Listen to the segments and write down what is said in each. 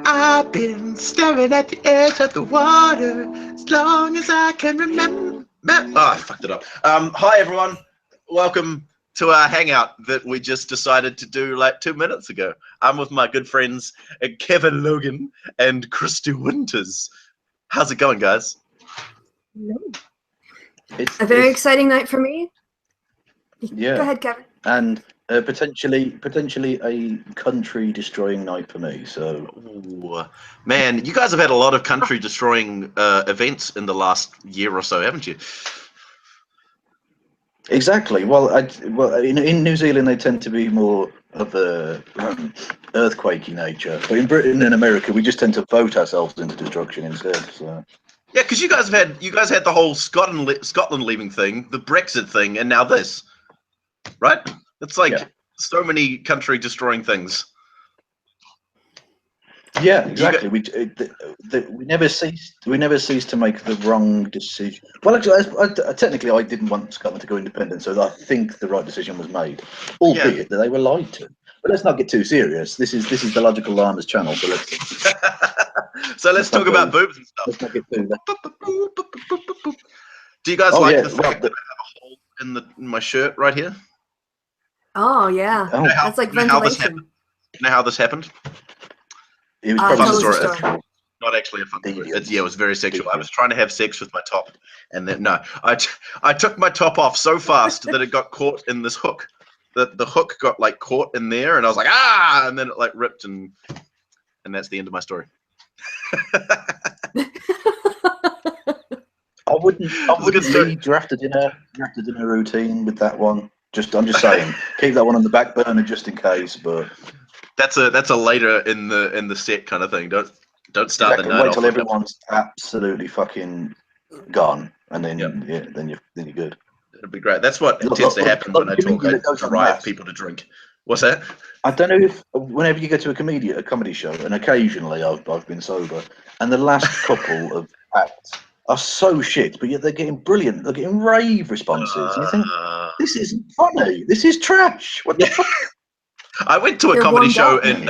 I've been staring at the edge of the water as long as I can remember. Oh, I fucked it up. Hi, everyone. Welcome to our hangout that we just decided to do like 2 minutes ago. I'm with my good friends Kevin Logan and Christy Winters. How's it going, guys? It's a very exciting night for me. Yeah. Go ahead, Kevin. And potentially a country-destroying night for me. So, ooh, man, you guys have had a lot of country-destroying events in the last year or so, haven't you? exactly. Well, in New Zealand they tend to be more of a earthquakey nature, but in Britain and America we just tend to vote ourselves into destruction instead. So. Yeah, because you guys had the whole Scotland leaving thing, the Brexit thing, and now this, right? It's like so many country destroying things. Yeah, exactly. We never ceased to make the wrong decision. Well, actually, technically, I didn't want Scotland to go independent, so I think the right decision was made, albeit that they were lied to. But let's not get too serious. This is the Logical Llamas channel, so let's talk about boobs and stuff. Let's not get too. Do you guys like the fact that I have a hole in my shirt right here? Oh yeah, that's like ventilation. You know how this happened? It was probably story. Not actually a fun story. It was very sexual. I was trying to have sex with my top, and then I took my top off so fast that it got caught in this hook. The hook got like caught in there, and I was like and then it like ripped, and that's the end of my story. I wouldn't be drafted in a routine with that one. I'm just saying, keep that one on the back burner just in case. But that's a later in the set kind of thing. Don't start the night wait off. till everyone's absolutely fucking gone, and then then you're good. It'd be great. That's what tends to happen when I talk. I drive people to drink. What's that? I don't know if whenever you go to a comedy show, and occasionally I've been sober, and the last couple of acts are so shit, but yet they're getting brilliant. They're getting rave responses. And you think, this isn't funny. This is trash. What the fuck? I went to a comedy show in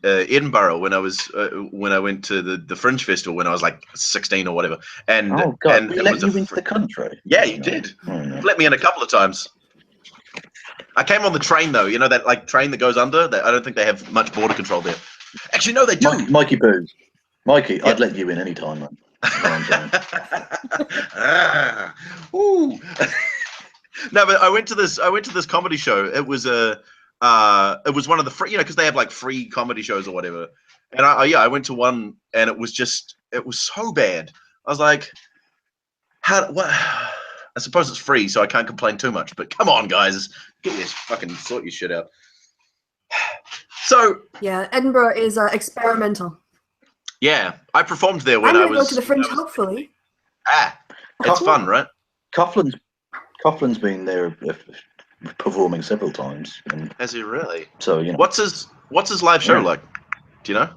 Edinburgh when I went to the Fringe Festival when I was like 16 or whatever. And oh god, and you let you into the country? Yeah, you did. You let me in a couple of times. I came on the train though. You know that like train that goes under? I don't think they have much border control there. Actually, no, they do. Mikey Boo. Mikey, I'd let you in any time, man. Ooh. No, but I went to this comedy show. It was one of the free, because they have like free comedy shows or whatever. And I went to one, and it was so bad. I was like, what? I suppose it's free, so I can't complain too much. But come on, guys, sort your shit out. So yeah, Edinburgh is experimental. Yeah, I performed there when I'm I gonna go to the Fringe, hopefully. It's fun, right? Coughlin's been there performing several times. Has he really? So you know, what's his live show like? Do you know?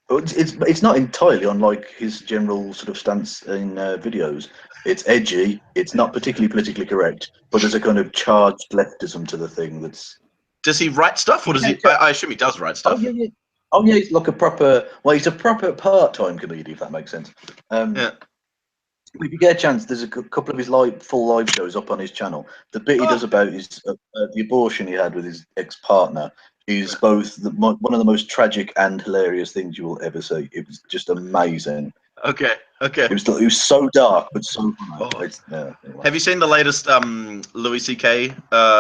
It's not entirely unlike his general sort of stance in videos. It's edgy. It's not particularly politically correct, but there's a kind of charged leftism to the thing. Does he write stuff, or does he? I assume he does write stuff. Oh yeah, he's like a proper. Well, he's a proper part-time comedian, if that makes sense. If you get a chance, there's a couple of his full live shows up on his channel. The bit he does about his the abortion he had with his ex-partner is both one of the most tragic and hilarious things you will ever see. It was just amazing. Okay. It was so dark, but so funny. Anyway. Have you seen the latest Louis C.K.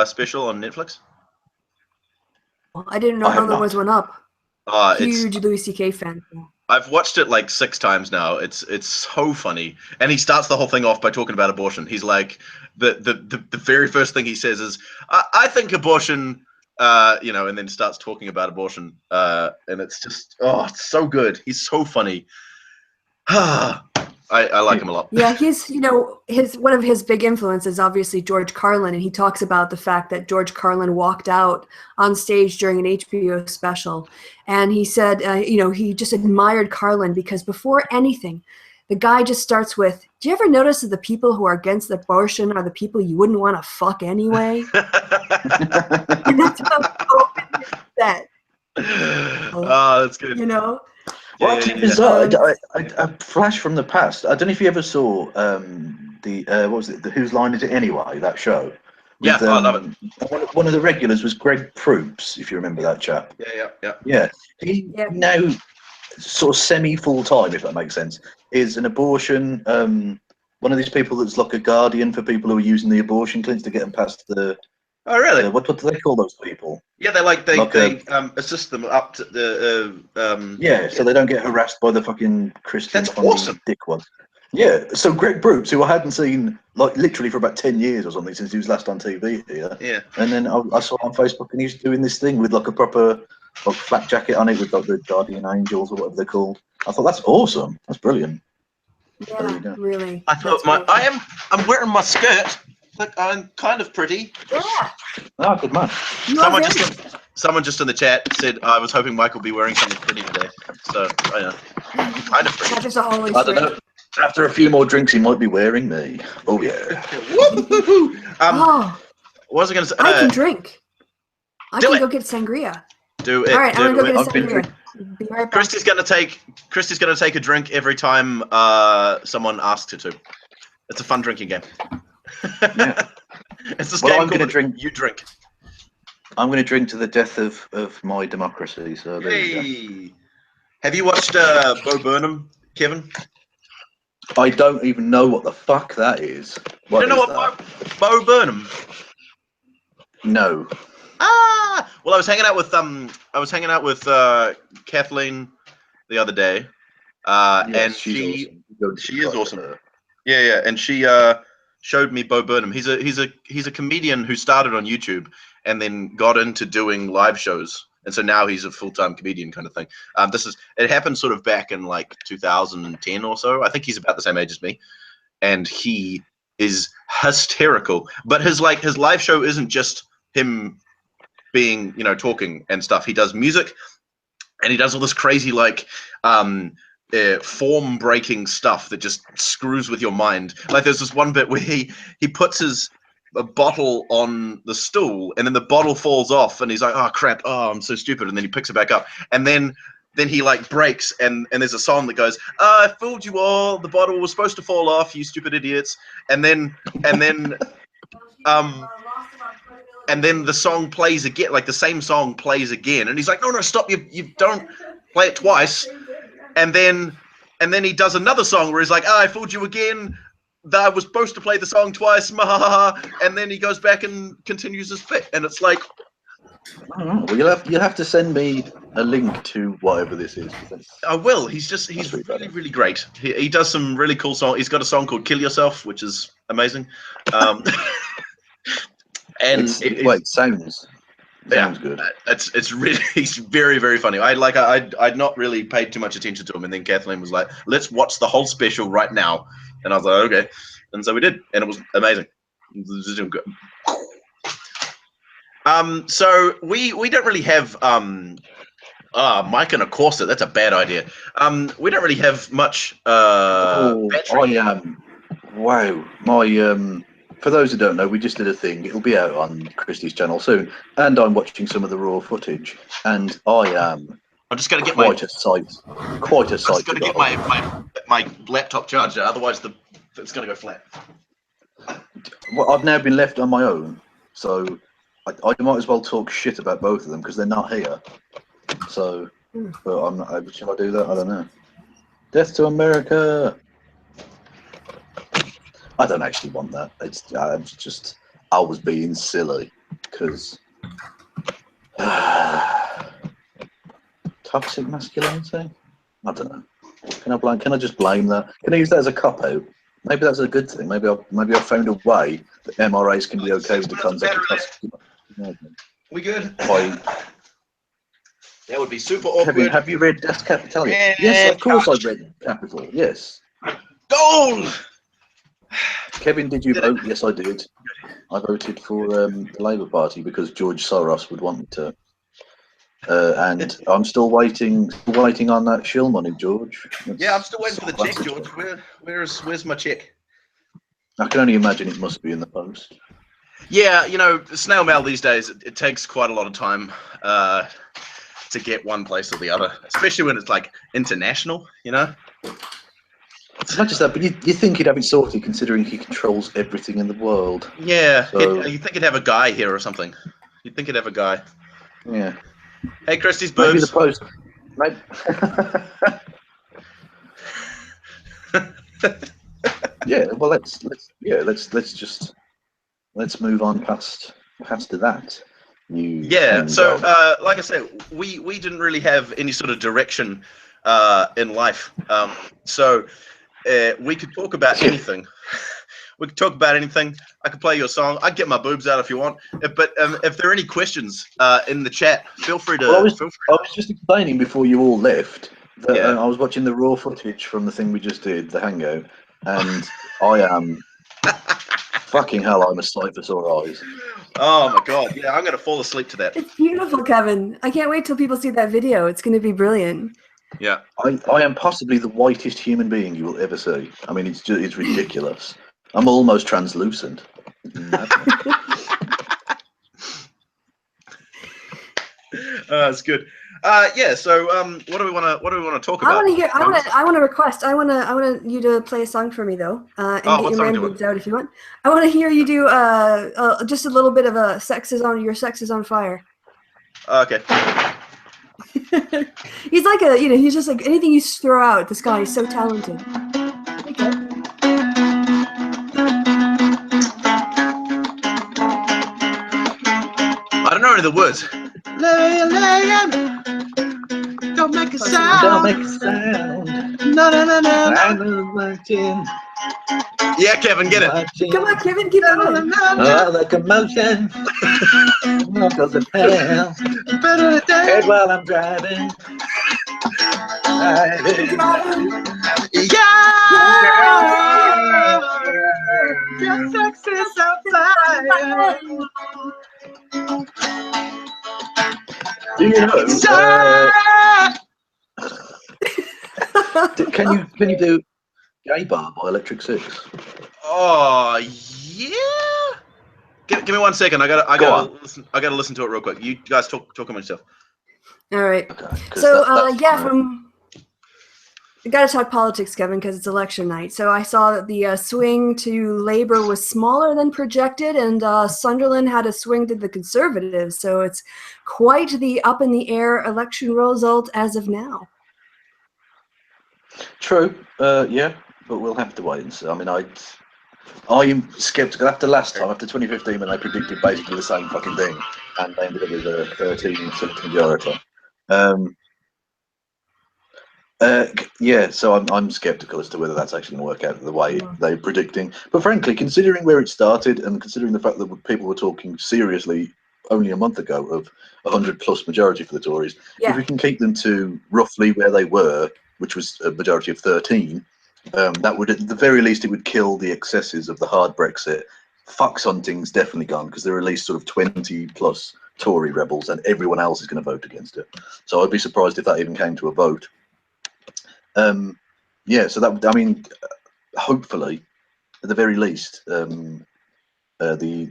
Special on Netflix? I didn't know there was one up. Huge Louis C.K. fan. I've watched it like 6 times now. It's so funny, and he starts the whole thing off by talking about abortion. He's like, the very first thing he says is, "I think abortion," and then starts talking about abortion, and it's just it's so good. He's so funny. I like him a lot. Yeah, he's one of his big influences, obviously George Carlin, and he talks about the fact that George Carlin walked out on stage during an HBO special, and he said, he just admired Carlin because before anything, the guy just starts with, "Do you ever notice that the people who are against abortion are the people you wouldn't want to fuck anyway?" And that's how open his that. Oh, that's good. You know. Well, actually, bizarre. A flash from the past. I don't know if you ever saw what was it? The Whose Line Is It Anyway? That show. Yeah, I love it. One of the regulars was Greg Proops, if you remember that chap. Yeah. He now sort of semi full time, if that makes sense, is an abortion. One of these people that's like a guardian for people who are using the abortion clinics to get them past the. Oh, really? What do they call those people? Yeah, they assist them up to the. Yeah, so they don't get harassed by the fucking Christian awesome dickwads. Yeah, so Greg Brooks, who I hadn't seen like literally for about 10 years or something since he was last on TV here. Yeah. And then I saw on Facebook and he's doing this thing with like a proper like flak jacket on it with like the guardian angels or whatever they're called. I thought that's awesome. That's brilliant. Yeah, really. I thought I'm wearing my skirt. Look, I'm kind of pretty. Yeah. Oh, good man. Someone just in the chat said I was hoping Mike will be wearing something pretty today. So kind of pretty. I don't know. After a few more drinks, he might be wearing me. Oh yeah. What was I going to say? I can drink. I can go get sangria. Do it. All right, I'm gonna go get sangria. Be right back. Christy's gonna take a drink every time someone asks her to. It's a fun drinking game. Yeah. It's this game called You Drink. I'm going to drink to the death of my democracy. So there you go. Have you watched Bo Burnham, Kevin? I don't even know what the fuck that is. You don't know what Bo Burnham? No. Well, I was hanging out with Kathleen the other day, and she is awesome. Yeah, and she showed me Bo Burnham. He's a comedian who started on YouTube and then got into doing live shows, and so now he's a full-time comedian kind of thing. It happened sort of back in like 2010 or so. I think he's about the same age as me, and he is hysterical. But his live show isn't just him being talking and stuff. He does music, and he does all this crazy form breaking stuff that just screws with your mind. Like there's this one bit where he puts a bottle on the stool, and then the bottle falls off, and he's like, oh crap, oh I'm so stupid, and then he picks it back up, and then he breaks, and there's a song that goes, I fooled you all, the bottle was supposed to fall off, you stupid idiots, and then the song plays again, like the same song plays again, and he's like, no, stop, you don't play it twice. And then he does another song where he's like, I fooled you again, that I was supposed to play the song twice, and then he goes back and continues his bit, and it's like, well, you'll have to send me a link to whatever this is. I will. He's really great. He does some really cool songs. He's got a song called Kill Yourself, which is amazing. And sounds good. It's really, he's very, very funny. I'd not really paid too much attention to him, and then Kathleen was like, let's watch the whole special right now, and I was like, okay, and so we did, and it was amazing. It was doing good. So we don't really have Mike and a Corsa. That's a bad idea. We don't really have much battery. Wow, my for those who don't know, we just did a thing. It'll be out on Christie's channel soon, and I'm watching some of the raw footage, and I'm just going to get quite a sight. I'm just going to get my laptop charger, otherwise it's going to go flat. Well, I've now been left on my own, so I might as well talk shit about both of them because they're not here. So, but I'm not able. Shall I do that? I don't know. Death to America. I don't actually want that. I was being silly because toxic masculinity. I don't know. Can I just blame that? Can I use that as a cop out? Maybe that's a good thing. Maybe I've found a way that MRAs can be okay with the concept of toxic. We good? That would be super awkward. Kevin, have you read Das Kapital? Yes, of course I've read Capital. Yes. Goal. Kevin, did you vote? Yes, I did. I voted for the Labour Party because George Soros would want me to. And I'm still waiting on that shill money, George. I'm still waiting for the check, George. Where's my check? I can only imagine it must be in the post. Yeah, you know, snail mail these days, it takes quite a lot of time to get one place or the other, especially when it's like international, you know? It's not just that, but you think he'd have it sorted considering he controls everything in the world. Yeah, So, you think he'd have a guy here or something. You'd think he'd have a guy. yeah. Hey, Christy's Maybe boobs. the post. Maybe. Yeah, well, let's move on past to that. Yeah, so like I said, we didn't really have any sort of direction in life. So we could talk about anything. We could talk about anything. I could play you a song. I'd get my boobs out if you want. But if there are any questions in the chat, feel free to. Well, I was just explaining before you all left that Yeah. I was watching the raw footage from the thing we just did, the hangout, and I am fucking hell. I'm a sight for sore eyes. Oh my god! Yeah, I'm gonna fall asleep to that. It's beautiful, Kevin. I can't wait till people see that video. It's going to be brilliant. Yeah. I am possibly the whitest human being you will ever see. I mean, it's ridiculous. I'm almost translucent. That's good. Yeah. So, what do we want to talk about? I want to hear. I want to request. I want you to play a song for me though, and get your man boobs out if you want. I want to hear you do just a little bit of a Your Sex Is on Fire. Okay. He's like he's just like anything you throw out. This guy is so talented. Okay. I don't know any of the words. Don't make a sound. Don't make a sound. No. I was watching. Yeah, Kevin, get it. Come on, Kevin, keep going. Oh, the commotion. Knuckles and hell. Head while I'm driving. Your sex is on fire. Do you know? Can you do Gay Bar by Electric Six? Oh yeah. Give me 1 second. I gotta listen to it real quick. You guys talk among yourself. All right. Okay, So I got to talk politics, Kevin, because it's election night. So I saw that the swing to Labour was smaller than projected, and Sunderland had a swing to the Conservatives. So it's quite the up in the air election result as of now. True. Yeah, but we'll have to wait and see. I mean, I'm sceptical. After last time, after 2015, when they predicted basically the same fucking thing, and they ended up with a 13% majority. Yeah, so I'm skeptical as to whether that's actually going to work out the way they're predicting. But frankly, considering where it started and considering the fact that people were talking seriously only a month ago of 100+ majority for the Tories, if we can keep them to roughly where they were, which was a majority of 13, that would, at the very least, it would kill the excesses of the hard Brexit. Fox hunting's definitely gone because there are at least sort of 20+ Tory rebels, and everyone else is going to vote against it. So I'd be surprised if that even came to a vote. Yeah, so that, I mean, hopefully, at the very least, the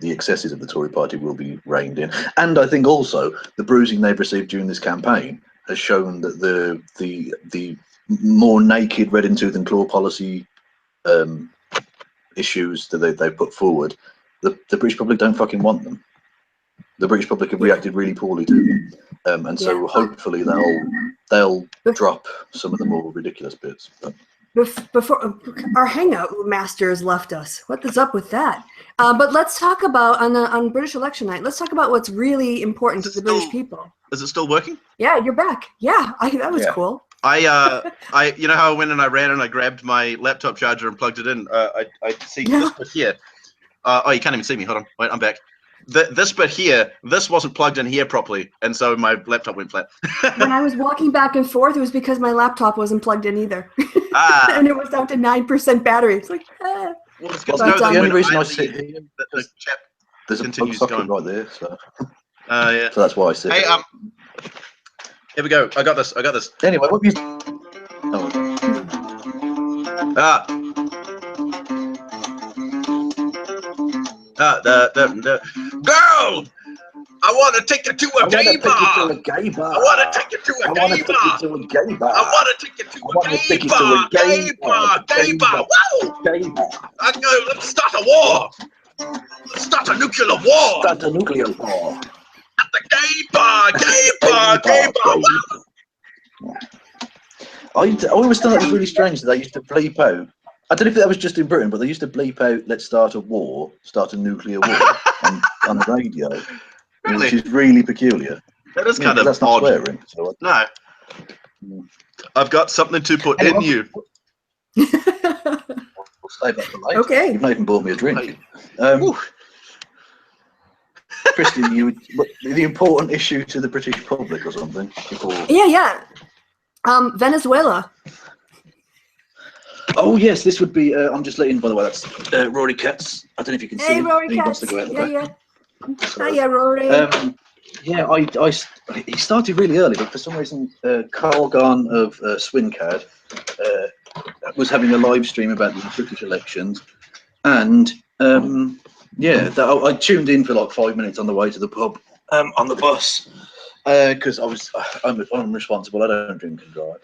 excesses of the Tory party will be reined in, and I think also the bruising they've received during this campaign has shown that the more naked red in tooth and claw policy issues that they've put forward, the British public don't fucking want them. The British public have reacted really poorly to them, and so hopefully they'll drop some of the more ridiculous bits. But before our hangout masters left us, what is up with that? But let's talk about on British election night. Let's talk about what's really important to the British people. Is it still working? Yeah, you're back. Yeah, that was cool. I you know how I went and I ran and I grabbed my laptop charger and plugged it in. I see this bit here. Oh, you can't even see me. Hold on. Wait, I'm back. This bit here, this wasn't plugged in here properly, and so my laptop went flat. When I was walking back and forth, it was because my laptop wasn't plugged in either. And it was down to 9% battery. It's like, Well, it's good to know that the only when reason I sit leave, here, the chat there's a plug socket right there, so yeah. So that's why I sit. Hey, here we go. I got this. Anyway, what have you? Girl, I want to take you to a gay bar. I want to take you to a gay bar. I want to take you to a gay bar. Gay bar. Woo! Let's start a war. Let's start a nuclear war. Start a nuclear war. At the gay bar. Woo! I always thought it was really strange that they used to bleep out. I don't know if that was just in Britain, but they used to bleep out, let's start a war, start a nuclear war on the radio, Really? which is really peculiar. That is kind of that's odd. not swearing. So No. I've got something to put in you. We'll save that for later. Okay. You've not even bought me a drink. Christian, the important issue to the British public or something? Before... Yeah. Venezuela. Oh yes, this would be. I'm just letting. By the way, that's Rory Katz. I don't know if you can see. Hey, him. Rory He wants Katz. to go out the back. So, Hiya, Rory. He started really early, but for some reason, Carl Garn of Swincad was having a live stream about the British elections, and I tuned in for like 5 minutes on the way to the pub on the bus because I'm responsible. I don't drink and drive.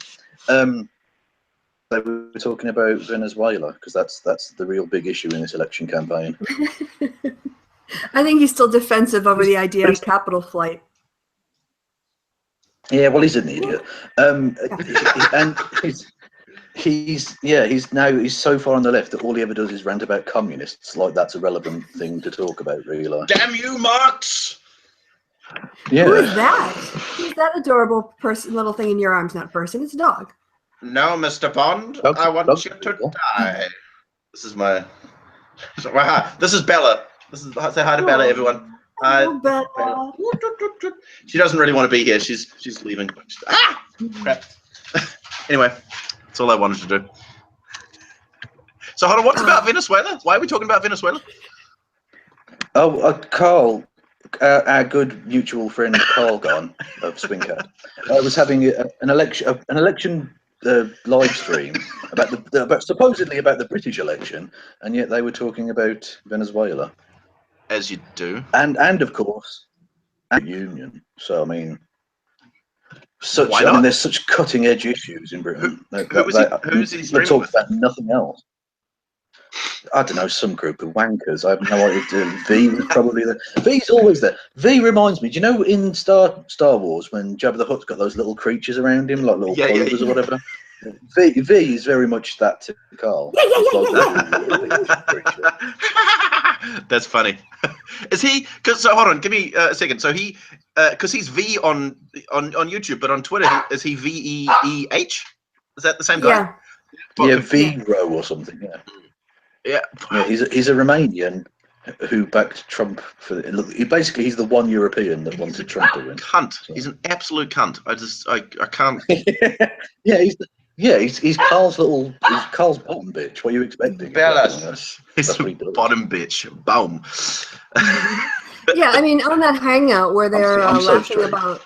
They were talking about Venezuela because that's the real big issue in this election campaign. I think he's still defensive over the idea of capital flight. Yeah, well, he's an idiot, and he's so far on the left that all he ever does is rant about communists. Like that's a relevant thing to talk about, really. Damn you, Marx! Yeah. Who is that? Who's that adorable little thing in your arms? Not person, it's a dog. No, Mr. Bond, I want you to die. This is my. This is Bella. Say hi to Bella, everyone. Hello, Bella. She doesn't really want to be here. She's leaving. Ah! Crap. Anyway, that's all I wanted to do. So, hold on. What's about Venezuela? Why are we talking about Venezuela? Oh, Carl, our good mutual friend Carl Gon of Swingcat, was having an election live stream about supposedly about the British election, and yet they were talking about Venezuela. As you do. And of course, union. So I mean, there's such cutting edge issues in Britain. Who's he streaming talk with? about nothing else. I don't know, some group of wankers. I have no idea. V was probably there. V's always there. V reminds me. Do you know in Star Wars when Jabba the Hutt's got those little creatures around him, like little clovers or whatever? V is very much that to Carl. That's funny. Is he? So hold on, give me a second. So he, because he's V on YouTube, but on Twitter is he VEEH? Is that the same guy? Yeah, V-Ro or something. Yeah. He's a Romanian who backed Trump for. Basically, he's the one European that wanted Trump to win. Cunt. So. He's an absolute cunt. I can't. He's Carl's Carl's bottom bitch. What are you expecting? Bellas. He's a bottom bitch. Boom. Yeah, I mean, on that hangout where they're laughing about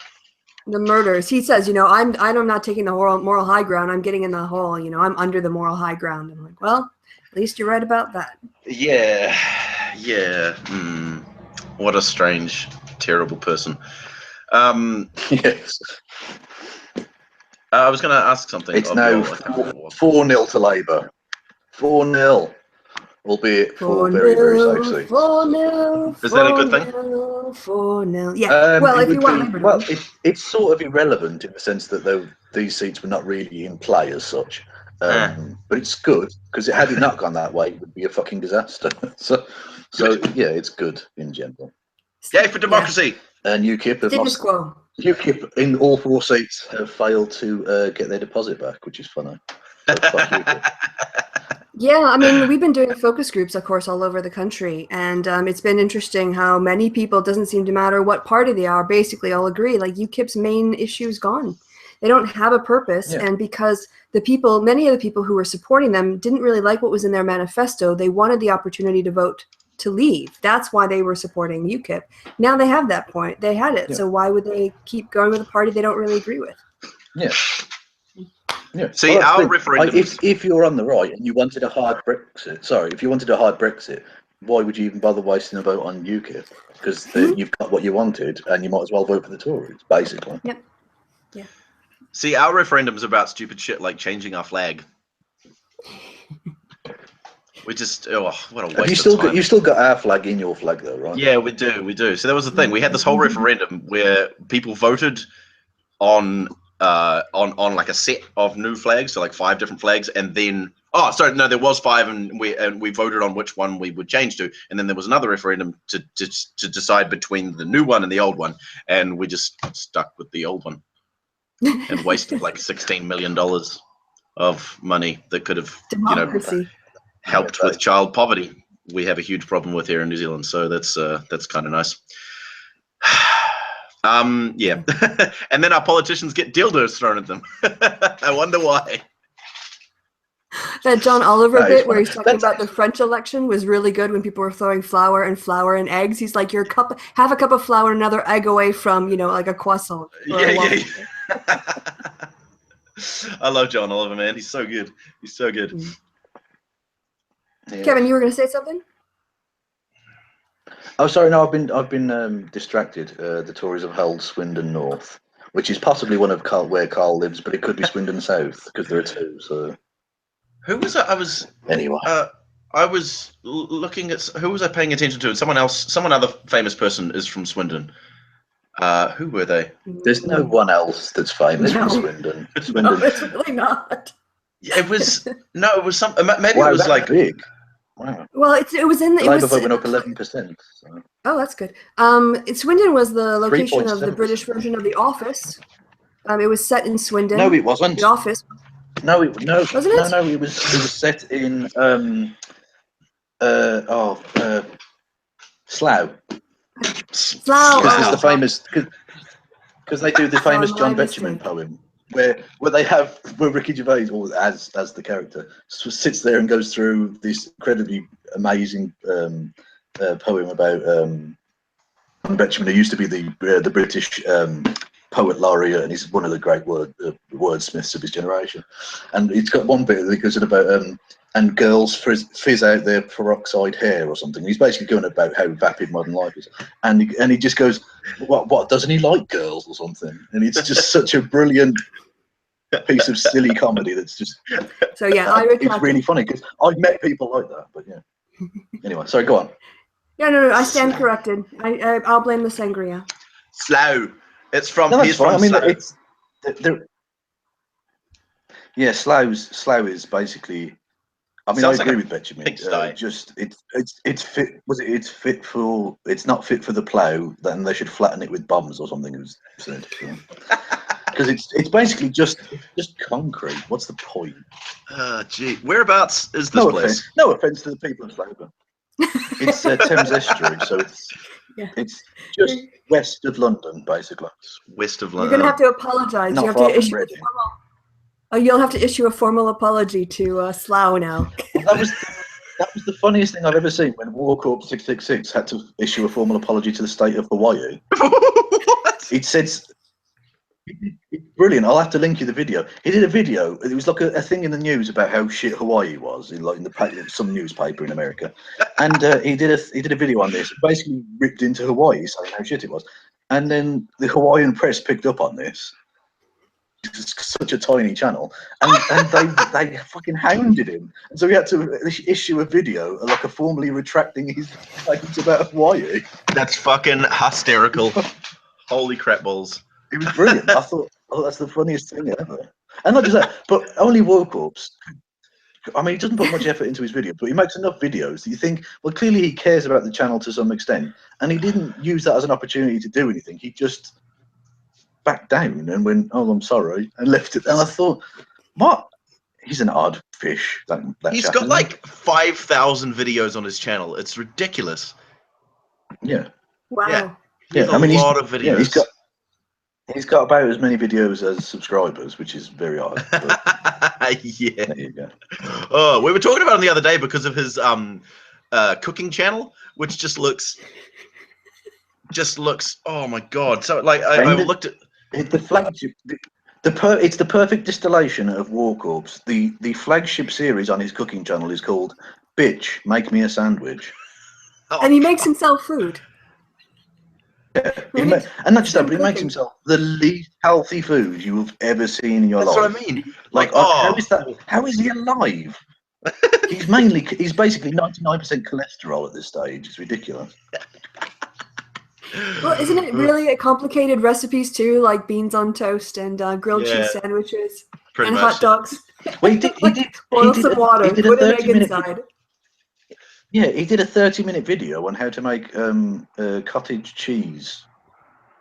the murders, he says, I'm not taking the moral high ground. I'm getting in the hole. I'm under the moral high ground. I'm like, well, at least you're right about that. Yeah. What a strange, terrible person. Yes. I was going to ask something. It's now 4-0 to Labour. 4-0. Albeit for very, very safe seats. 4-0. Is that a good thing? 4-0. Yeah. Well, if you want Labour. Well, it's sort of irrelevant in the sense that these seats were not really in play as such. But it's good because had it not gone that way, it would be a fucking disaster. So yeah, it's good in general. Yay for democracy! And UKIP have lost. UKIP in all 4 seats have failed to get their deposit back, which is funny. Yeah, I mean, we've been doing focus groups, of course, all over the country, and it's been interesting how many people, it doesn't seem to matter what party they are, basically all agree, like UKIP's main issue is gone. They don't have a purpose, and because many of the people who were supporting them didn't really like what was in their manifesto, they wanted the opportunity to vote to leave. That's why they were supporting UKIP. Now they have that point. They had it. So why would they keep going with a party they don't really agree with? Yeah. See, our referendum. If you're on the right and you wanted a hard Brexit, why would you even bother wasting a vote on UKIP? Because you've got what you wanted, and you might as well vote for the Tories, basically. Yep. Yeah. See, our referendum's about stupid shit like changing our flag. We just what a waste of time. You still got our flag in your flag though, right? Yeah, we do. So that was the thing. We had this whole referendum where people voted on like a set of new flags, so like 5 different flags, and then there was 5, and we voted on which one we would change to, and then there was another referendum to decide between the new one and the old one, and we just stuck with the old one and wasted like $16 million of money that could have helped with child poverty. We have a huge problem with here in New Zealand, so that's kind of nice. Yeah. And then our politicians get dildos thrown at them. I wonder why. That John Oliver bit where he's talking about the French election was really good when people were throwing flour and eggs. He's like, have a cup of flour, another egg away from, like a croissant. Yeah. I love John Oliver, man. He's so good. Yeah. Kevin, you were going to say something? Oh, sorry. No, I've been distracted. The Tories have held Swindon North, which is possibly one of where Carl lives, but it could be Swindon South because there are 2. So, who was anyway? I was looking at who was I paying attention to? Someone other famous person is from Swindon. Who were they? There's no one else that's famous from Swindon. No, it's really not. It was some. Maybe it was like big. Wow. Well, it was in the Labour vote went up 11%. So. Oh, that's good. Swindon was the location of the British version of The Office. It was set in Swindon. No, it wasn't. The Office. No, wasn't it? No, it was set in Slough. Slough. Because there's the famous because they do the famous John Betjeman poem where Ricky Gervais, or as the character, sits there and goes through this incredibly amazing poem about Betjeman, who used to be the British poet laureate, and he's one of the great wordsmiths of his generation. And it's got one bit that goes in about and girls fizz out their peroxide hair or something. He's basically going about how vapid modern life is, and he just goes, what doesn't he like girls or something? And it's just such a brilliant piece of silly comedy that's just so it's really funny because I've met people like that. But yeah, anyway, sorry, go on. Yeah, no, I stand corrected. I'll blame the sangria. Slough. It's from. No, that's fine. I mean, Slough. Yeah, Slough is basically. I mean, Sounds I agree like with Benjamin. Just it's fit. It's fit for. It's not fit for the plough. Then they should flatten it with bombs or something. It was said. Because it's basically just concrete. What's the point? Gee, whereabouts is this place? No offense to the people of Slough. It's Thames Estuary, so it's just west of London, basically. West of You're London. going to have to apologize. Not You have far to from issue Reading. you'll have to issue a formal apology to Slough now. That was the funniest thing I've ever seen when War Corps 666 had to issue a formal apology to the state of Hawaii. What? It said, it's brilliant. I'll have to link you the video. He did a video. It was like a thing in the news about how shit Hawaii was in some newspaper in America, and he did a video on this. Basically, ripped into Hawaii saying how shit it was, and then the Hawaiian press picked up on this. It's such a tiny channel, and they fucking hounded him, and so he had to issue a video, like a formally retracting his claims about Hawaii. That's fucking hysterical. Holy crap balls. It was brilliant. I thought, that's the funniest thing ever. And not just that, but only War Corps. I mean, he doesn't put much effort into his video, but he makes enough videos that you think, well, clearly he cares about the channel to some extent, and he didn't use that as an opportunity to do anything. He just backed down and went, "Oh, I'm sorry," and left it. And I thought, what? He's an odd fish. He's got like 5,000 videos on his channel. It's ridiculous. Yeah. Wow. Yeah. I mean, a lot of videos. Yeah, he's got about as many videos as subscribers, which is very odd. Yeah. There you go. Oh, we were talking about him the other day because of his cooking channel, which just looks. Oh my god! So like I looked at the flagship. It's the perfect distillation of War Corps. The flagship series on his cooking channel is called "Bitch, Make Me a Sandwich," And he makes himself food. Yeah. And not just that, but he makes himself the least healthy food you have ever seen in your life. That's what I mean. Like, how is that? How is he alive? He's basically 99% cholesterol at this stage. It's ridiculous. Well, isn't it really complicated recipes too, like beans on toast and grilled cheese sandwiches and hot dogs? Well, he did boil some water, put an egg inside. Yeah, he did a 30-minute video on how to make cottage cheese,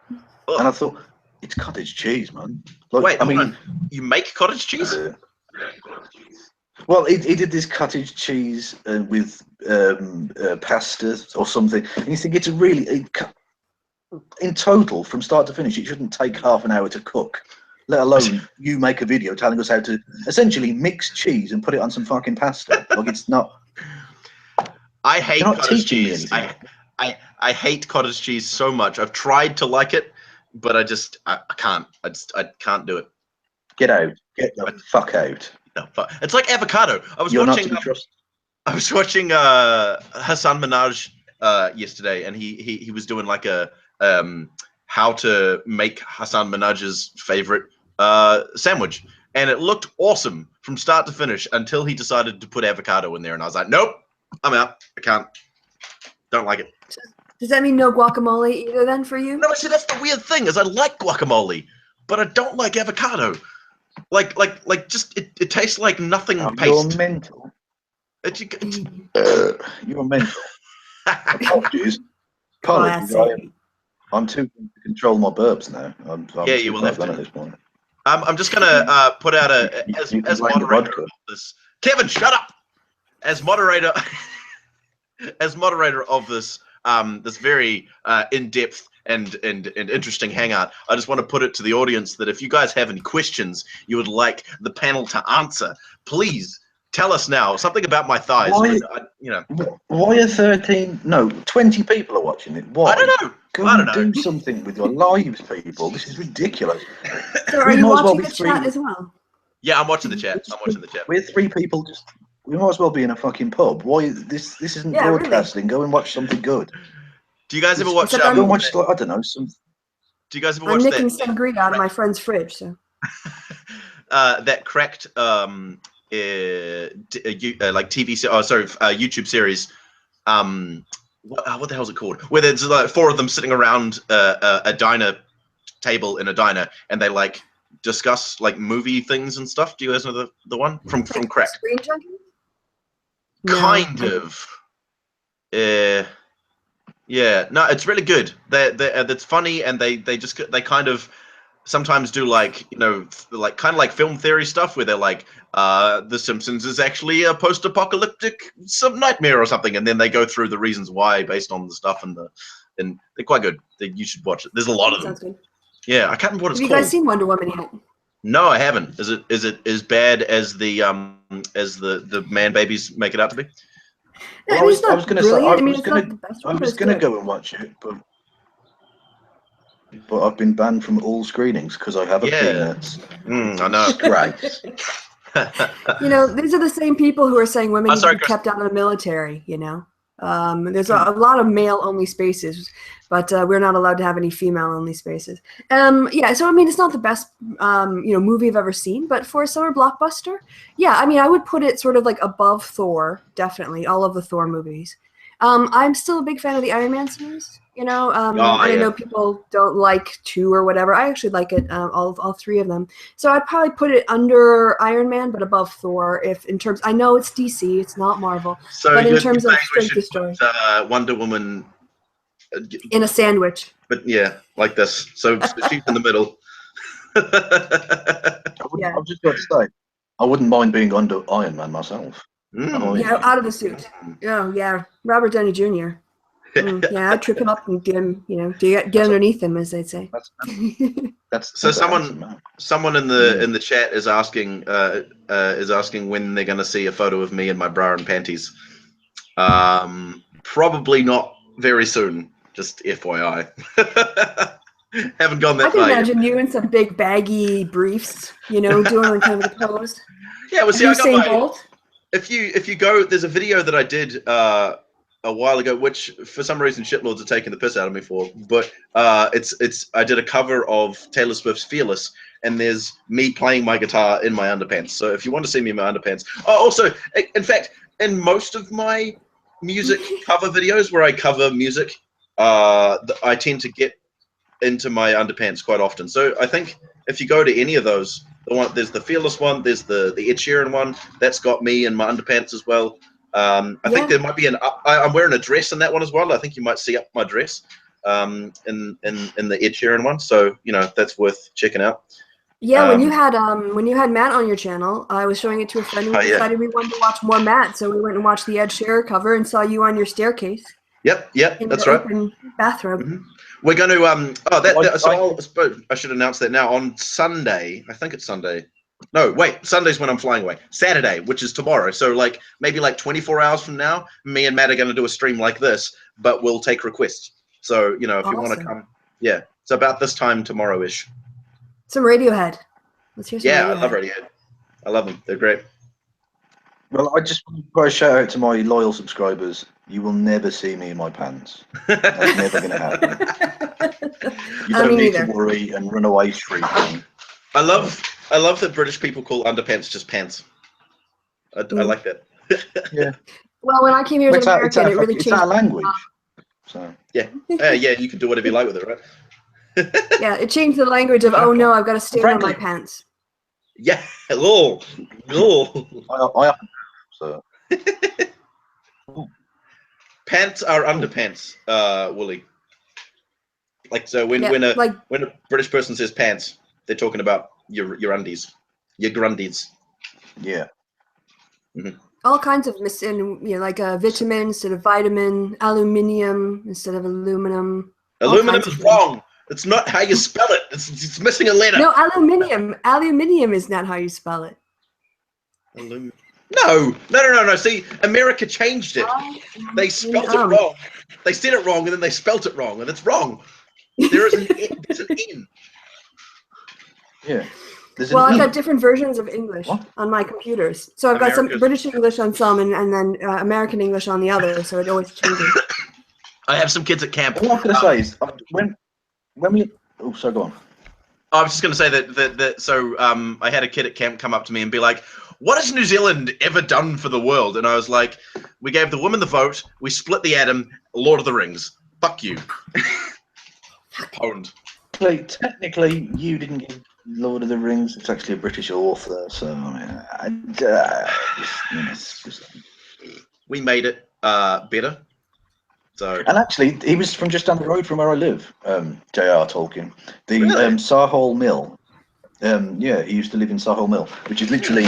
and I thought, it's cottage cheese, man. Like, wait, I mean, you make cottage cheese? Well, he did this cottage cheese with pasta or something, and you think it's a really, in total, from start to finish, it shouldn't take half an hour to cook, let alone you make a video telling us how to essentially mix cheese and put it on some fucking pasta. Like, it's not. I hate cottage cheese. I hate cottage cheese so much. I've tried to like it, but I can't. I can't do it. Get out. Get the fuck out. No, it's like avocado. I was watching Hassan Minhaj yesterday, and he was doing like a how to make Hassan Minhaj's favorite sandwich, and it looked awesome from start to finish until he decided to put avocado in there, and I was like, nope, I'm out. I can't. Don't like it. Does that mean no guacamole either then for you? No, see, that's the weird thing is I like guacamole, but I don't like avocado. Like just it tastes like nothing paste. You're mental. You're mental. Apologies. I'm too to control my burps now. I'm you will have to at this point. I'm just gonna put out as moderator of this. Kevin, shut up. As moderator of this this very in-depth and interesting hangout, I just want to put it to the audience that if you guys have any questions you would like the panel to answer, please tell us now. Something about my thighs. Why are 20 people are watching it? Why? I don't know. Go and do something with your lives, people. This is ridiculous. So are you watching the chat as well? Yeah, I'm watching the chat. We're 3 people just. We might as well be in a fucking pub. Why this isn't broadcasting? Really? Go and watch something good. Do you guys ever watch? Go and watch, I don't know, some. Do you guys ever watch? I'm nicking sangria out of my friend's fridge. So. That cracked like YouTube series. What the hell is it called? Where there's like 4 of them sitting around a diner table in a diner, and they like discuss like movie things and stuff. Do you guys know the one from Cracked? Screen Junkie? Kind of. Yeah. No, it's really good. That's funny, and they kind of sometimes do like like kind of like film theory stuff where they're like The Simpsons is actually a post-apocalyptic some nightmare or something, and then they go through the reasons why based on the stuff and they're quite good. You should watch it. There's a lot of them. Good. Yeah, I can't remember what it's called. Have you guys seen Wonder Woman yet? No, I haven't. Is it as bad as the man babies make it out to be? Well, I was going to say I was going to go and watch it, but I've been banned from all screenings because I have a penis. I know. Right. These are the same people who are saying women need to be kept out of the military. There's a lot of male-only spaces, but we're not allowed to have any female-only spaces. So I mean, it's not the best movie I've ever seen, but for a summer blockbuster, I mean, I would put it sort of like above Thor, definitely, all of the Thor movies. I'm still a big fan of the Iron Man series. I know people don't like 2 or whatever. I actually like it, all 3 of them. So I'd probably put it under Iron Man, but above Thor. If in terms, I know it's DC, it's not Marvel. So but in terms of strength of story, Wonder Woman in a sandwich. But like this. So she's in the middle. I've just got to say, I wouldn't mind being under Iron Man myself. Out of the suit. Yeah, Robert Downey Jr. I'd trip him up and get him, get underneath him, as they'd say. That's so. Someone in the chat is asking when they're going to see a photo of me in my bra and panties. Probably not very soon. Just FYI. Haven't gone that far. I can imagine you in some big baggy briefs, doing kind of a pose. Yeah, well, see, I got if you go, there's a video that I did a while ago, which for some reason shitlords are taking the piss out of me for. But I did a cover of Taylor Swift's "Fearless," and there's me playing my guitar in my underpants. So if you want to see me in my underpants, also, in fact, in most of my music cover videos where I cover music, I tend to get into my underpants quite often. So I think if you go to any of those, there's the Fearless one, there's the Ed Sheeran one, that's got me in my underpants as well. I think there might be I'm wearing a dress in that one as well. I think you might see up my dress in the Ed Sheeran one. So, you know, that's worth checking out. Yeah, when you had Matt on your channel, I was showing it to a friend, and we decided we wanted to watch more Matt, so we went and watched the Ed Sheeran cover and saw you on your staircase. Yep, that's right. Open bathrobe. Mm-hmm. We're going to I should announce that now. On Sunday, I think it's Sunday. No, wait, Sunday's when I'm flying away. Saturday, which is tomorrow. So like maybe like 24 hours from now, me and Matt are going to do a stream like this, but we'll take requests. So, you know, if you want to come, yeah, it's about this time tomorrow-ish. Some Radiohead. Let's hear some Radiohead. I love Radiohead. I love them. They're great. Well, I just want to put a shout out to my loyal subscribers. You will never see me in my pants. That's never going to happen. You don't need to worry and run away shrieking. I love that British people call underpants just pants. I like that. Yeah. Well, when I came here as an American, it really changed. It's our language. So yeah, you can do whatever you like with it, right? Yeah, it changed the language of, oh no, I've got to stay on my pants. Yeah, no. So. Pants are underpants, Wooly. Like, so when a British person says pants, they're talking about your undies, your grundies. Yeah. Mm-hmm. All kinds of like vitamin instead of vitamin, aluminium instead of aluminum. Aluminum is wrong. It's not how you spell it. It's missing a letter. No, aluminium. Aluminium is not how you spell it. No. See, America changed it. They spelled it wrong. They said it wrong, and then they spelt it wrong, and it's wrong. There's an N. Yeah. I've got different versions of English on my computers. So I've got some British English on some, and then American English on the other. So it always changes. I have some kids at camp. What I'm going to say is, when we... Oh, so go on. I was just going to say that I had a kid at camp come up to me and be like, what has New Zealand ever done for the world? And I was like, we gave the women the vote, we split the atom, Lord of the Rings. Fuck you. Owned. Technically, you didn't give Lord of the Rings. It's actually a British author, so we made it better. So. And actually, he was from just down the road from where I live, J.R. Tolkien. The really? Sarhall Mill. Yeah, he used to live in Sarhall Mill, which is literally,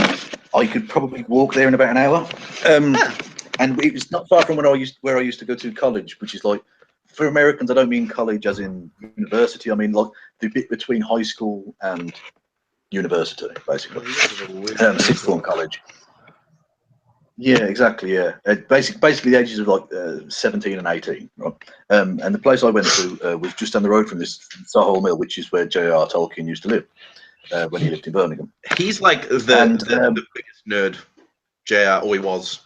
I could probably walk there in about an hour. And it was not far from where I used to go to college, which is like, for Americans, I don't mean college as in university. I mean like the bit between high school and university, basically. Sixth form college. Yeah, exactly. Yeah, basically the ages of like 17 and 18, right? And the place I went to was just down the road from this Sarhall Mill, which is where J.R. Tolkien used to live when he lived in Birmingham. He's like the biggest nerd, J.R. or he was.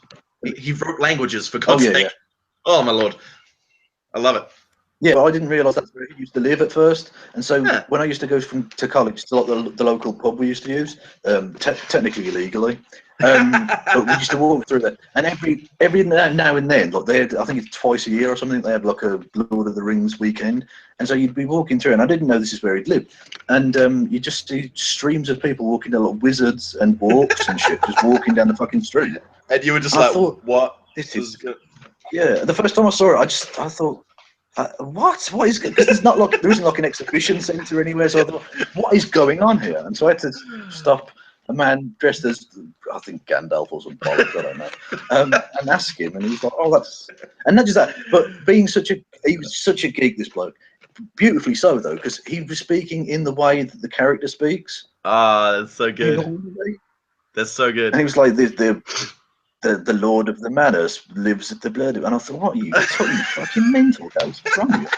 He wrote languages, for God's sake. Yeah. Oh my lord, I love it. Yeah, but I didn't realise that's where he used to live at first. And so when I used to go to college to like the local pub we used to use, technically illegally, but we used to walk through there. And every now and then, like I think it's twice a year or something, they had like a Lord of the Rings weekend. And so you'd be walking through, and I didn't know this is where he'd lived. And you just see streams of people walking down, like wizards and orcs and shit, just walking down the fucking street. And you were just like, what? This is good. Yeah, the first time I saw it, I thought, what is good? Because there isn't like an exhibition centre anywhere. So I thought, what is going on here? And so I had to stop a man dressed as, I think, Gandalf or some bollocks, I don't know, and ask him. And he was like, oh, that's, and not just that, but he was such a geek, this bloke. Beautifully so, though, because he was speaking in the way that the character speaks. Ah, that's so good. That's so good. And he was like, the Lord of the Manor lives at the blood. And I thought, what are you fucking mental, guys? What's wrong with you?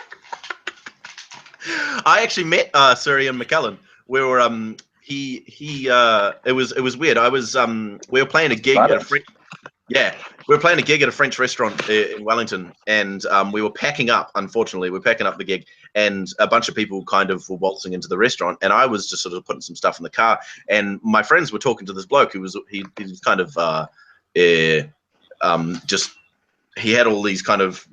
I actually met Sir Ian McKellen. We were it was weird. I was we were playing a gig at a friend. Yeah, we were playing a gig at a French restaurant in Wellington, and we were packing up. Unfortunately, we were packing up the gig, and a bunch of people kind of were waltzing into the restaurant, and I was just sort of putting some stuff in the car, and my friends were talking to this bloke who was he was kind of just. He had all these kind of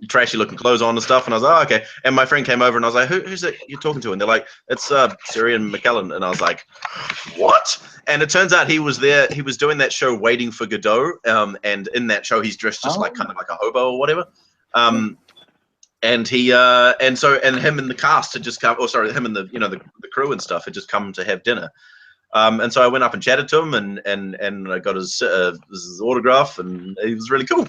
trashy looking clothes on and stuff. And I was like, oh, okay. And my friend came over and I was like, who's it you're talking to? And they're like, it's Syrian McKellen. And I was like, what? And it turns out he was there. He was doing that show Waiting for Godot. And in that show, he's dressed just like kind of like a hobo or whatever. And he and him and the cast had just come, him and the crew and stuff had just come to have dinner. And so I went up and chatted to him and I got his autograph, and he was really cool.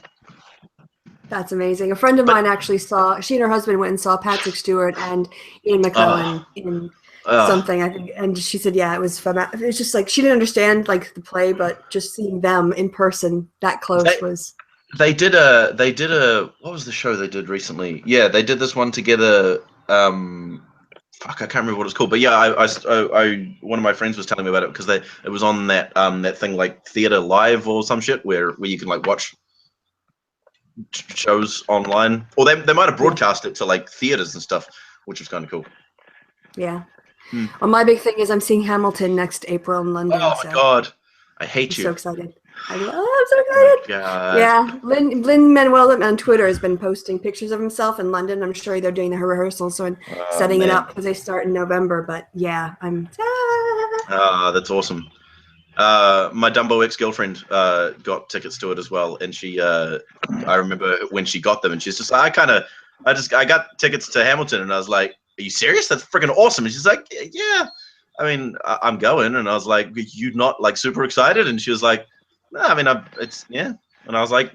That's amazing. A friend of mine actually she and her husband went and saw Patrick Stewart and Ian McKellen in something, I think. And she said, yeah, it was fun. It was just like, she didn't understand like the play, but just seeing them in person that close was. They did a, what was the show they did recently? Yeah, they did this one together. Fuck, I can't remember what it's called, but yeah, I one of my friends was telling me about it because it was on that that thing like Theatre Live or some shit where you can like watch shows online, or they might have broadcast it to like theaters and stuff, which was kind of cool. Yeah. Well, my big thing is I'm seeing Hamilton next April in London. Oh my god, I hate you. So excited. I'm so excited. God. Yeah, Lin-Manuel on Twitter has been posting pictures of himself in London. I'm sure they're doing the rehearsals and setting it up because they start in November. But yeah, I'm. That's awesome. My Dumbo ex-girlfriend got tickets to it as well, and she I remember when she got them, and she's just I got tickets to Hamilton, and I was like, are you serious? That's freaking awesome. And she's like, yeah, I mean, I'm going. And I was like, you not like super excited? And she was like, no, I mean, it's yeah. And I was like,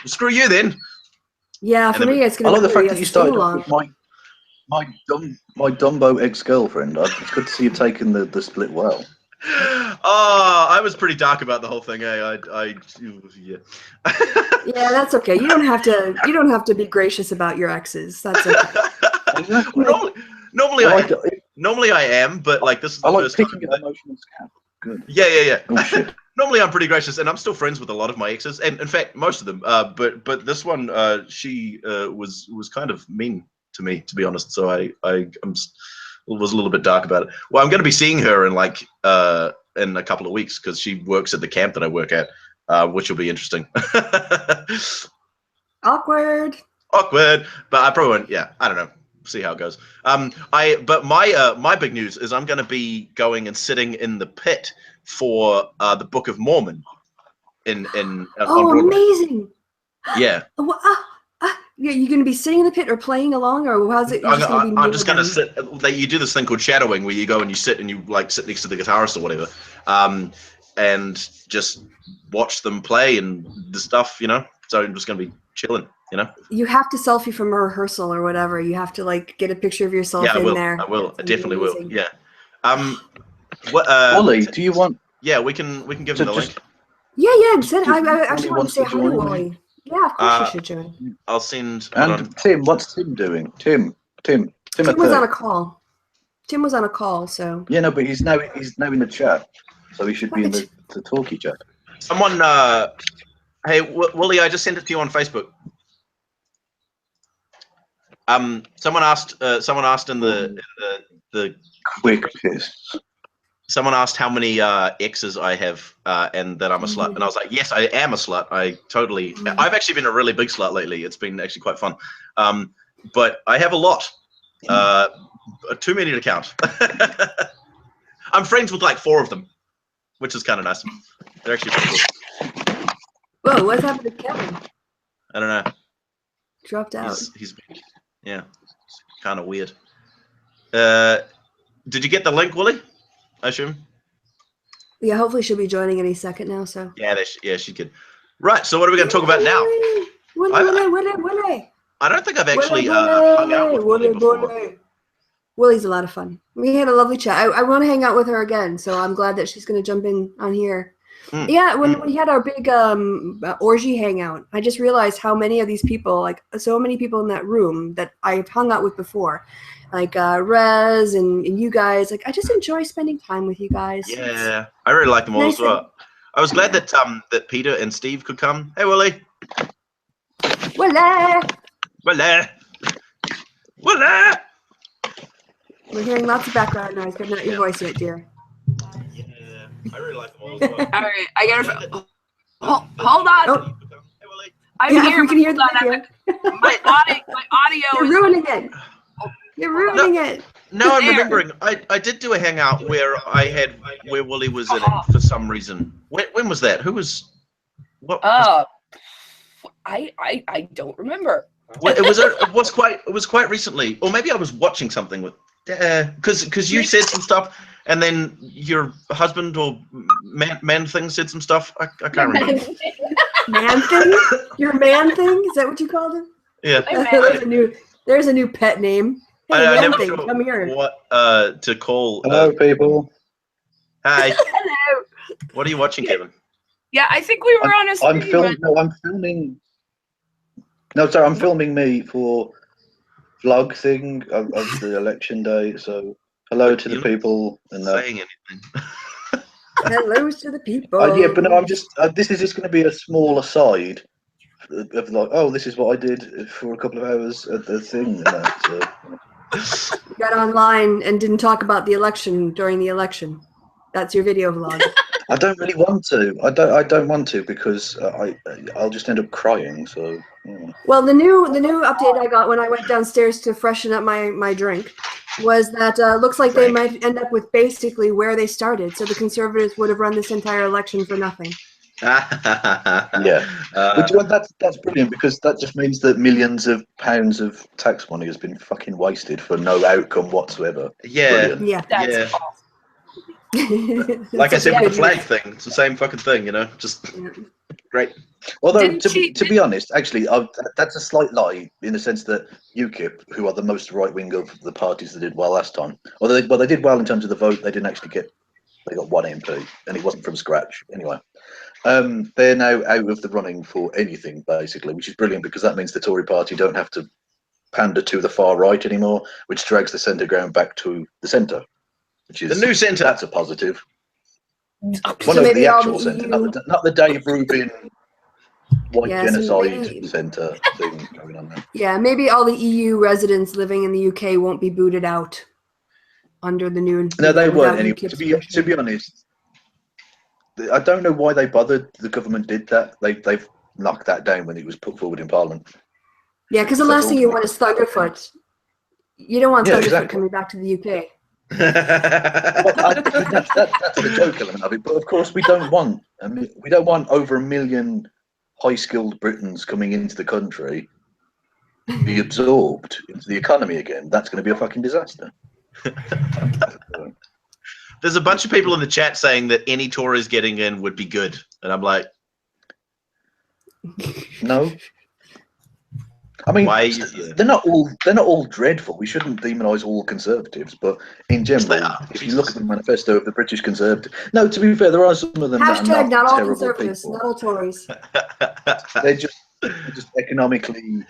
screw you then. Yeah, for me, it's going to be I like the fact that you started off with my Dumbo ex-girlfriend. It's good to see you taking the split well. Oh, I was pretty dark about the whole thing. Yeah. Yeah, that's okay. You don't have to be gracious about your exes. That's okay. Normally I am, but like this is the first time. Picking an emotional scab. Good. Yeah. Oh shit. Normally I'm pretty gracious, and I'm still friends with a lot of my exes, and in fact most of them. But this one, she was kind of mean to me, to be honest. So I was a little bit dark about it. Well, I'm going to be seeing her in a couple of weeks because she works at the camp that I work at, which will be interesting. Awkward. But I probably won't. Yeah, I don't know. See how it goes. But my big news is I'm going to be going and sitting in the pit for the Book of Mormon on Broadway. Amazing. Yeah. Yeah, you're going to be sitting in the pit or playing along, or how's it? I'm just going to sit. You do this thing called shadowing, where you go and you sit and you like sit next to the guitarist or whatever, and just watch them play and the stuff, you know. So I'm just going to be chilling, you know. You have to selfie from a rehearsal or whatever. You have to like get a picture of yourself in there. I will. I definitely will. Yeah. Wally, do you want? Yeah, we can give them the link. Yeah. I actually want to say hi to Wally. Yeah, of course you should join. I'll send. And Tim, what's Tim doing? Tim was on a call. Tim was on a call, so. Yeah, no, but he's now in the chat, so he should be in the talkie chat. Someone, hey Wally, I just sent it to you on Facebook. Someone asked in the quick piss. Someone asked how many exes I have, and that I'm a slut, and I was like, yes, I am a slut. I've actually been a really big slut lately. It's been actually quite fun, but I have a lot, too many to count. I'm friends with like 4 of them, which is kind of nice. They're actually pretty cool. Whoa, what's happened to Kevin? I don't know. Dropped out. He's yeah, kind of weird. Did you get the link, Wally? I assume. Yeah, hopefully she'll be joining any second now. So. Yeah, she could. Right. So what are we going to talk about now? I don't think I've actually hung out with Willie before. Willie's a lot of fun. We had a lovely chat. I want to hang out with her again, so I'm glad that she's going to jump in on here. Yeah, when we had our big orgy hangout, I just realized how many of these people, like so many people in that room that I've hung out with before, like Rez and you guys. Like I just enjoy spending time with you guys. Yeah, I really like them all as well. I was glad that that Peter and Steve could come. Hey, Willie. Willie. Willie. Willie. We're hearing lots of background noise, but not your voice yet, dear. Yeah, I really like them all as well. All right, I gotta. Hold on. Oh. Hey, Willie. I'm Yeah, here. we can hear the video. My audio You're is. ruining it. You're ruining it. No, I'm There. remembering. I did do a hangout where where Willie was in it for some reason. When was that? Who was? What? I don't remember. Well, it was quite recently, or maybe I was watching something with because you said some stuff, and then your husband or man thing said some stuff. I can't remember. Man thing? Your man thing? Is that what you called him? Yeah. There's a new pet name. Hey, I man never thing, sure come here. what to call. Hello, people. Hi. Hello. What are you watching, Kevin? Yeah, I think we were on a stream. I'm filming. No, sorry, I'm filming me for vlog thing of the election day. So hello to the people. And saying anything. Hello to the people. yeah, but no, I'm just. This is just going to be a small aside of like, oh, this is what I did for a couple of hours at the thing. And that, so. You got online and didn't talk about the election during the election. That's your video vlog. I don't really want to. I don't want to because I'll just end up crying. So. Yeah. Well, the new update I got when I went downstairs to freshen up my drink was that looks like they might end up with basically where they started. So the Conservatives would have run this entire election for nothing. Yeah, that's brilliant because that just means that millions of pounds of tax money has been fucking wasted for no outcome whatsoever. Yeah. Yeah. That's awesome. Like I said with the flag thing, it's the same fucking thing, just great. Although, to be honest, actually, that's a slight lie in the sense that UKIP, who are the most right-wing of the parties that did well last time, although they did well in terms of the vote, they didn't actually they got one MP, and it wasn't from scratch, anyway. They're now out of the running for anything, basically, which is brilliant because that means the Tory party don't have to pander to the far right anymore, which drags the centre ground back to the centre. Which is the new centre. That's a positive. So maybe the actual the centre, EU... not the Dave Rubin white genocide so centre thing going on there. Yeah, maybe all the EU residents living in the UK won't be booted out under the new. No, they weren't. Anyway, to be honest, I don't know why they bothered. The government did that. They've knocked that down when it was put forward in Parliament. Yeah, because the last thing you want is Thunderfoot. You don't want Thunderfoot coming back to the UK. Well, that's the joke element of it, but of course we don't want over 1 million high-skilled Britons coming into the country to be absorbed into the economy again. That's going to be a fucking disaster. There's a bunch of people in the chat saying that any Tories getting in would be good, and I'm like, no. I mean, they're not all dreadful. We shouldn't demonise all Conservatives, but in general, if you look at the manifesto of the British Conservative, no, to be fair, there are some of them that are not all terrible Conservatives, people. not all Tories. They're just economically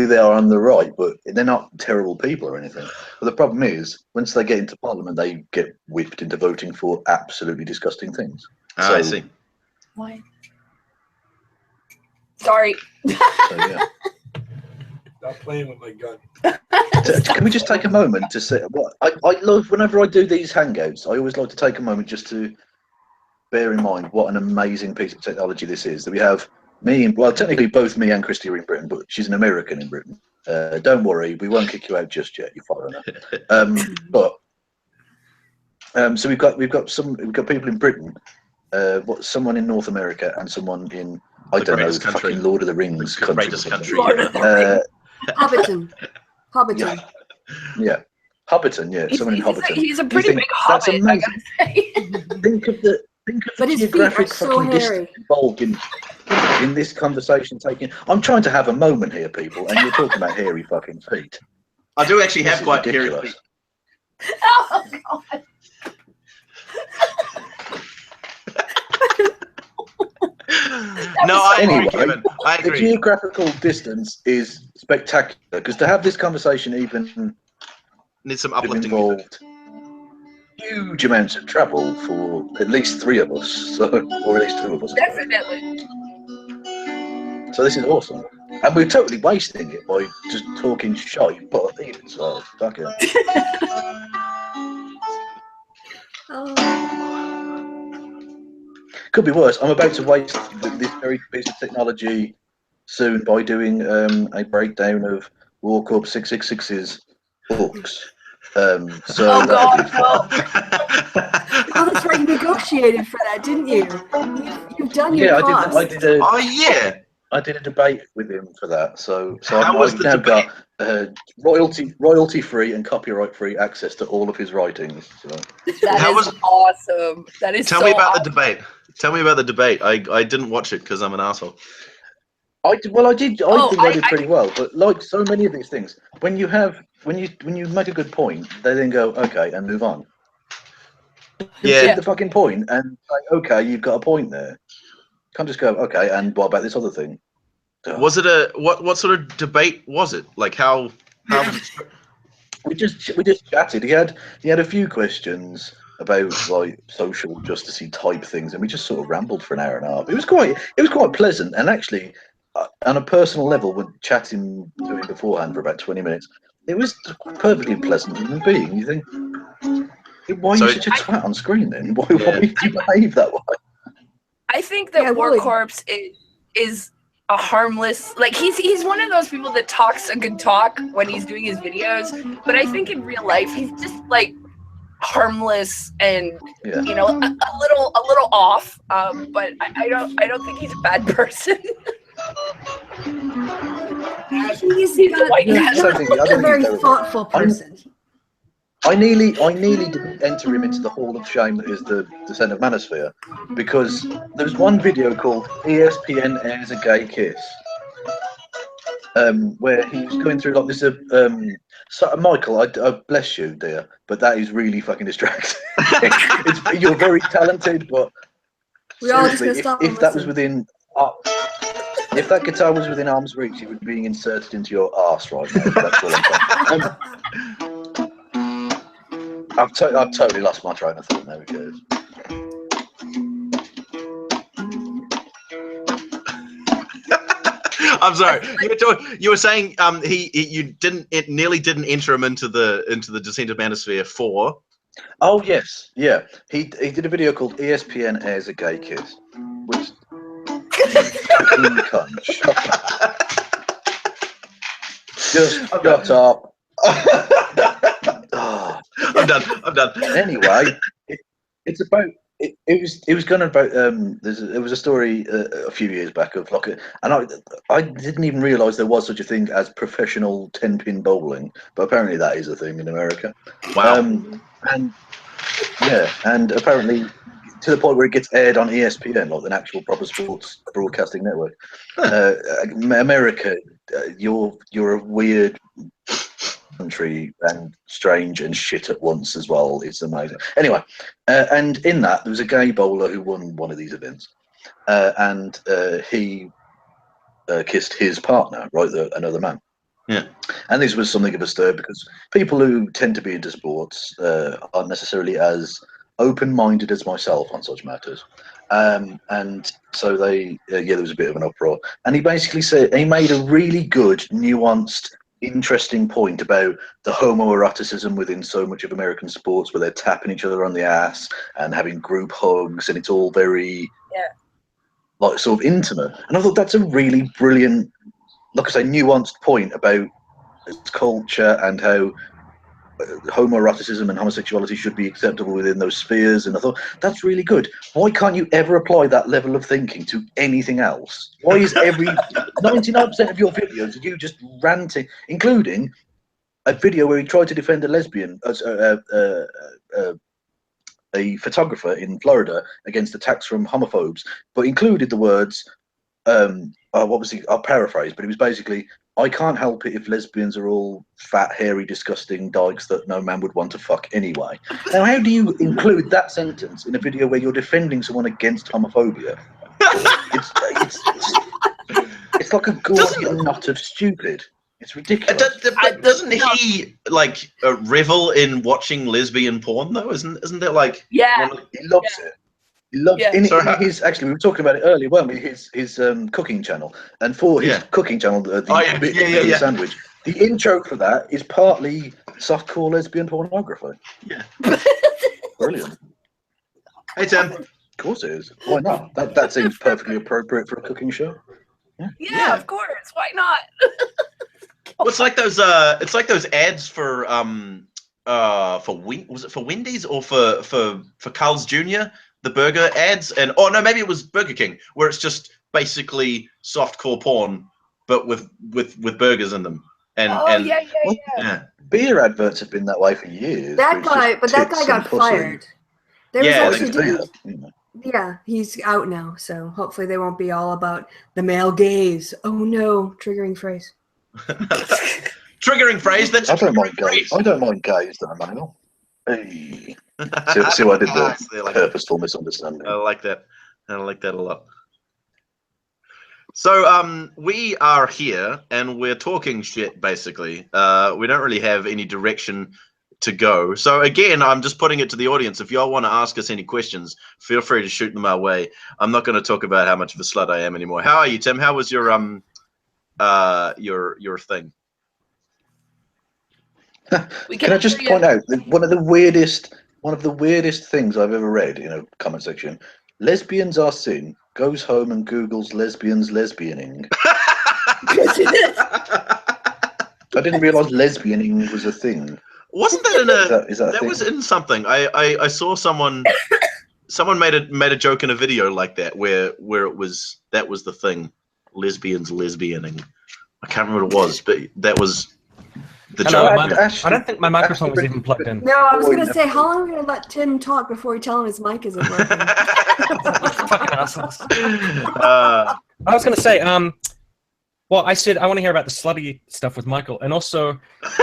they are on the right, but they're not terrible people or anything. But the problem is, once they get into Parliament, they get whipped into voting for absolutely disgusting things. I see. Why? Sorry. So, yeah. Stop playing with my gun. Can we just take a moment to say what I love whenever I do these hangouts? I always like to take a moment just to bear in mind what an amazing piece of technology this is. That we have technically both me and Christy are in Britain, but she's an American in Britain. Don't worry, we won't kick you out just yet. You're foreigner. So we've got people in Britain, someone in North America and someone in I don't know, fucking Lord of the Rings country. Greatest country. Hobbiton. Yeah. Hobbiton, yeah. Someone in Hobbiton. He's a pretty big hobbit, that's amazing. I gotta say. Think of the geographic fucking distance involved in this conversation I'm trying to have a moment here, people, and you're talking about hairy fucking feet. I do actually have quite hairy feet. Oh, God. No, I agree, Kevin. I agree. The geographical distance is spectacular because to have this conversation even needs some uplifting involved. huge amounts of travel for at least 3 of us, so, or at least 2 of us. Definitely. So this is awesome. And we're totally wasting it by just talking shite, but so fuck it. Could be worse. I'm about to waste this very piece of technology soon by doing a breakdown of Walk Up 666's books. So Oh God, no. Oh, that's right. You negotiated for that, didn't you? You've done your yeah, cost. I did a Oh yeah. I did a debate with him for that. So How was I've the now debate? got royalty free and copyright free access to all of his writings. So. That How is was- awesome. That is Tell so me about awesome. the debate. Tell me about the debate. I didn't watch it because I'm an asshole. I did I pretty well, but like so many of these things, when you make a good point, they then go okay and move on. You see Yeah. the fucking point and say, okay, you've got a point there. Can't just go okay, and what about this other thing? Was it what sort of debate was it? Like how was it? We just chatted. He had a few questions about like social justicey type things, and we just sort of rambled for an hour and a half. It was quite pleasant, and actually, on a personal level, when chatting to him beforehand for about 20 minutes, it was a perfectly pleasant human being. You think, why are you such a twat on screen then? Why do you behave that way? I think that Yeah, War really. Corpse is a harmless, like he's one of those people that talks a good talk when he's doing his videos, but I think in real life he's just like harmless and Yeah. you know a little off. But I don't think he's a bad person. He's He's a white Yeah, man. same thing. I a don't very think he's thoughtful person. I nearly didn't enter him into the Hall of Shame that is the Descent of Manosphere, because there's one video called ESPN Airs a Gay Kiss, where he was going through like this. So, Michael, I bless you, dear, but that is really fucking distracting. You're very talented, but We're all just seriously, gonna stop if and that was listen. within, if that guitar was within arm's reach, it would be being inserted into your arse right now. That's all I'm saying. I've totally lost my train of thought. There we go. I'm sorry. You were saying you nearly didn't enter him into the Descent of Manosphere 4. Oh yes, yeah. He did a video called ESPN Airs a Gay Kiss, which fucking cunt. Just shut up. Oh. I'm done. Anyway, it's about it was going about there was a story a few years back of like and I didn't even realise there was such a thing as professional 10-pin bowling, but apparently that is a thing in America. Wow. And yeah, and apparently to the point where it gets aired on ESPN, like an actual proper sports broadcasting network. America, you're a weird country and strange and shit at once as well. It's amazing. Anyway, and in that there was a gay bowler who won one of these events, and he kissed his partner, right, another man. Yeah. And this was something of a stir because people who tend to be into sports aren't necessarily as open-minded as myself on such matters. And so there was a bit of an uproar. And he basically said, he made a really good, nuanced, interesting point about the homoeroticism within so much of American sports, where they're tapping each other on the ass and having group hugs, and it's all very like sort of intimate. And I thought that's a really brilliant, like I say, nuanced point about its culture and how homoeroticism and homosexuality should be acceptable within those spheres. And I thought that's really good. Why can't you ever apply that level of thinking to anything else? Why is 99% of your videos you just ranting, including a video where he tried to defend a lesbian as a photographer in Florida against attacks from homophobes, but included the words, I'll paraphrase, but it was basically, I can't help it if lesbians are all fat, hairy, disgusting dykes that no man would want to fuck anyway. Now, how do you include that sentence in a video where you're defending someone against homophobia? It's like a Gordian knot of stupid. It's ridiculous. Doesn't he like revel in watching lesbian porn though? Isn't that like? Yeah. He loves it. He loves in his. Actually, we were talking about it earlier, weren't we? His cooking channel, and for his cooking channel, the sandwich. The intro for that is partly softcore lesbian pornography. Yeah. Brilliant. Hey Tim. Of course it is. Why not? That seems perfectly appropriate for a cooking show. Yeah, of course. Why not? Well, it's like those ads for was it for Wendy's or for Carl's Jr. the burger ads, and no, maybe it was Burger King, where it's just basically softcore porn but with burgers in them. And yeah. Beer adverts have been that way for years. That guy got fired. Yeah, he's out now, so hopefully they won't be all about the male gaze. Oh no, triggering phrase. Triggering phrase. That's I don't mind gays. I don't mind gays that are male. Hey. See what I did there? Purposeful misunderstanding. I like that. I like that a lot. So we are here and we're talking shit basically. We don't really have any direction to go. So again, I'm just putting it to the audience. If y'all want to ask us any questions, feel free to shoot them our way. I'm not going to talk about how much of a slut I am anymore. How are you, Tim? How was your thing? Can I just point out that one of the weirdest things I've ever read in a comment section? Lesbians are sin. Goes home and Googles lesbians lesbianing. I didn't realize lesbianing was a thing. Wasn't that in a? Is that a thing? Was in something. I saw someone made a joke in a video like that where that was the thing. Lesbians lesbianing. I can't remember what it was, but that was the joke. I don't think my microphone was even plugged in. No, I was going to say, how long are we going to let Tim talk before we tell him his mic isn't working? Fucking assholes. I was going to say, well, I said I want to hear about the slutty stuff with Michael, and also,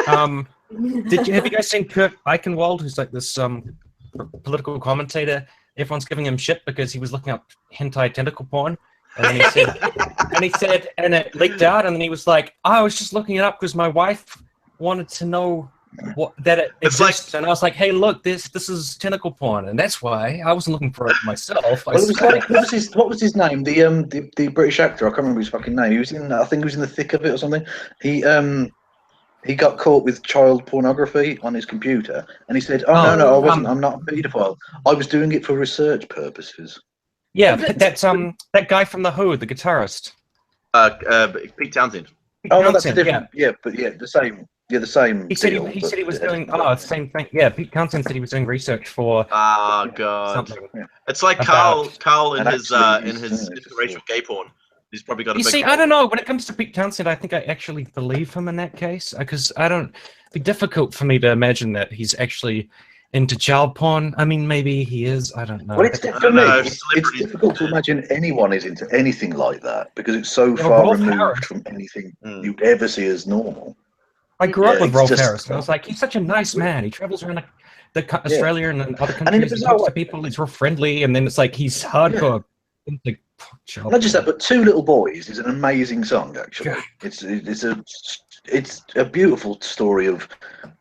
have you guys seen Kurt Eichenwald, who's like this political commentator? Everyone's giving him shit because he was looking up hentai tentacle porn, and then he said, and it leaked out, and then he was like, I was just looking it up because my wife wanted to know that it exists, and I was like, hey, look, this is tentacle porn, and that's why I wasn't looking for it myself. What was his name? The British actor, I can't remember his fucking name. He was I think he was in the thick of it or something. He got caught with child pornography on his computer, and he said, no, I wasn't. I'm not a paedophile. I was doing it for research purposes. Yeah, that's that guy from The Who, the guitarist. Pete Townsend. Oh, that's a different. Yeah, but the same. Yeah, the same. He said he was doing the same thing. Yeah, Pete Townsend said he was doing research for. Oh god, something. It's like Carl in his interracial gay porn. He's probably got. I don't know. When it comes to Pete Townsend, I think I actually believe him in that case because it'd be difficult for me to imagine that he's actually into child porn. I mean, maybe he is. I don't know. Well, it's difficult to imagine anyone is into anything like that because it's so far removed from anything you'd ever see as normal. I grew up with Rolf Harris, and I was like, he's such a nice man. He travels around Australia and other countries and talks to people. He's real friendly, and then it's like he's hardcore. Into not just that, but Two Little Boys is an amazing song. Actually, it's a beautiful story of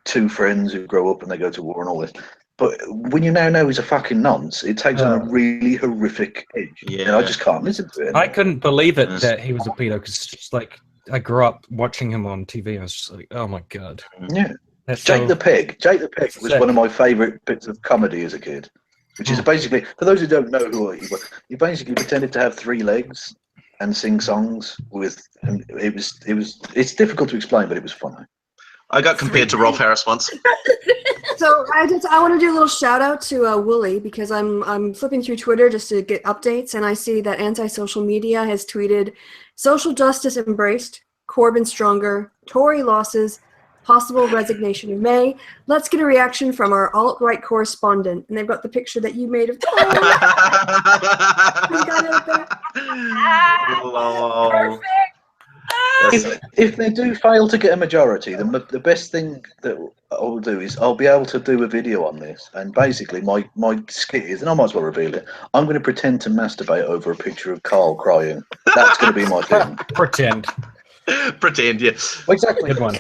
two friends who grow up and they go to war and all this. But when you now know he's a fucking nonce, it takes on a really horrific edge. Yeah, and I just can't listen to it. I couldn't believe it that he was a pedo because it's just like. I grew up watching him on TV. I was just like, "Oh my god!" Yeah, Jake the Pig. Jake the Pig was one of my favourite bits of comedy as a kid. Which is basically, for those who don't know who he was, he basically pretended to have 3 legs and sing songs with. And it's difficult to explain, but it was funny. I got compared to Rolf Harris once. So I want to do a little shout out to Wooly because I'm flipping through Twitter just to get updates, and I see that Anti-Social Media has tweeted, "Social justice embraced, Corbyn stronger, Tory losses, possible resignation in May. Let's get a reaction from our alt-right correspondent." And they've got the picture that you made of Tory. Perfect. If they do fail to get a majority, then the best thing that I'll do is I'll be able to do a video on this, and basically my skit is, and I might as well reveal it, I'm going to pretend to masturbate over a picture of Carl crying. That's going to be my thing. Pretend. Pretend, yeah. Exactly. Good one.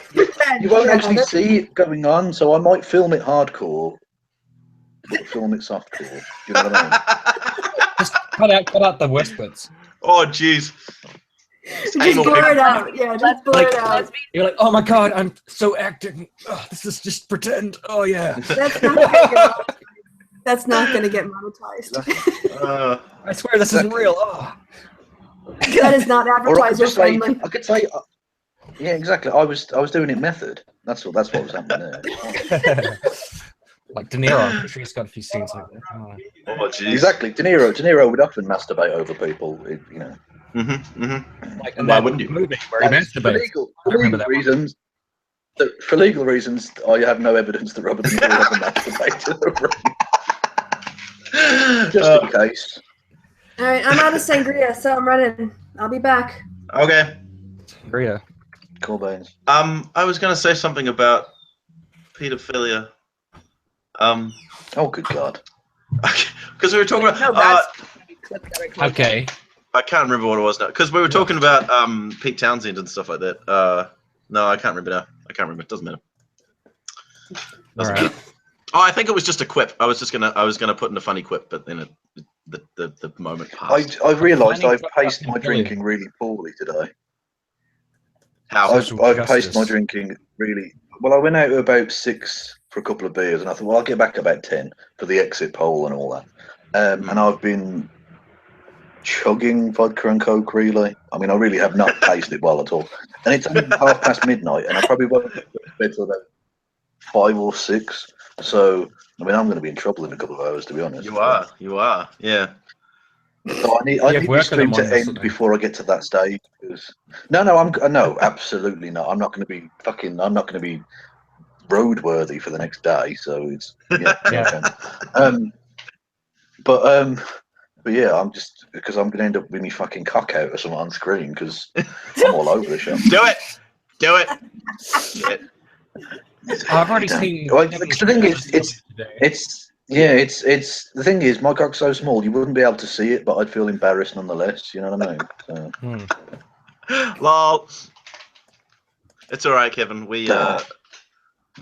You won't actually see it going on, so I might film it hardcore, but film it softcore. You know what I mean? Just cut out the worst bits. Oh, jeez. Just blur it out. Yeah, just blur it out. You're like, oh my god, I'm so acting. Oh, this is just pretend. Oh yeah. That's not going to get monetized. I swear this isn't real. Oh. That is not advertiser friendly. I could say, yeah, exactly. I was doing it method. That's what was happening there. Like De Niro, I'm sure he's got a few scenes like that. Oh. Oh, jeez. Exactly. De Niro would often masturbate over people. You know. Like, Why wouldn't you? Movie where he masturbates. For legal reasons, I have no evidence that Robert De Niro ever masturbated over him. Just in case. All right, I'm out of sangria, so I'm running. I'll be back. Okay. Sangria. Cool beans. I was going to say something about pedophilia. Oh, good God. Because we were talking about. Okay. I can't remember what it was now. Because we were talking about Pete Townsend and stuff like that. No, I can't remember now. I can't remember. It doesn't matter. Doesn't matter. Oh, I think it was just a quip. I was gonna put in a funny quip, but then the moment passed. I've realised I've paced my drinking really poorly today. How? I've paced my drinking really well. I went out at about 6 for a couple of beers, and I thought, well, I'll get back about 10 for the exit poll and all that. And I've been chugging vodka and coke, really. I mean, I really have not paced it well at all. And it's only midnight, and I probably won't go to bed till about 5 or 6. So, I mean, I'm going to be in trouble in a couple of hours, to be honest. You are, yeah. So I need this stream to end before I get to that stage. No, absolutely not. I'm not going to be roadworthy for the next day. So it's but yeah, I'm just because I'm going to end up with me fucking cock out or something on screen because I'm all over the show. Do it. Shit. I've already seen. The thing is, the thing is, my cock's so small you wouldn't be able to see it, but I'd feel embarrassed nonetheless. You know what I mean? So. Lol. It's all right, Kevin. We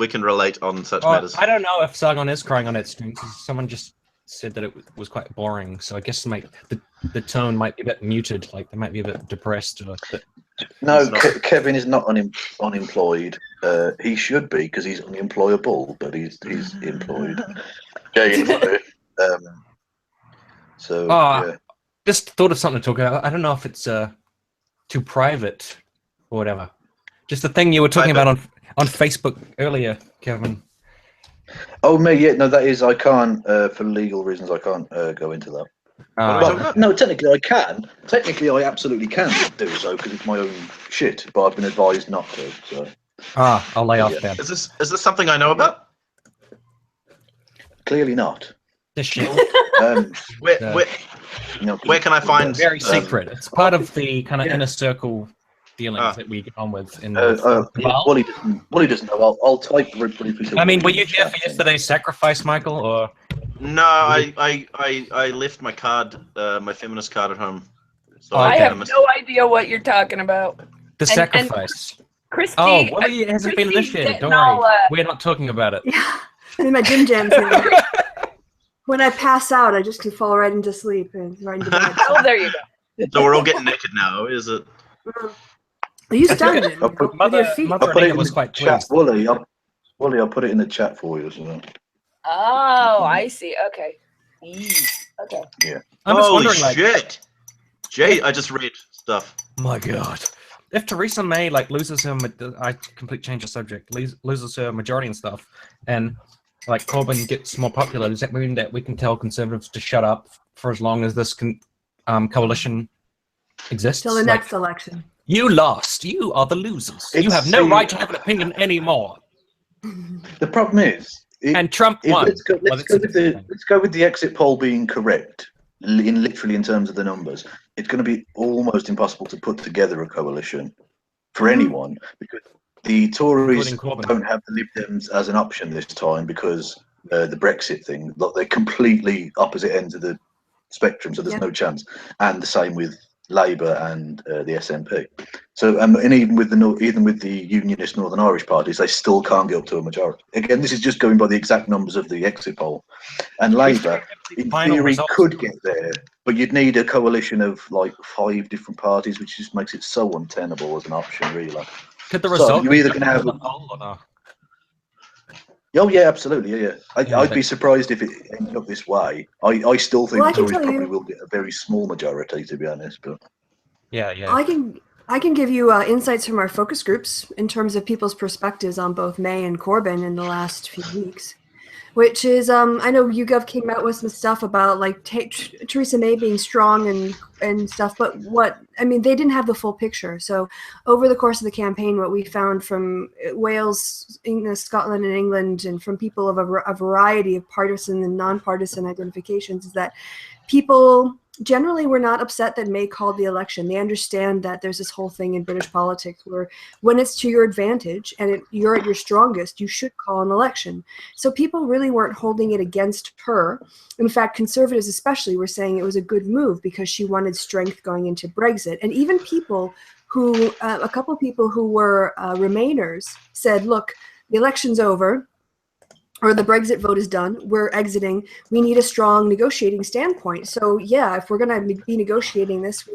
can relate on such matters. I don't know if Sargon is crying on that stream because someone just said that it was quite boring. So I guess the tone might be a bit muted. Like they might be a bit depressed. No, Kevin is not unemployed. He should be because he's unemployable, but he's employed. Just thought of something to talk about. I don't know if it's too private or whatever. Just the thing you were talking about on Facebook earlier, Kevin. Oh, me, yeah, no, that is, I can't, for legal reasons, I can't go into that. No, technically I can. Technically I absolutely can do so because it's my own shit, but I've been advised not to, so. I'll lay off then. Is this something I know about? Clearly not. The shield? Where can I find... Very secret. It's part of the kind of inner circle dealings that we get on with in Wally doesn't know. I'll type briefly. I mean, were you here for yesterday's sacrifice, Michael, or? No, I left my card, my feminist card at home. So I have no idea what you're talking about. The sacrifice. Christy. Oh, Wally hasn't been initiated. Don't worry. We're not talking about it. Yeah, in my gym jams. When I pass out, I just can fall right into sleep and right into bed. Oh, there you go. So we're all getting naked now, is it? You stunned it. Mother was quite chat. Wally, I'll put it in the chat for you. So. Oh, I see. Okay. Okay. Yeah. I'm just wondering, shit. Jay, I just read stuff. My God. If Theresa May loses her, I completely change the subject. Loses her majority and stuff, and Corbyn gets more popular, does that mean that we can tell Conservatives to shut up for as long as this coalition exists? Till the next election. You lost. You are the losers. You have no right to have an opinion anymore. The problem is, and Trump won. Let's go with the exit poll being correct. Literally in terms of the numbers, it's going to be almost impossible to put together a coalition for anyone because the Tories don't have the Lib Dems as an option this time because the Brexit thing. Look, they're completely opposite ends of the spectrum, so there's no chance. And the same with Labour and the SNP. So, and even with the Unionist Northern Irish parties, they still can't get up to a majority. Again, this is just going by the exact numbers of the exit poll. And Labour, in theory, could get there, but you'd need a coalition of like 5 different parties, which just makes it so untenable as an option, really. Could the result you either can have a poll or not? Oh yeah, absolutely, yeah. I'd be surprised if it ended up this way. I still think the Tories probably will get a very small majority, to be honest. But yeah. I can give you insights from our focus groups in terms of people's perspectives on both May and Corbyn in the last few weeks, which is I know YouGov came out with some stuff about like Theresa May being strong and stuff, but they didn't have the full picture. So over the course of the campaign, what we found from Wales, Scotland, and England, and from people of a variety of partisan and non-partisan identifications, is that people generally were not upset that May called the election. They understand that there's this whole thing in British politics where when it's to your advantage and you're at your strongest, you should call an election. So people really weren't holding it against her. In fact, conservatives especially were saying it was a good move because she wanted strength going into Brexit. And even people who, a couple of people who were Remainers said, look, the election's over, or the Brexit vote is done, we're exiting, we need a strong negotiating standpoint. So yeah, if we're gonna be negotiating this,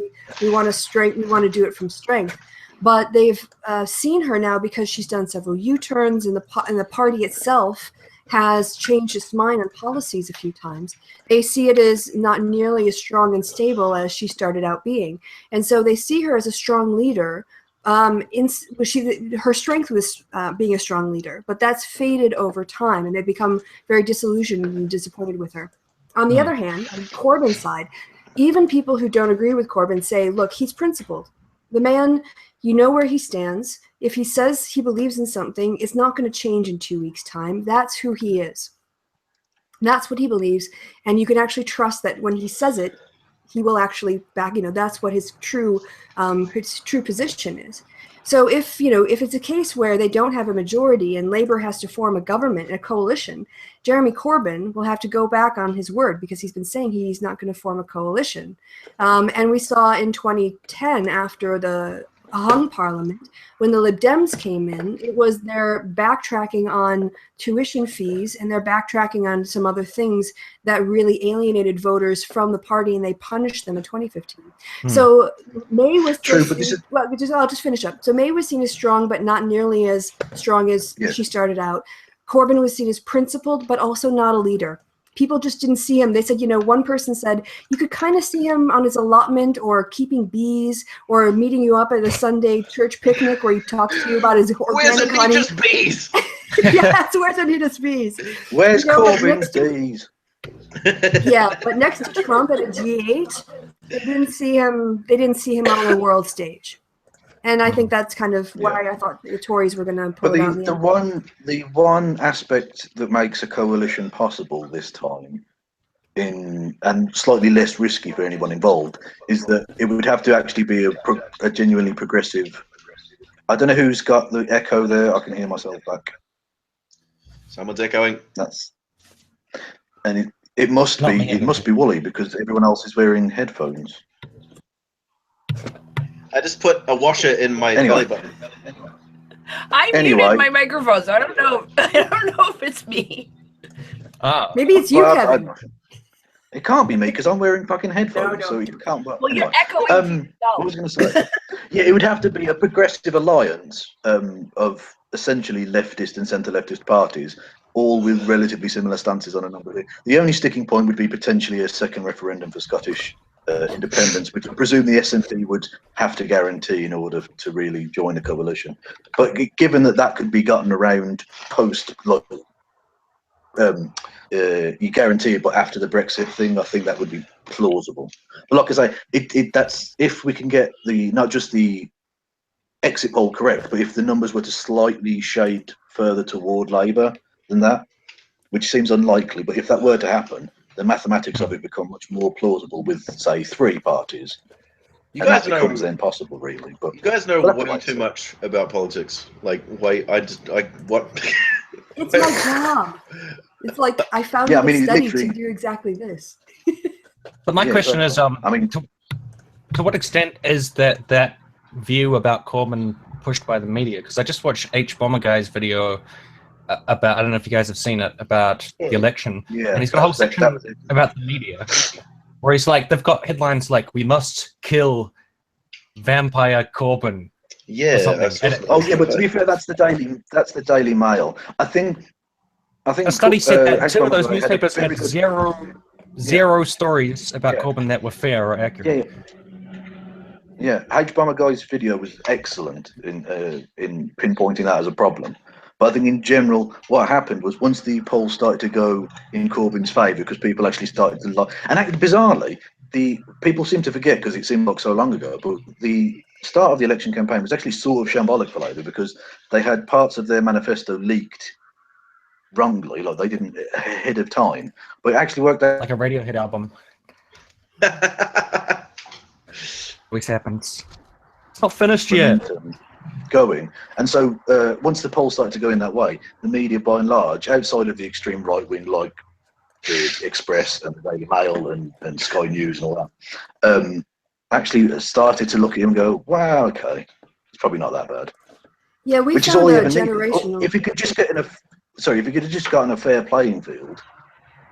we want to do it from strength. But they've seen her now because she's done several U-turns, and the party itself has changed its mind on policies a few times. They see it as not nearly as strong and stable as she started out being. And so they see her as a strong leader. Her strength was being a strong leader, but that's faded over time, and they've become very disillusioned and disappointed with her. On the other hand, on Corbyn's side, even people who don't agree with Corbyn say, look, he's principled. The man, you know where he stands. If he says he believes in something, it's not going to change in 2 weeks' time. That's who he is. That's what he believes, and you can actually trust that when he says it, he will actually back, that's what his true position is. So if it's a case where they don't have a majority and Labour has to form a government, a coalition, Jeremy Corbyn will have to go back on his word because he's been saying he's not going to form a coalition. And we saw in 2010 after the Hung Parliament, when the Lib Dems came in, it was their backtracking on tuition fees and their backtracking on some other things that really alienated voters from the party, and they punished them in 2015. So May was I'll just finish up. So May was seen as strong, but not nearly as strong as she started out. Corbyn was seen as principled, but also not a leader. People just didn't see him. They said, one person said, you could kind of see him on his allotment or keeping bees or meeting you up at a Sunday church picnic where he talks to you about his organic honey. Where's Anita's bees? Yes, where's Anita's bees? Where's Corbyn's bees? Yeah, but next to Trump at a G8, they didn't see him on the world stage. And I think that's kind of why I thought the Tories were going to pull it out. The one aspect that makes a coalition possible this time, and slightly less risky for anyone involved, is that it would have to actually be a genuinely progressive. I don't know who's got the echo there. I can hear myself back. Someone's echoing. It must be Wooly because everyone else is wearing headphones. I just put a washer in my belly button. I muted my microphone, so I don't know if it's me. Maybe it's you, Kevin. It can't be me because I'm wearing fucking headphones, so it can't work. Well, you're echoing. What was I going to say? Yeah, it would have to be a progressive alliance of essentially leftist and centre-leftist parties, all with relatively similar stances on a number of things. The only sticking point would be potentially a second referendum for Scottish independence, which I presume the SNP would have to guarantee in order to really join a coalition. But given that could be gotten around post, you guarantee it, but after the Brexit thing, I think that would be plausible. But like I say, that's if we can get not just the exit poll correct, but if the numbers were to slightly shade further toward Labour than that, which seems unlikely, but if that were to happen, the mathematics of it become much more plausible with, say, 3 parties. And that becomes then possible, really. But you guys know way too much about politics. Like, what? It's my job. It's like I found a study to do exactly this. But my question is, to what extent is that view about Corbyn pushed by the media, because I just watched H. Bomber Guy's video about, I don't know if you guys have seen it, about the election. Yeah, and he's got a whole section about the media, where he's like, they've got headlines like, "We must kill vampire Corbyn." Yeah. Oh yeah, but to be fair, that's the Daily Mail. I think a study said that two of those newspapers had zero stories about Corbyn that were fair or accurate. Yeah, H. Bomber Guy's video was excellent in pinpointing that as a problem. But I think in general, what happened was once the polls started to go in Corbyn's favour, because people actually started to like, and bizarrely, the people seem to forget because it seemed like so long ago, but the start of the election campaign was actually sort of shambolic for Labour because they had parts of their manifesto leaked wrongly, like they didn't ahead of time, but it actually worked out like a Radiohead album. Which happens. It's not finished yet. Going, and so once the polls started to go in that way, the media, by and large, outside of the extreme right wing, like the Express and the Daily Mail and Sky News and all that, actually started to look at him and go, "Wow, okay, it's probably not that bad." Yeah, we Which is found all he a ever needed. generational. If he could just get in a, sorry, if he could have just gotten a fair playing field,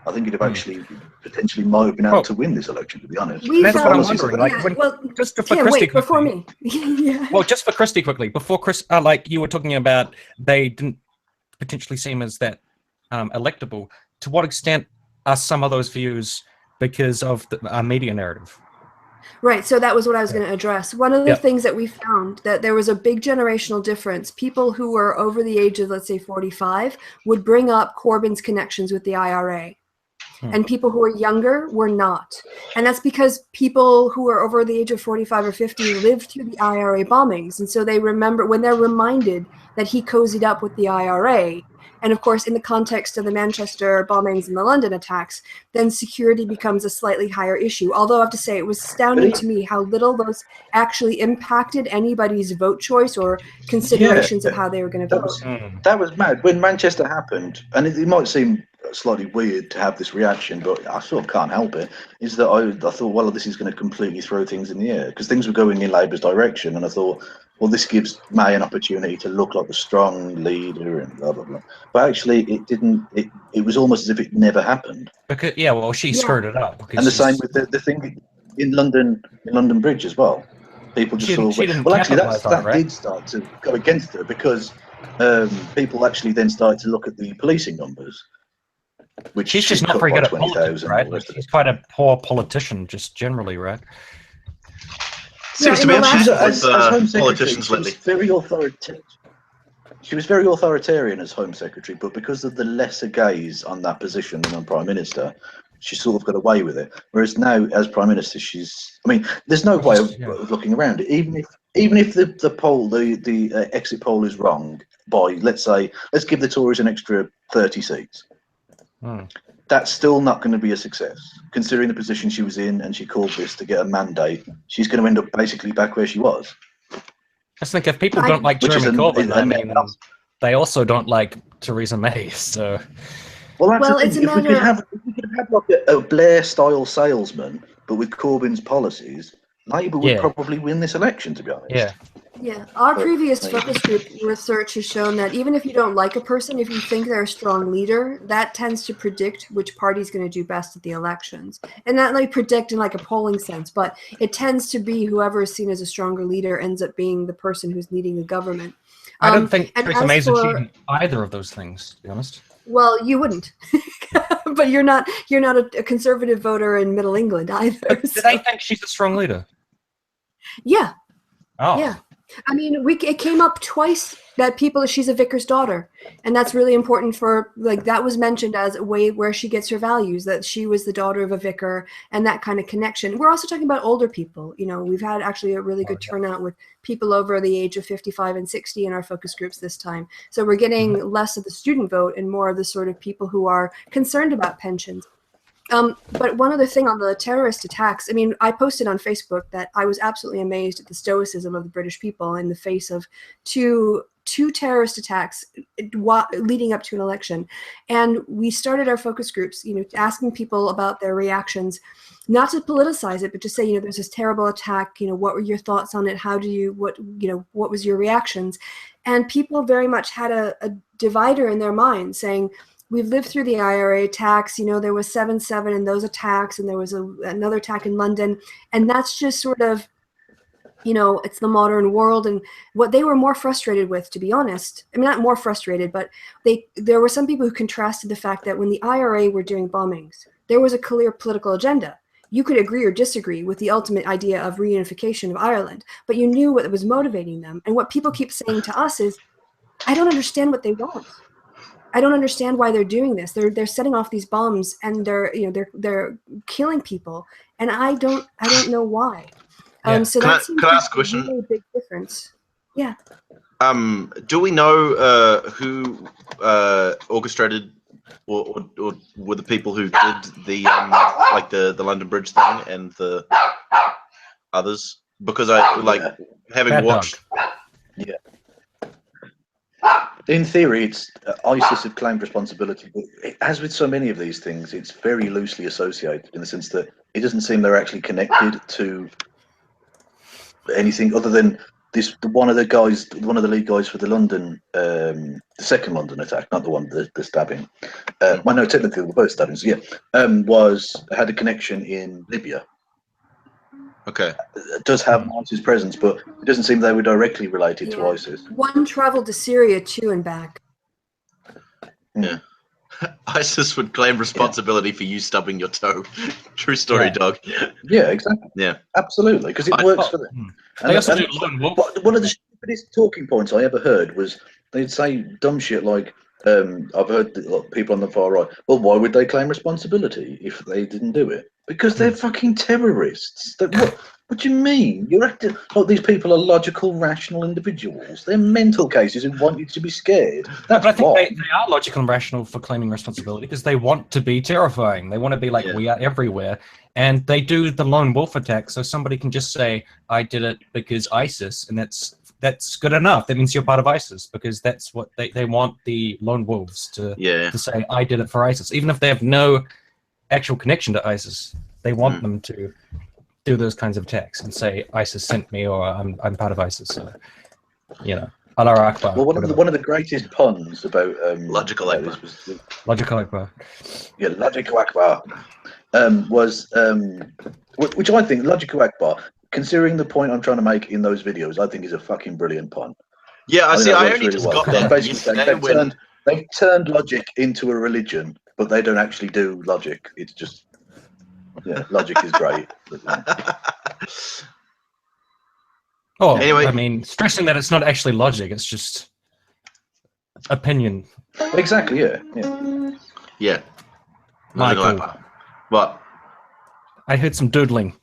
I think he'd have actually potentially might have been able to win this election. To be honest, That's what I'm wondering. Like, just for Tim, Christie wait, before quickly. me. Yeah. Well, just for Christie quickly, before Chris, like you were talking about, they didn't potentially seem as that electable. To what extent are some of those views because of the media narrative? Right, so that was what I was going to address. One of the things that we found, that there was a big generational difference. People who were over the age of, let's say, 45 would bring up Corbyn's connections with the IRA. And people who were younger were not. And that's because people who are over the age of 45 or 50 lived through the IRA bombings. And so they remember, when they're reminded that he cozied up with the IRA, and of course, in the context of the Manchester bombings and the London attacks, then security becomes a slightly higher issue. Although I have to say, it was astounding to me how little those actually impacted anybody's vote choice or considerations of how they were going to vote. That was mad. When Manchester happened, and it might seem slightly weird to have this reaction, but I sort of can't help it, is that I thought, well, this is going to completely throw things in the air, because things were going in Labour's direction, and I thought, well, this gives May an opportunity to look like a strong leader and blah, blah, blah. But actually, it didn't. It was almost as if it never happened. Because, well, she screwed it up. And the same with the thing in London Bridge as well. People just well, actually, that did start to go against her, because people actually then started to look at the policing numbers. Which she's just not very good at politics, right? Like, she's quite a poor politician, just generally, right? Seems to be as Home politicians lately. She was very authoritarian as Home Secretary, but because of the lesser gaze on that position than on Prime Minister, she sort of got away with it. Whereas now, as Prime Minister, I mean, there's no way of looking around it. Even if the poll, the exit poll is wrong by, let's give the Tories an extra 30 seats. That's still not going to be a success, considering the position she was in, and she called this to get a mandate. She's going to end up basically back where she was. I just think if people don't like Jeremy Corbyn, I mean, they also don't like Theresa May. So, well, it's a matter. If we could have like a Blair-style salesman, but with Corbyn's policies, Labour would probably win this election. To be honest. Yeah, our previous focus group research has shown that even if you don't like a person, if you think they're a strong leader, that tends to predict which party's going to do best at the elections. And not like predict in like a polling sense, but it tends to be whoever is seen as a stronger leader ends up being the person who's leading the government. I don't think Theresa May's achieving either of those things, to be honest. Well, you wouldn't, but you're not a conservative voter in Middle England either. But do they think she's a strong leader? Yeah. Oh. Yeah. I mean, it came up twice that she's a vicar's daughter, and that's really important for, like, that was mentioned as a way where she gets her values, that she was the daughter of a vicar and that kind of connection. We're also talking about older people. You know, we've had actually a really good turnout with people over the age of 55 and 60 in our focus groups this time. So we're getting less of the student vote and more of the sort of people who are concerned about pensions. But one other thing on the terrorist attacks, I mean, I posted on Facebook that I was absolutely amazed at the stoicism of the British people in the face of two 2 terrorist attacks leading up to an election. And we started our focus groups, asking people about their reactions, not to politicize it, but to say, there's this terrible attack, what were your thoughts on it? What was your reactions? And people very much had a divider in their mind saying, we've lived through the IRA attacks, there was 7/7 and those attacks, and there was another attack in London. And that's just sort of, it's the modern world. And what they were more frustrated with, to be honest, I mean, not more frustrated, but there were some people who contrasted the fact that when the IRA were doing bombings, there was a clear political agenda. You could agree or disagree with the ultimate idea of reunification of Ireland, but you knew what was motivating them. And what people keep saying to us is, I don't understand what they want. I don't understand why they're doing this. They're setting off these bombs and they're killing people, and I don't know why. Yeah. So Can that seems I to ask a be a question? really big difference. Yeah. Do we know who orchestrated or were the people who did the like the London Bridge thing and the others? Because having Bad watched. Yeah. In theory, it's ISIS have claimed responsibility, but as with so many of these things, it's very loosely associated in the sense that it doesn't seem they're actually connected to anything other than one of the lead guys for the London, the second London attack, not the one the stabbing. Well, no, technically we're both stabbings. Yeah, had a connection in Libya. Okay. It does have ISIS presence, but it doesn't seem they were directly related to ISIS. One traveled to Syria too and back. Yeah. ISIS would claim responsibility for you stubbing your toe. True story, dog. Yeah, exactly. Yeah. Absolutely, because it works for them. They also do lone wolf. One of the stupidest talking points I ever heard was they'd say dumb shit like, I've heard people on the far right, well, why would they claim responsibility if they didn't do it? Because they're fucking terrorists. What do you mean? You're acting like these people are logical, rational individuals. They're mental cases who want you to be scared. That's but I think why. they are logical and rational for claiming responsibility because they want to be terrifying. They want to be like, we are everywhere. And they do the lone wolf attack, so somebody can just say, I did it because ISIS, and that's good enough. That means you're part of ISIS because that's what they want the lone wolves to say, I did it for ISIS. Even if they have no actual connection to ISIS, they want them to do those kinds of attacks and say ISIS sent me or I'm part of ISIS. So, Allah Akbar. Well, one of the greatest puns about Logical Akbar. Logical Akbar. Yeah, Logical Akbar was which I think Logical Akbar, considering the point I'm trying to make in those videos, I think is a fucking brilliant pun. Yeah, I only really just got that. Basically, they've turned logic into a religion, but they don't actually do logic. It's just logic is great. Oh, anyway, I mean, stressing that it's not actually logic; it's just opinion. Exactly. Yeah. Michael, what? I heard some doodling.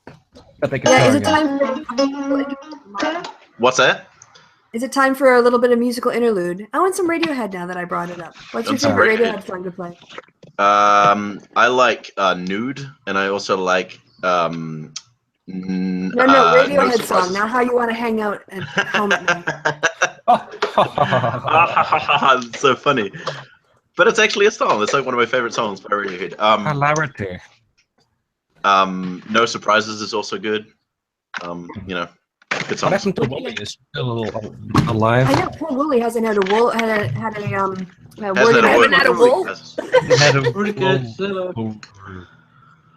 Is it time for What's that? Is it time for a little bit of musical interlude? I want some Radiohead now that I brought it up. What's your favorite Radiohead song to play? I like Nude, and I also like No, Radiohead song, not how you want to hang out at home at night. It's so funny. But it's actually a song. It's like one of my favorite songs by Radiohead. Hilarity. No Surprises is also good. Good songs. What happened to Wooly? Is still alive? I know poor Wooly hasn't had a wool. Had a Haven't had a wool. Pretty good.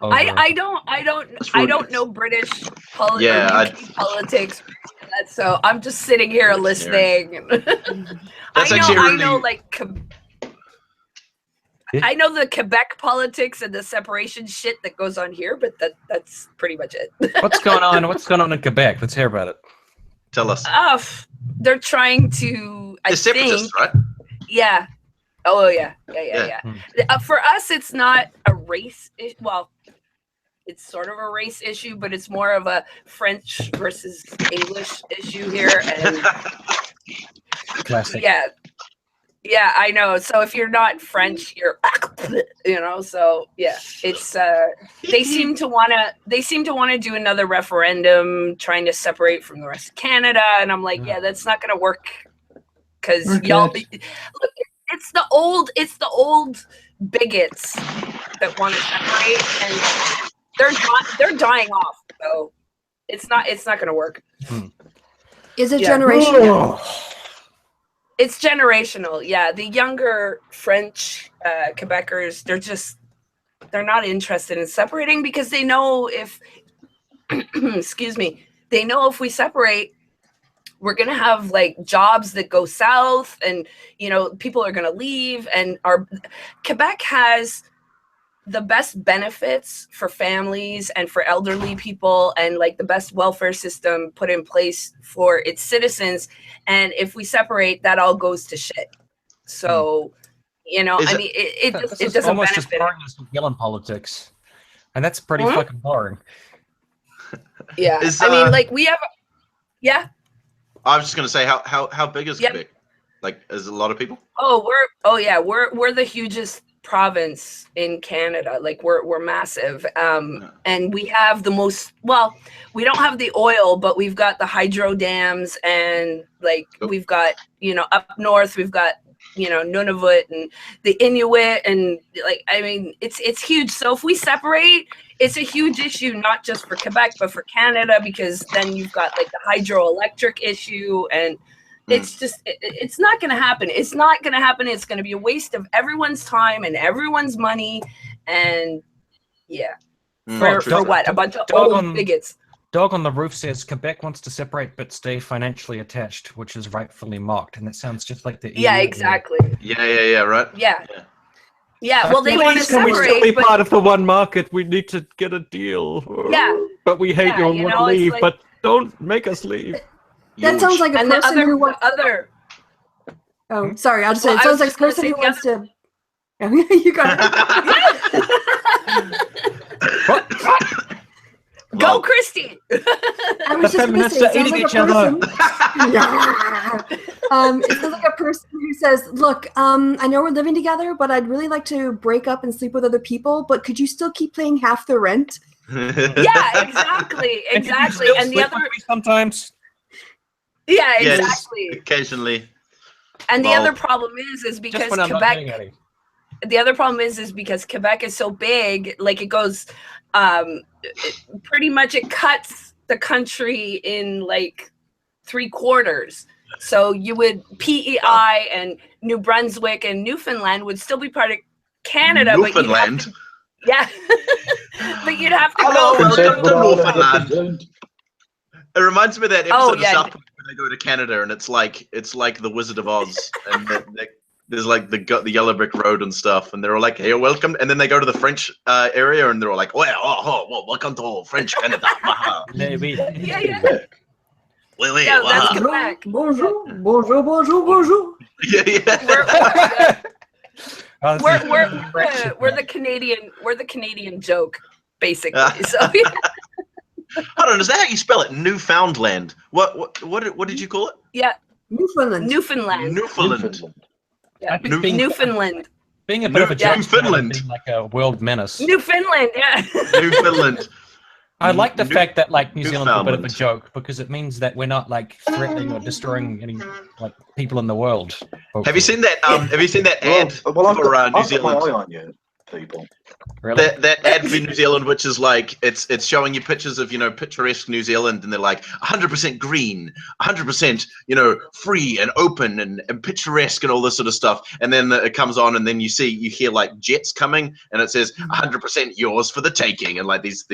I don't know British politics, so I'm just sitting here listening. I know the Quebec politics and the separation shit that goes on here, but that's pretty much it. What's going on? What's going on in Quebec? Let's hear about it. Tell us. They're trying to. They're separatists, right? Yeah. Oh yeah. For us, it's not a race. Well, it's sort of a race issue, but it's more of a French versus English issue here. And classic. Yeah, I know. So if you're not French, you're, So yeah, it's they seem to wanna do another referendum, trying to separate from the rest of Canada, and I'm like, yeah, that's not gonna work because y'all. Look, it's the old bigots that want to separate, and they're dying off. So it's not going to work. Is it generational? It's generational. Yeah, the younger French Quebecers, they're not interested in separating because they know if excuse me, they know if we separate, we're going to have like jobs that go south, and people are going to leave, and Quebec has the best benefits for families and for elderly people, and like the best welfare system put in place for its citizens. And if we separate, that all goes to shit. So, it doesn't almost benefit. just boring as New Zealand politics, and that's pretty fucking boring. Yeah, we have. Yeah. I was just going to say, how big is Quebec? Like, is it a lot of people? We're the hugest province in Canada. Like we're massive, and we have the most. Well, we don't have the oil, but we've got the hydro dams, and like we've got up north we've got Nunavut and the Inuit, and it's huge. So if we separate, it's a huge issue, not just for Quebec but for Canada, because then you've got like the hydroelectric issue, and it's just it's not going to happen. It's not going to happen. It's going to be a waste of everyone's time and everyone's money, and for what? A bunch of old bigots. Dog on the Roof says Quebec wants to separate but stay financially attached, which is rightfully mocked, and that sounds just like the EU. Yeah, exactly. Yeah, right. Yeah, well, they want to Can separate. we still be part of the one market? We need to get a deal. Yeah. But we hate you and want to leave, but don't make us leave. That sounds like a person who wants. Oh, sorry. I'll just say it sounds like a person who wants to. You got What? Go, Christy! I was just going to say, it sounds like a person. It sounds like a person who says, "Look, I know we're living together, but I'd really like to break up and sleep with other people. But could you still keep paying half the rent?" Yeah, exactly. And the other sometimes. Yeah, exactly. Yes, occasionally. And the other problem is because Quebec. The other problem is because Quebec is so big, like it goes, pretty much it cuts the country in like 3/4. So you would PEI and New Brunswick and Newfoundland would still be part of Canada, Newfoundland. But you'd have to go. Welcome to Newfoundland. It reminds me of that episode of South Park when they go to Canada and it's like the Wizard of Oz, and there's like the yellow brick road and stuff, and they're all like, "Hey, welcome," and then they go to the French area and they're all like, "Well, welcome to French Canada." Maybe. Yeah. Oui, no, that's Quebec. Bonjour. Yeah. We're the Canadian joke, basically. So yeah. Hold on, is that how you spell it? Newfoundland. What did you call it? Yeah. Newfoundland. Yeah. Newfoundland. Being a bit of a joke, Newfoundland. Like a world menace. Newfoundland, yeah. Newfoundland. I like the fact that like New Zealand's a bit of a joke because it means that we're not like threatening or destroying any like people in the world. Hopefully. Have you seen that? Have you seen that ad for New Zealand? I've got my eye on you, people. Really? That ad for New Zealand, which is like it's showing you pictures of picturesque New Zealand, and they're like 100% green, 100% free and open and picturesque and all this sort of stuff. And then it comes on, and then you hear like jets coming, and it says 100% yours for the taking, and like these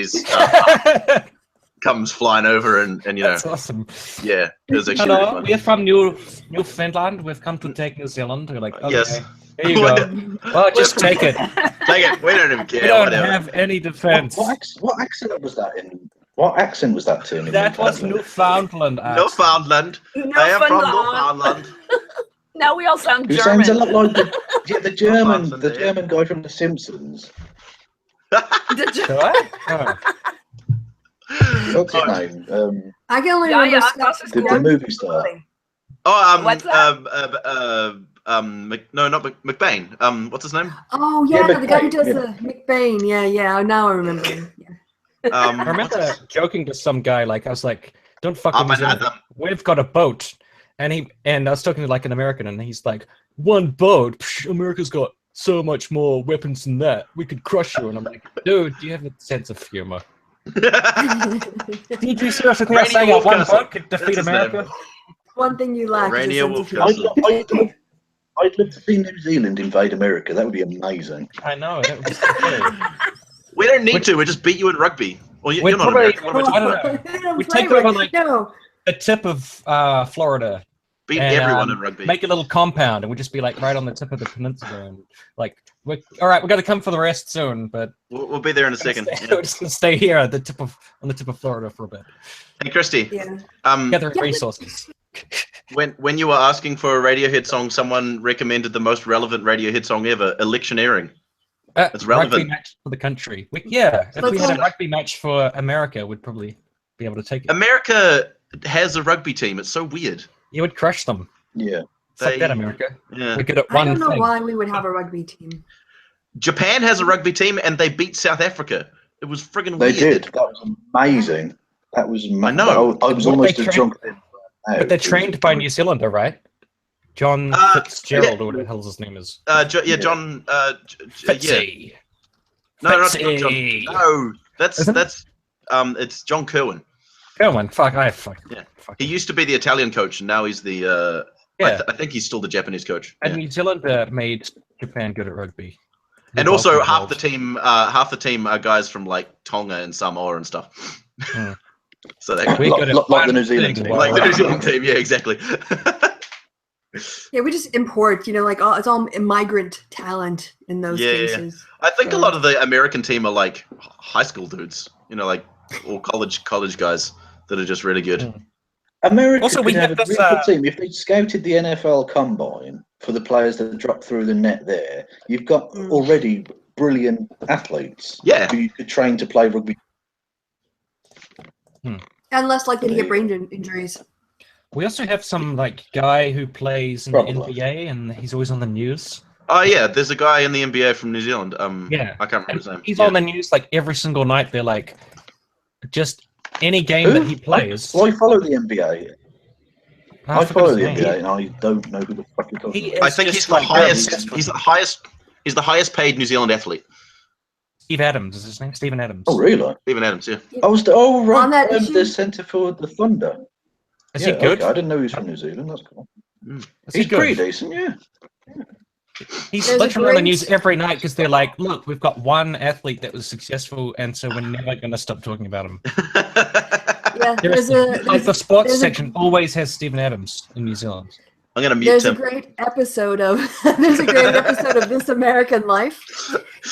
comes flying over, and That's awesome. Yeah, it was actually Hello, really funny. we're from Newfoundland. We've come to take New Zealand. We're like, okay. Yes. Here you go. Well, just take it. Take it. We don't even care. We don't whatever. have any defense. What accent was that in? What accent was that to? That was Newfoundland. Accent. Newfoundland. I am from Newfoundland. Now we all sound Who German. sounds a lot like the German guy from The Simpsons. What's his name? I can only remember the movie star. What's that? Not McBain. What's his name? Oh yeah, the guy who does the McBain. Yeah. Now I remember him. Yeah. I remember joking to some guy, like I was like, "Don't fuck with New Zealand. We've got a boat, and I was talking to like an American, and he's like, one boat, psh, America's got so much more weapons than that. We could crush you. And I'm like, dude, do you have a sense of humor? Did you seriously think I was saying one boat could defeat America? One thing you lack is a sense of humor. I'd love to see New Zealand invade America. That would be amazing. I know. That would be so we don't need to. We just beat you in rugby. Well, you're not probably, American. I don't know. We take over like the tip of Florida. Beat everyone in rugby. Make a little compound, and we'd just be like right on the tip of the peninsula, and like, all right, we're gonna come for the rest soon, but we'll be there in a second. We're just gonna stay here at the tip of on the tip of Florida for a bit. Hey, Christy. Gathering resources. When you were asking for a Radiohead song, someone recommended the most relevant Radiohead song ever, Electioneering. It's relevant. Rugby match for the country. If we had a rugby match for America, we'd probably be able to take it. America has a rugby team. It's so weird. You would crush them. Yeah. Fuck that, America. Yeah. We're good at one I don't know thing. why we would have a rugby team. Japan has a rugby team, and they beat South Africa. It was friggin' weird. They did. That was amazing. That was. I know. I was almost as drunk. But they're trained by New Zealander, right? John Fitzgerald, or whatever the hell his name is. John. Fitzy. No, not John. No, that's it's John Kerwin. Kerwin, fuck. Yeah. He used to be the Italian coach, and now he's the. I think he's still the Japanese coach. And New Zealand made Japan good at rugby. And also half the team are guys from like Tonga and Samoa and stuff. So they like the New Zealand team. Like the New Zealand team, yeah, exactly. Yeah, we just import, it's all migrant talent in those cases. Yeah. I think a lot of the American team are like high school dudes, like or college guys that are just really good. America also, we have a really good team. If they scouted the NFL Combine for the players that drop through the net there, you've got already brilliant athletes who you could train to play rugby. And less likely to get brain injuries. We also have some guy who plays in the NBA, and he's always on the news. Oh yeah, there's a guy in the NBA from New Zealand. I can't remember his name. He's on the news every single night. They're just any game that he plays. I follow the NBA. I follow the NBA, and I don't know who the fuck you're talking about. I think he's the highest. He's the highest paid New Zealand athlete. Steve Adams is his name. Stephen Adams. Oh really? Stephen Adams, yeah. Right. The centre for the Thunder. Is he good? Okay. I didn't know he was from New Zealand. That's cool. He's pretty decent, yeah. He's literally on the news every night because they're like, look, we've got one athlete that was successful, and so we're never going to stop talking about him. Yeah, the sports section always has Stephen Adams in New Zealand. I'm going to mute There's him. a great episode of This American Life,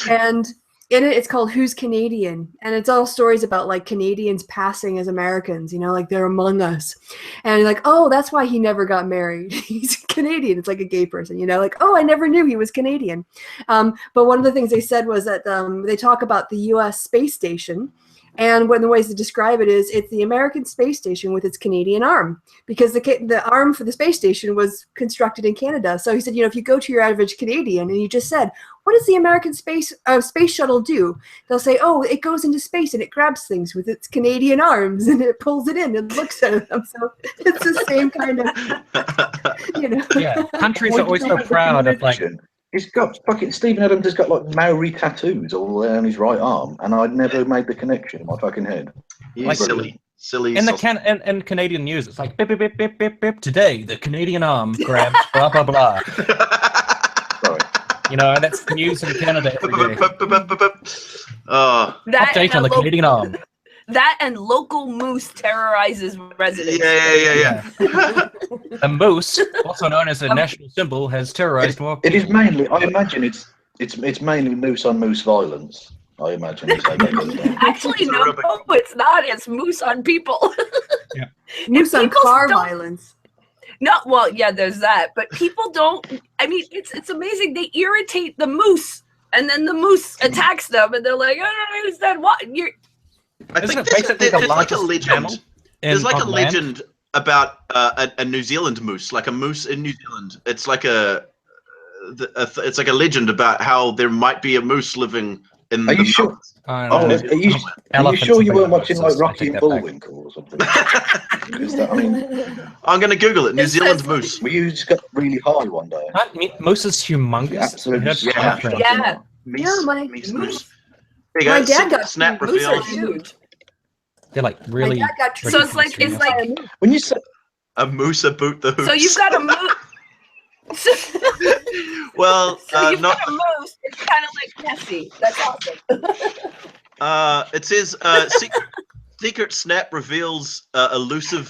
and in it, it's called Who's Canadian? And it's all stories about Canadians passing as Americans, they're among us. And oh, that's why he never got married. He's Canadian. It's like a gay person, oh, I never knew he was Canadian. But one of the things they said was that they talk about the US space station. And one of the ways to describe it is it's the American space station with its Canadian arm, because the arm for the space station was constructed in Canada. So he said, if you go to your average Canadian and you just said, what does the American space shuttle do? They'll say, oh, it goes into space and it grabs things with its Canadian arms and it pulls it in and looks at them. So it's the same kind of, Yeah, countries are always so proud of He's got fucking Stephen Adams has got Maori tattoos all on his right arm, and I'd never made the connection in my fucking head. Silly. In Canadian news, it's bip bip bip bip bip bip. Today, the Canadian arm grabs blah blah blah. Sorry. And that's the news in Canada every day. Update on the Canadian arm. That and local moose terrorizes residents. Yeah. A moose, also known as a national symbol, has terrorized more people. It is mainly, I imagine it's mainly moose on moose violence. I imagine. Actually, no, it's not. It's moose on people. Yeah. Moose on car violence. No, well, yeah, there's that. But people don't. I mean, it's amazing. They irritate the moose, and then the moose attacks them, and they're like, I don't understand what you're. I think there's like a legend. There's like a legend about a New Zealand moose, like a moose in New Zealand. It's like it's like a legend about how there might be a moose living Are you sure? Are you sure you weren't watching like Rocky and Bullwinkle or something? I'm going to Google it. New Zealand moose. Were you just got really high one day? Moose is humongous. Yeah. Moose. My dad got snap moose are reveals. huge. They're like really. So it's like when you say a moose about the hoops. So you've got a moose. Well, so you've not got a moose. It's kind of like Nessie. That's awesome. It says secret snap reveals elusive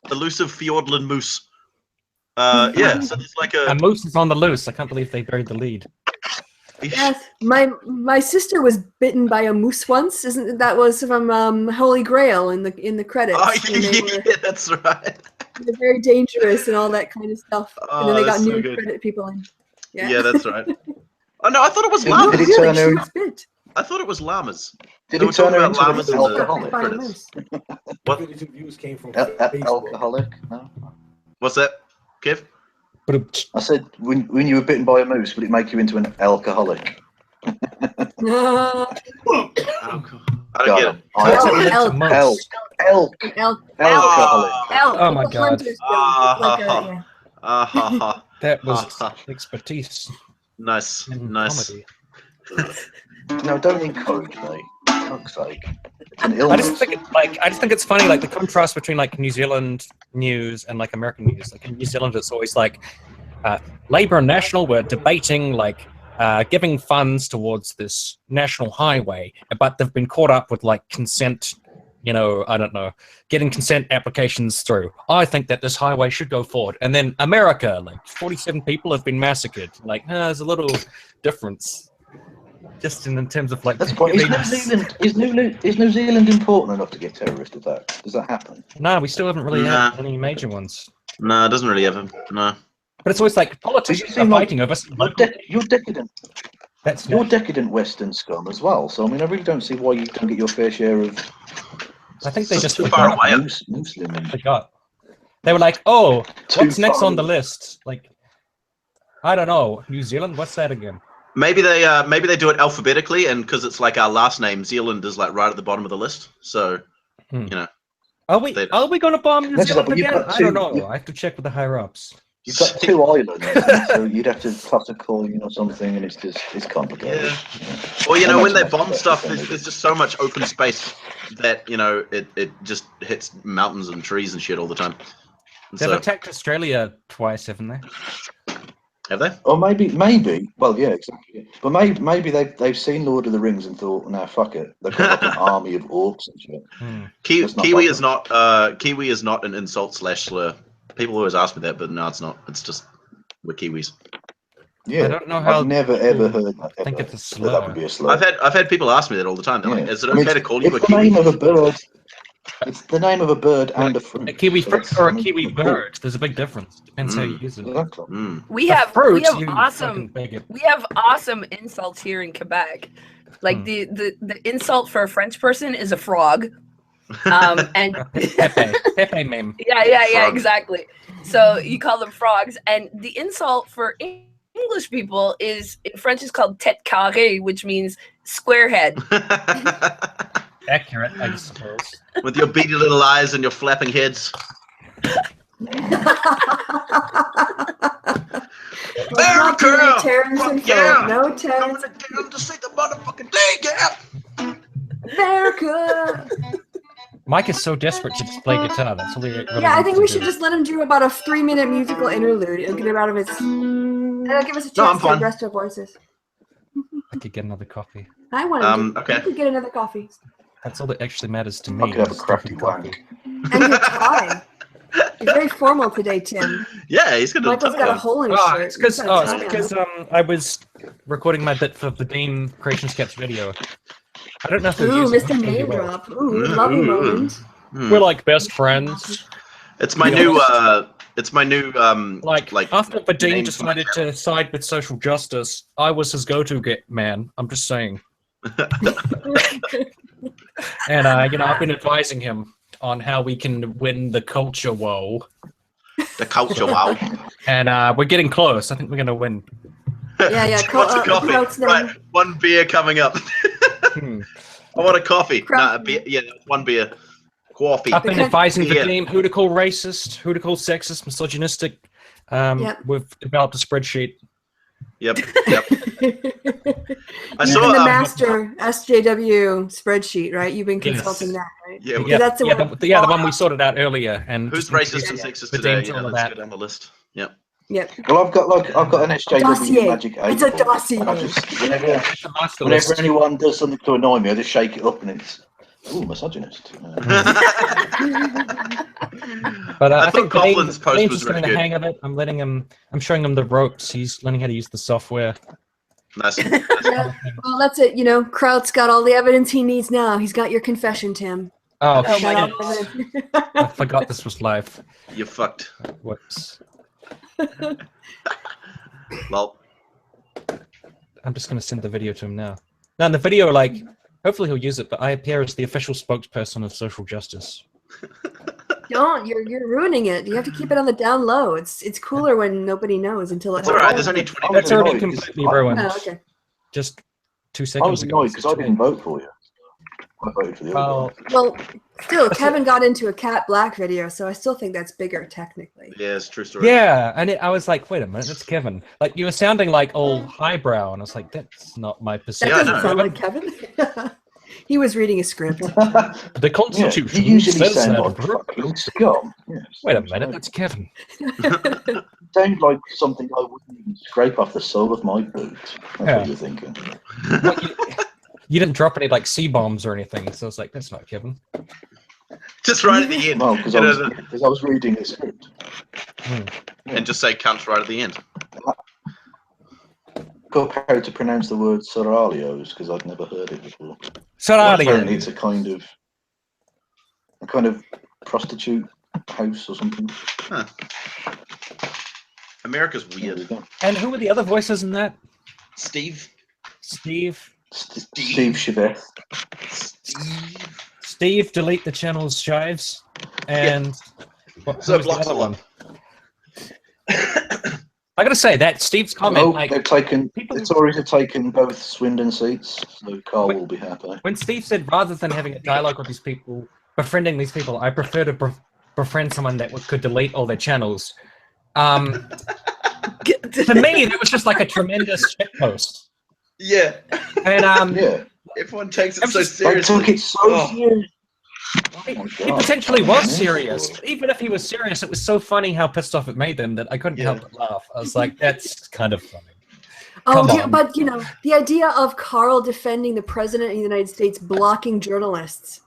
Fiordland moose. Yeah, so there's like a moose is on the loose. I can't believe they buried the lead. Yes, my sister was bitten by a moose once. Isn't that was from Holy Grail in the credits? Oh, yeah, that's right. They're very dangerous and all that kind of stuff. Oh, and then they got so new good. credit people in. Yeah, that's right. Oh no, I thought it was llamas. Did it turn out? I thought it was llamas. Did it turn out llamas in the alcoholic? credits? What views came from alcoholic? No. What's that, Kev? I said, when you were bitten by a moose, would it make you into an alcoholic? I don't get it. Alcoholic. Oh my god. Yeah. That was expertise. Nice. Comedy. No, don't encourage me. For fuck's sake. I just think it's funny, like the contrast between like New Zealand news and like American news. Like in New Zealand, it's always like Labour and National were debating like giving funds towards this national highway, but they've been caught up with like consent. I don't know, getting consent applications through. I think that this highway should go forward. And then America, like 47 people have been massacred. Like, there's a little difference. Just in terms of like... That's quite, is New Zealand important enough to get terrorist attacked? Does that happen? No, we still haven't really had any major ones. No, it doesn't really happen. No. But it's always like politicians are fighting over... You're decadent. You're decadent Western scum as well. So, I mean, I really don't see why you don't get your fair share of... I think they just forgot. Forgot. They were like, "Oh, what's next on the list?" Like, I don't know, New Zealand. What's that again? Maybe they do it alphabetically, and because it's like our last name, Zealand is like right at the bottom of the list. So, Are we going to bomb New Zealand again? I don't know. I have to check with the higher ups. You've got 2 islands, so you'd have to toss a coin or something, and it's complicated. Yeah. Well, when they bomb stuff, there's just so much open space that it just hits mountains and trees and shit all the time. They've attacked Australia twice, haven't they? Have they? Or maybe. Well, yeah, exactly. But maybe they've seen Lord of the Rings and thought, "Nah, fuck it." They've got like an army of orcs and shit. Kiwi is not an insult / slur. People always ask me that, but no, it's not. It's just we're Kiwis. Yeah, I don't know how. I've never ever heard that. I think it's a slur. That would be a slur. I've had people ask me that all the time. They're like, "Is it okay to call you a Kiwi?" Kiwi? Name of a bird. It's the name of a bird and a fruit. A kiwi fruit or a kiwi bird. There's a big difference. Depends how you use it. We have awesome insults here in Quebec. Like the insult for a French person is a frog. And Pepe meme. Yeah, exactly. So you call them frogs, and the insult for English people is in French is called tête carrée, which means square head. Accurate, I suppose. With your beady little eyes and your flapping heads. America! Yeah! No terrorist. I'm gonna get them to see the motherfucking thing, yeah! America! Mike is so desperate to just play guitar. That's all he really I think we wants to should do. just let him do about a 3-minute musical interlude. It'll get him out of his... It'll give us a chance to rest our voices. I could get another coffee. I want to. Okay. You could get another coffee. That's all that actually matters to me. I could have a crafty coffee. And your tie. You're very formal today, Tim. Yeah, he's gonna. Michael's got a hole in his shirt. It's because I was recording my bit for the Dean Creation Sketch video. I don't know if Ooh, Mr. Name Drop. Ooh, lovely moment. We're like best friends. It's my new. It's my new. Like after Badine decided to side with social justice, I was his go-to man. I'm just saying. And I've been advising him on how we can win the culture war. The culture war. And we're getting close. I think we're gonna win. Yeah. What's a coffee? Right, 1 beer coming up. I want a coffee. No, a beer. Yeah, one beer. Coffee. I've been advising the beer. team who to call racist, who to call sexist, misogynistic. We've developed a spreadsheet. Yep. I saw the master SJW spreadsheet, right? You've been consulting that, right? Yeah, that's the one we sorted out earlier. And who's racist and sexist today? Yeah, let's go down the list. Yep. Yep. Well, I've got an SJW dossier. Magic 8. It's a dossier. Whenever anyone does something to annoy me, I just shake it up and it's misogynist. But I think Coughlin's post James was is really getting the good. hang of it. I'm showing him the ropes. He's learning how to use the software. Nice. Yeah. Well, that's it. Kraut's got all the evidence he needs now. He's got your confession, Tim. Oh, my shit. I forgot this was live. You're fucked. Whoops. Well, I'm just going to send the video to him now. Now, in the video, hopefully he'll use it, but I appear as the official spokesperson of social justice. Don't. You're ruining it. You have to keep it on the down low. It's cooler when nobody knows until it's all right. There's only 20 That's minutes. already completely ruined. Oh, okay. Just 2 I seconds was ago. annoyed because I didn't vote for you. I voted for the other one. Well, still, Kevin got into a Cat Black video, so I still think that's bigger technically. Yeah, it's a true story. Yeah, and I was like, wait a minute, that's Kevin. You were sounding like all highbrow, and I was like, that's not my That perception. doesn't sound like Kevin. He was reading a script. The Constitution you usually says sound that. like fucking scum. Yes, Wait a minute, that's Kevin. Sound like something I wouldn't even scrape off the sole of my boot. That's what you're thinking. You didn't drop any C-bombs or anything, so I was like, that's not Kevin. Just right at the end. Well, because I was reading the script. And just say cunt right at the end. Got how to pronounce the word Soralios because I'd never heard it before. Soralios. Apparently it's a kind of prostitute house or something. Huh. America's weird. And who were the other voices in that? Steve Chivette. Steve, delete the channel's chives. And who So was the other one? I gotta say that Steve's comment, the Tories have taken both Swindon seats, so Carl will be happy. When Steve said rather than having a dialogue with these people, befriending these people, I prefer to befriend someone that could delete all their channels. To me, that was just like a tremendous shitpost. Yeah. And everyone takes it so seriously. They took it so serious. He potentially was serious. But even if he was serious, it was so funny how pissed off it made them that I couldn't help but laugh. I was like, that's kind of funny. But the idea of Carl defending the president of the United States blocking journalists,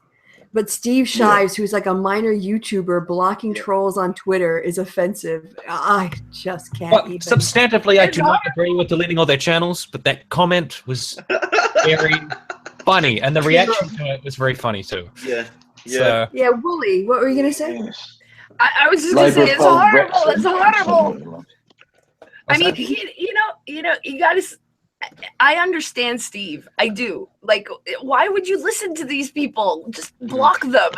but Steve Shives, who's like a minor YouTuber, blocking trolls on Twitter is offensive. I just can't even. Substantively, I do not agree with deleting all their channels, but that comment was very funny, and the reaction to it was very funny too. Yeah. So, Wooly, what were you gonna say? I was just gonna say it's horrible. It's horrible. I mean, you gotta. I understand Steve. I do. Why would you listen to these people? Just block them.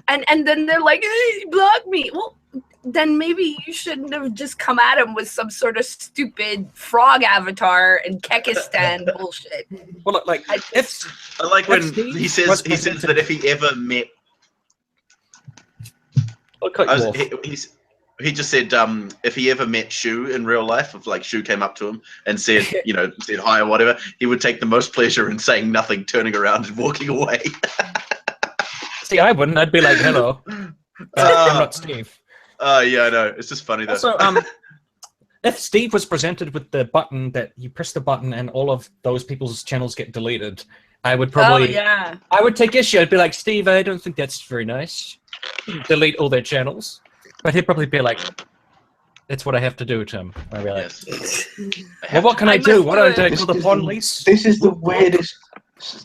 And then they're like, hey, block me. Well, then maybe you shouldn't have just come at him with some sort of stupid frog avatar and Kekistan bullshit. Well, I like when he says that if he ever met. He just said if he ever met Shu in real life, if Shu came up to him and said, said hi or whatever, he would take the most pleasure in saying nothing, turning around and walking away. See, I wouldn't. I'd be like, hello. I'm not Steve. Yeah, I know. It's just funny though. Also, if Steve was presented with the button that you press the button and all of those people's channels get deleted, I would probably I would take issue. I'd be like, Steve, I don't think that's very nice. Delete all their channels. But he'd probably be like, "It's what I have to do, Tim." I'd be like, "Well, what can I do? What do I do? Call the police?" This is the weirdest.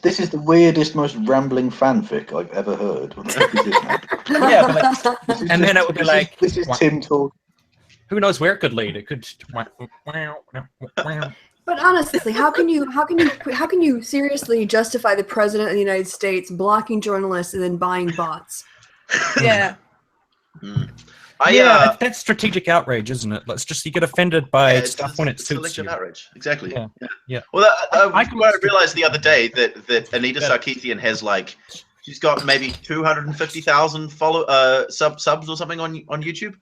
This is the weirdest, most rambling fanfic I've ever heard. What the fuck is this, man? Yeah, and then it would be like, "This is Tim talking." Who knows where it could lead? It could. But honestly, how can you seriously justify the president of the United States blocking journalists and then buying bots? Yeah. That's strategic outrage, isn't it? Let's just you get offended by stuff when it suits you. Outrage, exactly. Yeah. Well, I realized the other day that Anita Sarkeesian has like, she's got maybe 250,000 subs or something on YouTube,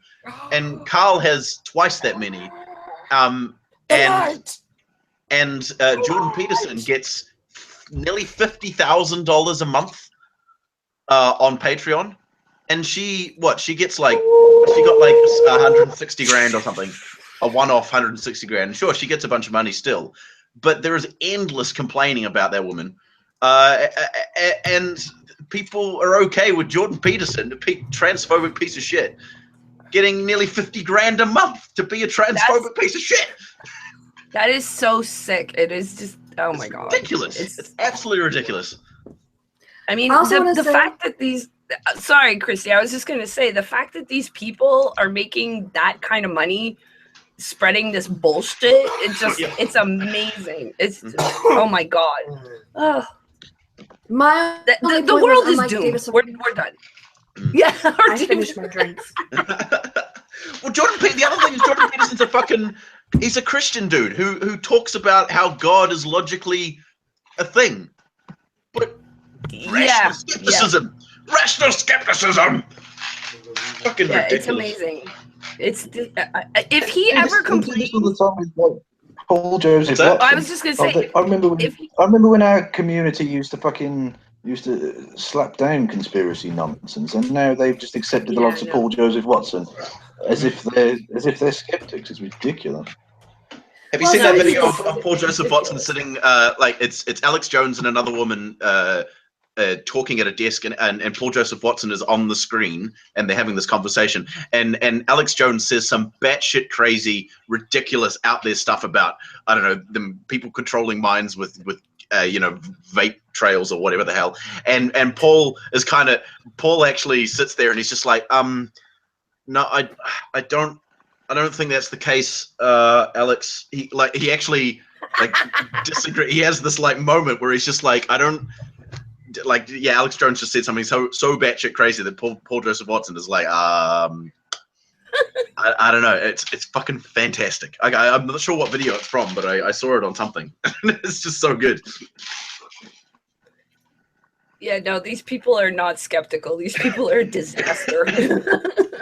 and Carl has twice that many. And Jordan Peterson gets nearly $50,000 a month on Patreon, and she gets like, she got like 160 grand or something, a one-off 160 grand. Sure, she gets a bunch of money still, but there is endless complaining about that woman, and people are okay with Jordan Peterson, a transphobic piece of shit, getting nearly 50 grand a month to be a transphobic piece of shit. That is so sick. It is just, oh my God. Ridiculous. It's absolutely ridiculous. I mean, the fact that these, sorry, Christy, I was just going to say, the fact that these people are making that kind of money spreading this bullshit, it's amazing. It's, oh my God. Oh. The world is doomed. We're done. Yeah, I finished my drinks. Well, the other thing is Jordan Peterson's he's a Christian dude who talks about how God is logically a thing. But rational skepticism. Fucking ridiculous. It's amazing. It's if he ever complains. Paul Joseph. I was just gonna say. I remember when our community used to slap down conspiracy nonsense, and now they've just accepted the likes of Paul Joseph Watson as if they're skeptics. It's ridiculous. Have you seen that video of Paul Joseph Watson sitting like it's Alex Jones and another woman talking at a desk, and Paul Joseph Watson is on the screen, and they're having this conversation, and Alex Jones says some batshit crazy, ridiculous, out there stuff about, I don't know, them people controlling minds with vape trails or whatever the hell, and Paul actually sits there and he's just like, no, I don't think that's the case, Alex. He actually disagree. He has this like moment where he's just like, Alex Jones just said something so batshit crazy that Paul Joseph Watson is like, I don't know. It's fucking fantastic. I'm not sure what video it's from, but I saw it on something. It's just so good. Yeah, no, these people are not skeptical. These people are a disaster.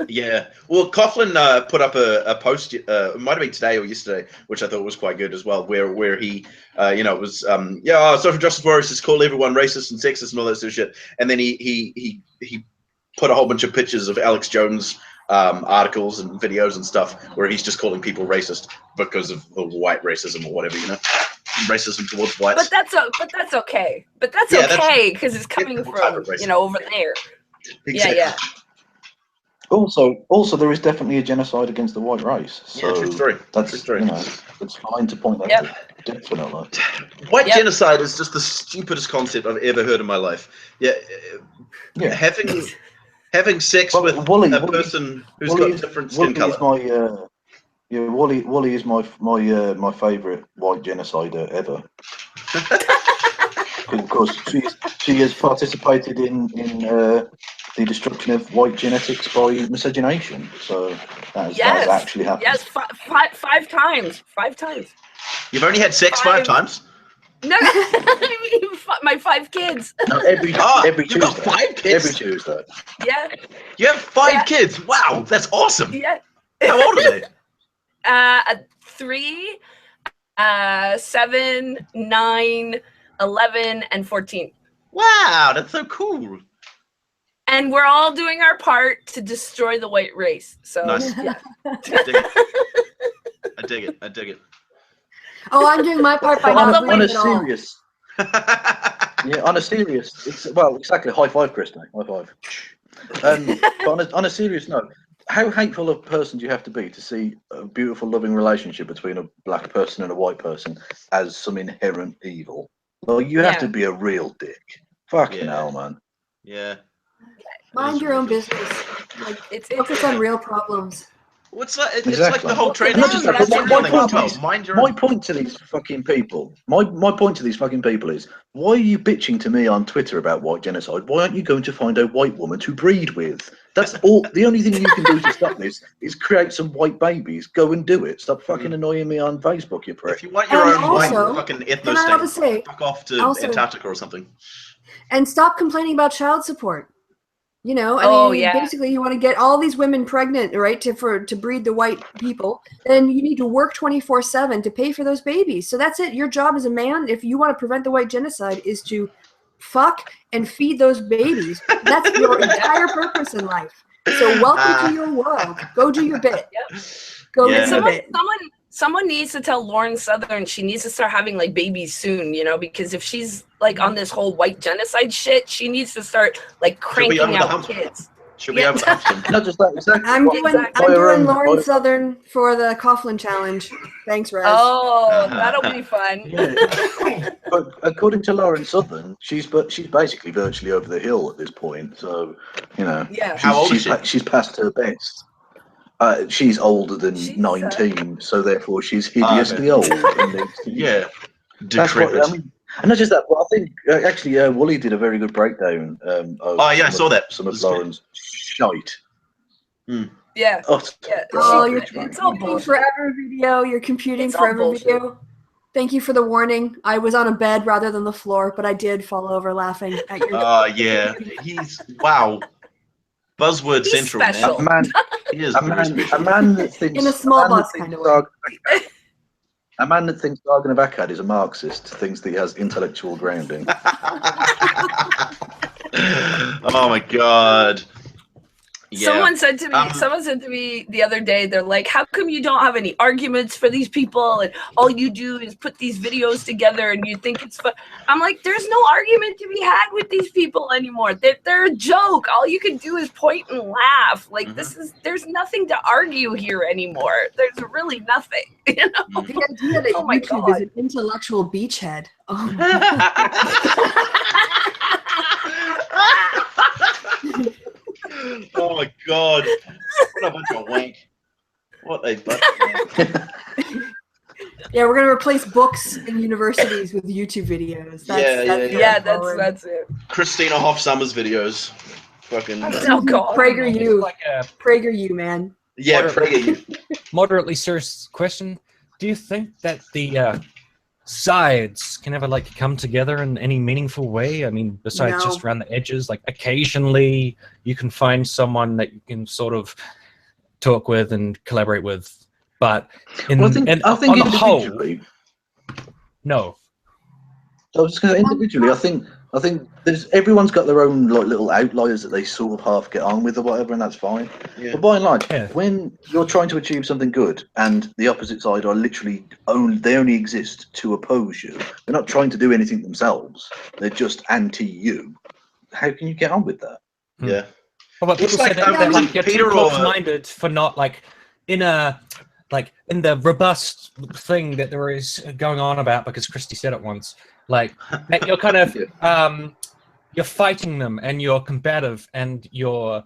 Yeah. Well, Coughlin put up a post, it might have been today or yesterday, which I thought was quite good as well, where he, it was, social justice warriors just call everyone racist and sexist and all that sort of shit. And then he put a whole bunch of pictures of Alex Jones articles and videos and stuff where he's just calling people racist because of the white racism or whatever, racism towards whites. But that's okay. But that's okay because it's coming from over there. Exactly. Yeah. Also, there is definitely a genocide against the white race. So true story. That's true story. It's fine to point that out. Definitely. White genocide is just the stupidest concept I've ever heard in my life. Yeah. Having sex with a person who's got different skin color. Wally is my favourite white genocider ever. Because she has participated in the destruction of white genetics by miscegenation. So that has actually happened. Yes, five times. 5 times. You've only had sex 5 times? No, I mean, my 5 kids. No, every Tuesday. You've got 5 kids? Every Tuesday. Yeah. You have 5 kids? Wow, that's awesome. Yeah. How old are they? 3, 7, 9, 11, and 14. Wow, that's so cool. And we're all doing our part to destroy the white race. So nice. Yeah. I dig it. Oh, I'm doing my part by not on a serious. On a serious. Exactly. High five, Kristen. High five. But on a serious note, how hateful a person do you have to be to see a beautiful, loving relationship between a black person and a white person as some inherent evil? Well, you have to be a real dick. Fucking hell, man. Yeah. Mind your own business. Focus on real problems. What's that? It's Exactly. like the whole trade. Not just that, but my point to these fucking people, my point to these fucking people is, why are you bitching to me on Twitter about white genocide? Why aren't you going to find a white woman to breed with? That's all. The only thing you can do to stop this is create some white babies. Go and do it. Stop fucking annoying me on Facebook, you prick. If you want your own white fucking ethno-state, fuck off to Antarctica or something. And stop complaining about child support. You know, I mean, basically, you want to get all these women pregnant, right, to breed the white people. Then you need to work 24/7 to pay for those babies. So that's it. Your job as a man, if you want to prevent the white genocide, is to fuck and feed those babies. That's your entire purpose in life. So welcome to your world. Go do your bit. Yep. Go do your bit. Someone needs to tell Lauren Southern she needs to start having like babies soon, you know, because if she's like on this whole white genocide shit, she needs to start like cranking out kids. She'll be able to help them. Not just that, exactly. I'm doing Lauren Southern for the Coughlin challenge. Thanks, Raz. Oh, that'll be fun. Yeah. But according to Lauren Southern, she's basically virtually over the hill at this point. So, you know, how old is she? She's past her best. She's older than 19, so therefore she's hideously old. And decrepit. I mean, and not just that, but I think actually Wooly did a very good breakdown. I saw that. Some of Lauren's shite. Yeah. You're computing for every video. You're computing for every video. Thank you for the warning. I was on a bed rather than the floor, but I did fall over laughing at your. Yeah. He's buzzword central. Special. Man. He is a man that thinks in a small bus kind of way. A man that thinks Dargan of Akkad is a Marxist thinks that he has intellectual grounding. Oh my god. Yeah. Someone said to me the other day, they're like, how come you don't have any arguments for these people and all you do is put these videos together and you think it's fun? I'm like, there's no argument to be had with these people anymore. They're a joke. All you can do is point and laugh. Like there's nothing to argue here anymore. There's really nothing. You know? The idea that YouTube is an intellectual beachhead. Oh Oh my god. What a bunch of wank. What a bunch of wank. Yeah, we're gonna replace books in universities with YouTube videos. That's it. Christina Hoff Summers videos. Fucking oh god. PragerU. PragerU, man. Yeah, PragerU. Moderately serious question. Do you think that the sides can ever like come together in any meaningful way? I mean, besides just around the edges, like occasionally you can find someone that you can sort of talk with and collaborate with, but I think on the whole, no. I was just going to individually. I think everyone's got their own like little outliers that they sort of half get on with or whatever, and that's fine. Yeah. But by and large, when you're trying to achieve something good and the opposite side are literally only exist to oppose you, they're not trying to do anything themselves. They're just anti-you. How can you get on with that? Yeah. Well, but people say that they're like, you're too close-minded for not like in the robust thing that there is going on about, because Christy said it once. Like you're kind of you're fighting them and you're combative and you're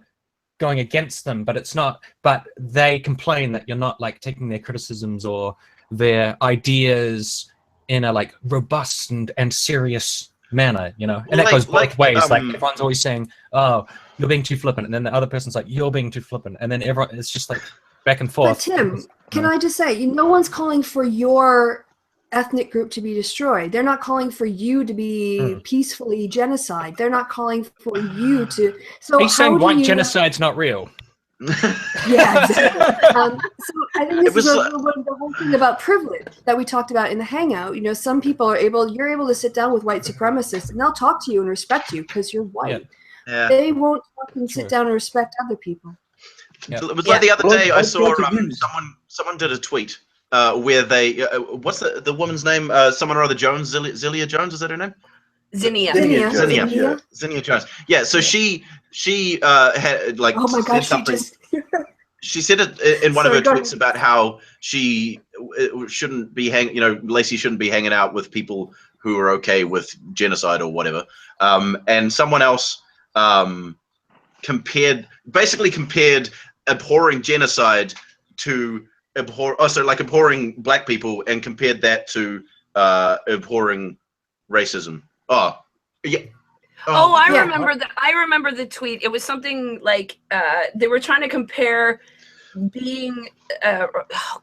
going against them, but it's not. But they complain that you're not like taking their criticisms or their ideas in a like robust and serious manner, you know. And that goes both ways. Like everyone's always saying, "Oh, you're being too flippant," and then the other person's like, "You're being too flippant," and then everyone it's just like back and forth. But Tim, can I just say, no one's calling for your ethnic group to be destroyed. They're not calling for you to be peacefully genocide. They're not calling for you to. So he's saying white genocide's not real. Yeah, exactly. So I think this is the whole thing about privilege that we talked about in the hangout. You know, some people you're able to sit down with white supremacists and they'll talk to you and respect you because you're white. Yeah. They won't fucking sit down and respect other people. Yeah. It was like the other day I saw someone did a tweet where they what's the woman's name? Someone or other Jones, Zilia Jones, is that her name? Zinnia Jones. Yeah, so she had like oh my God, she said it in one of her tweets about how she shouldn't be Lacey shouldn't be hanging out with people who are okay with genocide or whatever. And someone else compared abhorring genocide to abhor, like abhorring black people, and compared that to abhorring racism. Oh, yeah. I remember that. I remember the tweet. It was something like they were trying to compare being. Oh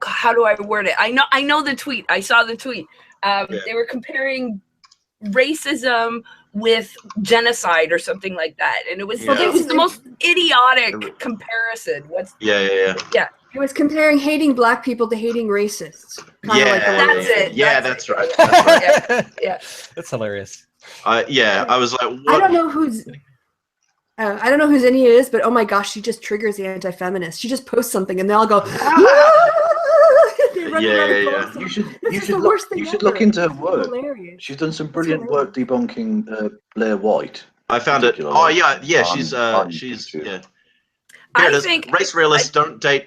God, how do I word it? I know the tweet. I saw the tweet. They were comparing racism with genocide or something like that, and it was the most idiotic comparison. Yeah. It was comparing hating black people to hating racists. That's it. Yeah, that's right. Yeah. That's hilarious. I was like, what? I don't know whose any it is, but oh my gosh, she just triggers the anti-feminist. She just posts something and they all go. Yeah. You should look into her work. She's done some brilliant work debunking Blair White. I found it. Oh yeah. She's Here it is. Race realists don't date.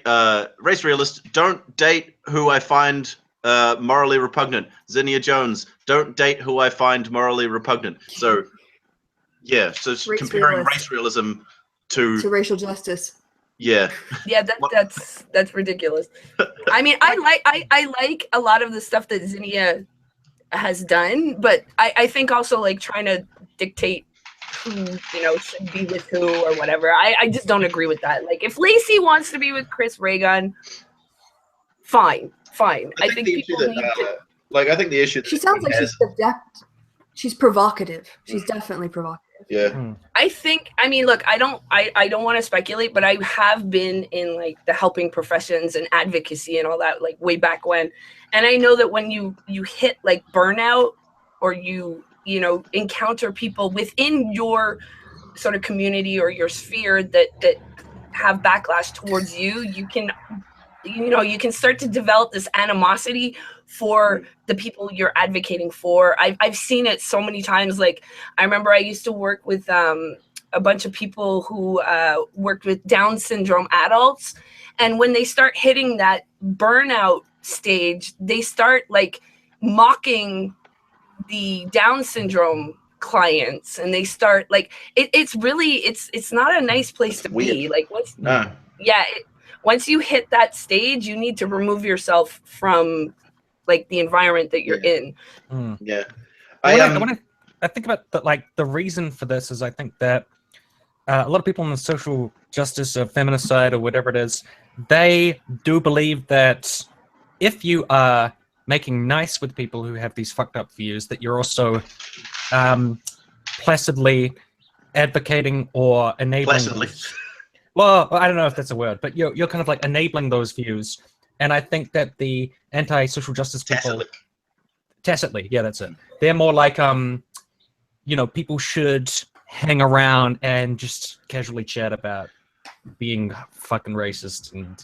Race realists don't date who I find morally repugnant. Zinnia Jones, don't date who I find morally repugnant. So, yeah. So comparing race realism to racial justice. Yeah. Yeah, that's ridiculous. I mean, I like a lot of the stuff that Zinnia has done, but I think also like trying to dictate who should be with who or whatever. I just don't agree with that. Like if Lacey wants to be with Chris Reagan, fine. I think people need to. Like I think the issue. She sounds like she's provocative. She's definitely provocative. Yeah. I mean, look, I don't want to speculate, but I have been in like the helping professions and advocacy and all that, like way back when. And I know that when you hit like burnout or you encounter people within your sort of community or your sphere that have backlash towards you, you can start to develop this animosity for the people you're advocating for. I've seen it so many times. Like I remember I used to work with a bunch of people who worked with Down syndrome adults. And when they start hitting that burnout stage, they start like mocking the Down syndrome clients, and they start like it's not a nice place to be. Like once you hit that stage, you need to remove yourself from like the environment that you're in. Yeah. I think about the reason for this is I think that a lot of people on the social justice or feminist side or whatever it is, they do believe that if you are making nice with people who have these fucked up views, that you're also placidly advocating or enabling. Placidly. Well, I don't know if that's a word, but you're kind of like enabling those views. And I think that the anti-social justice people tacitly, yeah, that's it. They're more like people should hang around and just casually chat about being fucking racist, and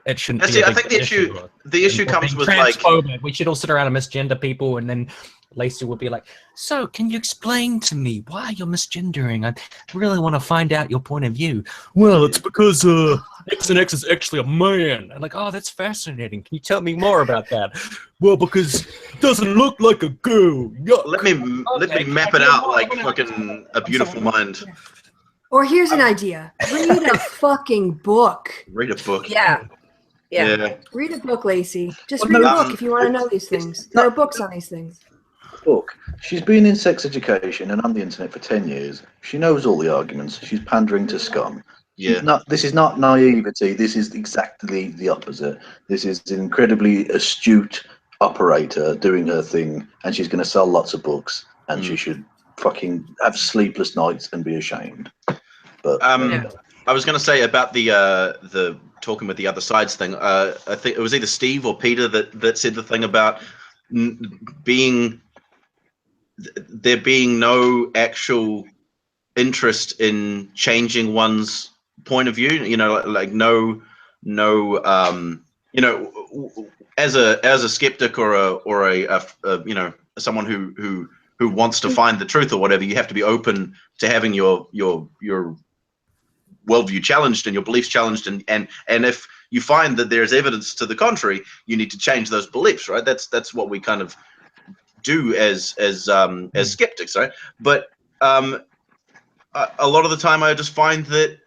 it shouldn't be. I think the issue comes with transphobic. We should all sit around and misgender people, and then Lacey would be like, "So, can you explain to me why you're misgendering? I really want to find out your point of view." Well, it's because X and X is actually a man. I'm like, "Oh, that's fascinating. Can you tell me more about that?" Well, because it doesn't look like a girl. Yuck. Let me map it out like fucking A Beautiful Mind. Or here's an idea: read a fucking book. Read a book. Yeah. Read a book, Lacey. Just read a book if you want to know these things. There are books on these things. Look, she's been in sex education and on the internet for 10 years. She knows all the arguments. She's pandering to scum. Yeah. This is not naivety. This is exactly the opposite. This is an incredibly astute operator doing her thing, and she's going to sell lots of books, and she should fucking have sleepless nights and be ashamed. But I was going to say about the talking with the other sides thing. I think it was either Steve or Peter that said the thing about there being no actual interest in changing one's point of view. As a skeptic or a someone who wants to find the truth or whatever, you have to be open to having your worldview challenged and your beliefs challenged, and if you find that there's evidence to the contrary, you need to change those beliefs, right? That's what we kind of do as skeptics, right? But a lot of the time I just find that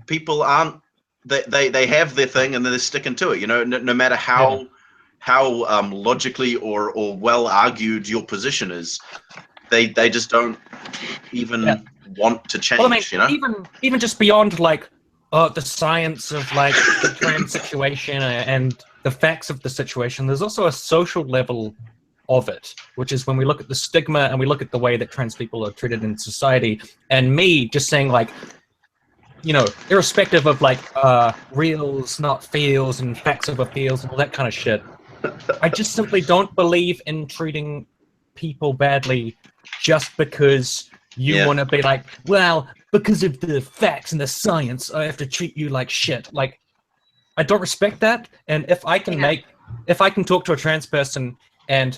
people aren't they have their thing and they're sticking to it. You know, no matter how logically or well argued your position is, they just don't even want to change. Well, I mean, you know, even just beyond like the science of like the trans situation and the facts of the situation, there's also a social level of it, which is when we look at the stigma and we look at the way that trans people are treated in society. And me just saying like, you know, irrespective of like reals, not feels, and facts over feels and all that kind of shit, I just simply don't believe in treating people badly just because you want to be like, well, because of the facts and the science, I have to treat you like shit. Like, I don't respect that. And if I can if I can talk to a trans person and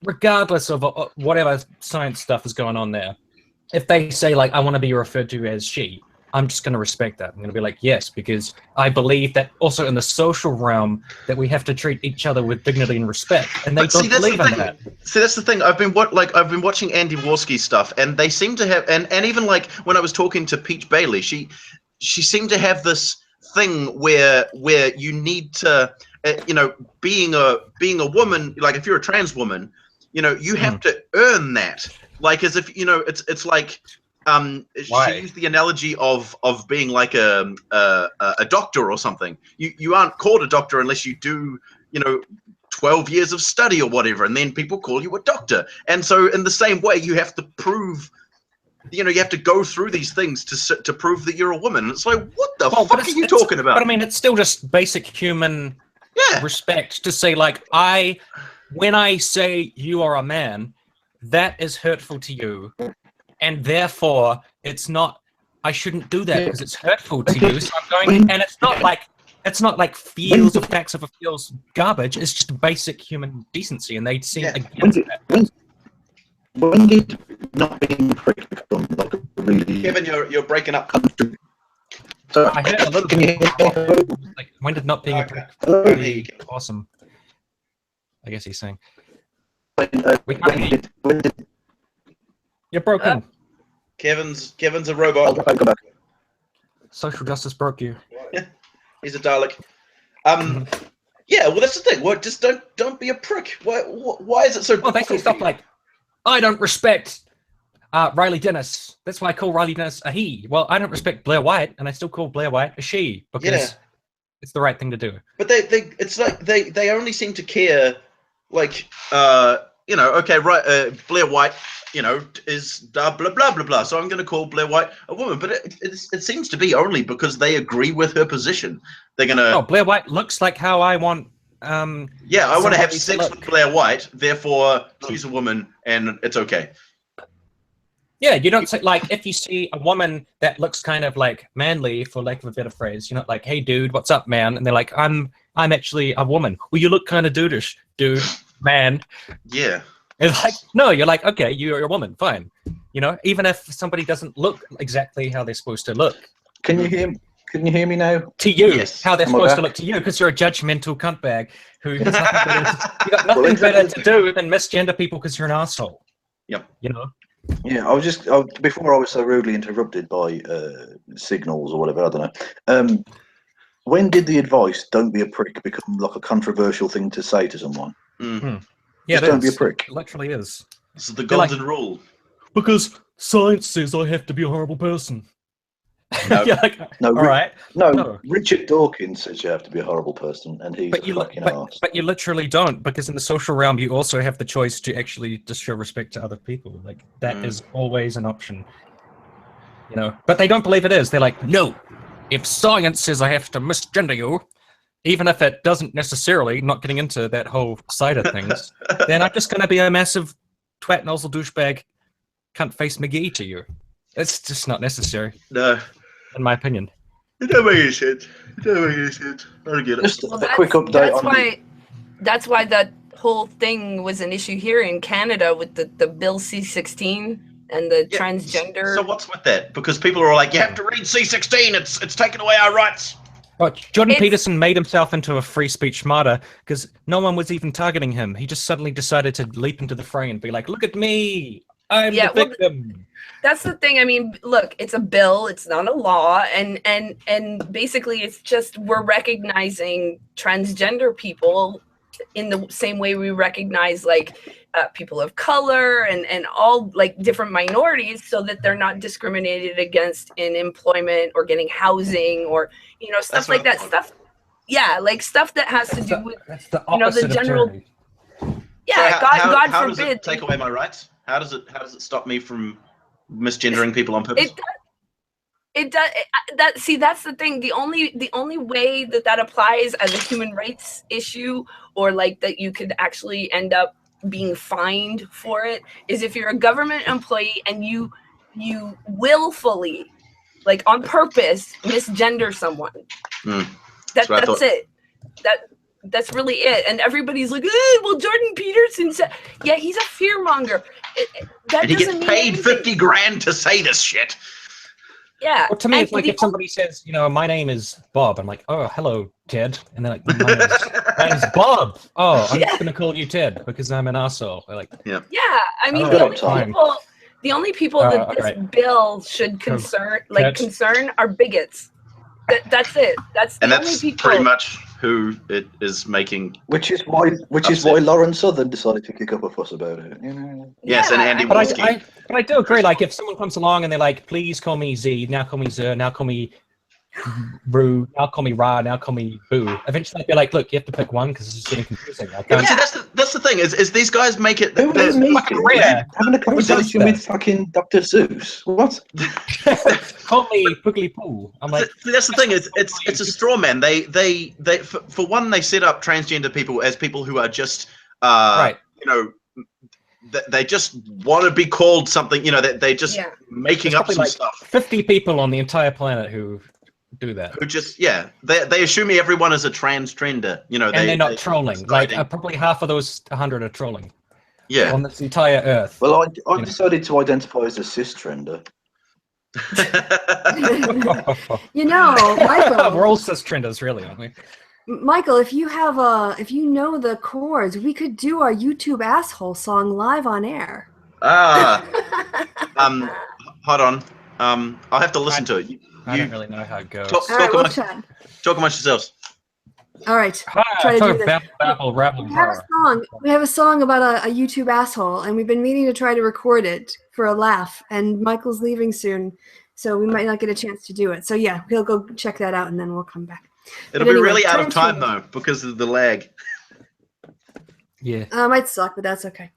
regardless of whatever science stuff is going on there, if they say like, I want to be referred to as she, I'm just going to respect that. I'm going to be like, yes, because I believe that also in the social realm that we have to treat each other with dignity and respect, and they don't believe in that. See, that's the thing. I've been watching Andy Warski's stuff, and they seem to have, and even like when I was talking to Peach Bailey, she seemed to have this thing where you need to, you know, being a woman, like if you're a trans woman, you know, you have to earn that, like as if, you know, it's like. She used the analogy of being like a doctor or something. You aren't called a doctor unless you do, you know, 12 years of study or whatever, and then people call you a doctor. And so in the same way, you have to prove, you know, you have to go through these things to prove that you're a woman. It's like, what the fuck are you talking about? But I mean, it's still just basic human respect to say like, when I say you are a man, that is hurtful to you. And therefore, it's not. I shouldn't do that because it's hurtful to you. So I'm going, and it's not like feels or facts of a feels garbage. It's just basic human decency, and they seem against that. When did not being a prick become like a really? Kevin, you're breaking up. So I heard a little bit. Like, when did not being a prick be awesome? I guess he's saying. You're broken. Kevin's a robot. I'll go back. Social justice broke you. He's a Dalek. Yeah, well, that's the thing. What? Just don't be a prick. Why is it so? Well, they say stuff like, I don't respect Riley Dennis. That's why I call Riley Dennis a he. Well, I don't respect Blair White, and I still call Blair White a she because it's the right thing to do. But it's like they only seem to care, like you know, okay, right, Blair White, you know, is blah blah blah blah blah. So I'm going to call Blair White a woman, but it seems to be only because they agree with her position. They're going to. Oh, Blair White looks like how I want. Yeah, I want to have sex with Blair White. Therefore, she's a woman, and it's okay. Yeah, you don't say like if you see a woman that looks kind of like manly, for lack of a better phrase, you're not like, "Hey, dude, what's up, man?" And they're like, "I'm actually a woman." Well, you look kind of dudeish, dude. Man, yeah, it's like no, you're like okay, you're a woman, fine, you know, even if somebody doesn't look exactly how they're supposed to look. Can you hear me now? To you, yes. How they're supposed to look to you, because you're a judgmental cuntbag who has you got nothing better to do than misgender people because you're an asshole. Yep. You know. Yeah, before I was so rudely interrupted by signals or whatever. I don't know. When did the advice "don't be a prick" become like a controversial thing to say to someone? Yeah, just don't be a prick. It literally is. This is the golden rule. Because science says I have to be a horrible person. No, no, all right. No, Richard Dawkins says you have to be a horrible person, and he's a fucking arse. But you literally don't, because in the social realm, you also have the choice to actually just show respect to other people. Like that is always an option. You know, but they don't believe it is. They're like, no. If science says I have to misgender you, even if it doesn't necessarily, not getting into that whole side of things, then I'm just going to be a massive twat nozzle douchebag cunt face McGee to you. It's just not necessary. No. In my opinion. It don't make any sense. It don't make any sense. I don't get it. Just a quick update That's why that whole thing was an issue here in Canada with the Bill C-16 and the transgender. So what's with that? Because people are all like, you have to read C-16. It's taking away our rights. Well, Jordan Peterson made himself into a free speech martyr because no one was even targeting him. He just suddenly decided to leap into the fray and be like, look at me. I'm the victim. That's the thing. I mean, look, it's a bill. It's not a law, and basically, it's just we're recognizing transgender people in the same way we recognize like people of color and all like different minorities, so that they're not discriminated against in employment or getting housing or stuff like that. Stuff, like stuff that has to do with the general. Yeah, so God how forbid. Does it take away my rights? How does it stop me from misgendering people on purpose? It does. That's the thing. The only way that applies as a human rights issue, or like that you could actually end up being fined for it, is if you're a government employee and you willfully, like on purpose, misgender someone. That's it. That's really it. And everybody's like, well, Jordan Peterson said, yeah, he's a fearmonger. And he gets paid 50 grand to say this shit. Yeah. Well, to me, it's like if somebody says, my name is Bob. I'm like, oh, hello, Ted. And they're like, my name's Bob. Oh, I'm just going to call you Ted because I'm an arsehole. Like, yeah. I mean, the only people that this bill should concern are bigots. That's it. That's the only people. Pretty much who it is making. Which is why Lauren Southern decided to kick up a fuss about it. Yes, and Andy Wolski. But I do agree. Like, if someone comes along and they're like, "Please call me Z," now call me Zer, now call me Roo, now call me Ra, now call me Boo. Eventually, they're like, "Look, you have to pick one because it's just getting confusing." That's the thing. Is these guys make it? Who is me having a conversation with fucking Dr. Seuss? What? Call me Poogly Poo. I'm like, that's the thing. It's a straw man. They for one, they set up transgender people as people who are just they just want to be called something. They just making up some stuff. 50 people on the entire planet who do that. Who just they assume everyone is a transgender. And they're not trolling. Like probably half of those 100 are trolling. Yeah. On this entire Earth. Well, I decided to identify as a cis-trender. Michael, we're all cis-trenders, really, aren't we? Michael, if you know the chords, we could do our YouTube asshole song live on air. Hold on. I'll have to listen to it. I don't really know how it goes. Talk amongst yourselves. All right. Try to do this. We have a song about a YouTube asshole, and we've been meaning to try to record it for a laugh. And Michael's leaving soon, so we might not get a chance to do it. So yeah, he'll go check that out, and then we'll come back. It'll be really out of time though because of the lag. Yeah. Might suck, but that's okay.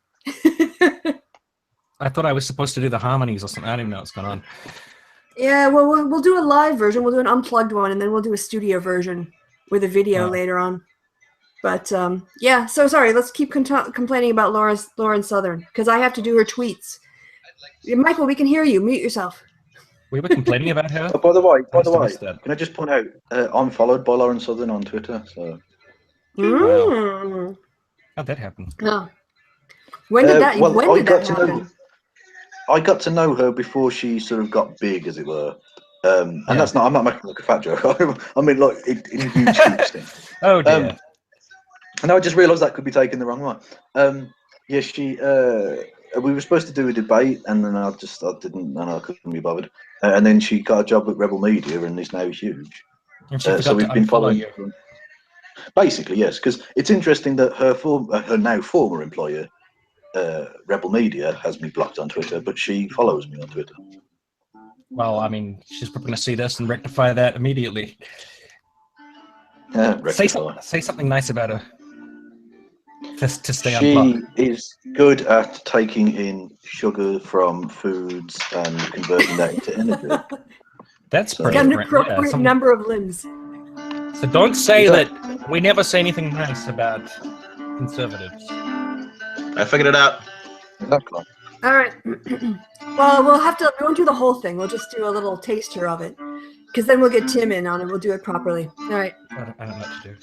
I thought I was supposed to do the harmonies or something. I don't even know what's going on. Yeah, well, we'll do a live version. We'll do an unplugged one, and then we'll do a studio version with a video later on. But yeah, so sorry. Let's keep complaining about Lauren Southern because I have to do her tweets. Michael, we can hear you. Mute yourself. We were complaining about her. By the way, can I just point out I'm followed by Lauren Southern on Twitter. So. Wow. How'd that happen? No. When did that? Well, when did that happen? I got to know her before she sort of got big, as it were. And that's not. I'm not making like a fat joke. I mean, like in YouTube thing. Oh dear. And I just realised that could be taken the wrong way. Yeah, she. We were supposed to do a debate, and then I didn't, and I couldn't be bothered. And then she got a job at Rebel Media, and is now huge. So we've been following her. Basically, yes, because it's interesting that her now former employer, Rebel Media, has me blocked on Twitter, but she follows me on Twitter. Well, I mean, she's probably going to see this and rectify that immediately. Say something nice about her. To stay unblocked. She is good at taking in sugar from foods and converting that into energy. That's pretty an appropriate number of limbs. So don't say that we never say anything nice about conservatives. I figured it out. Exactly. All right. Well, we won't do the whole thing. We'll just do a little taster of it. Because then we'll get Tim in on it. We'll do it properly. All right. I don't know what to do.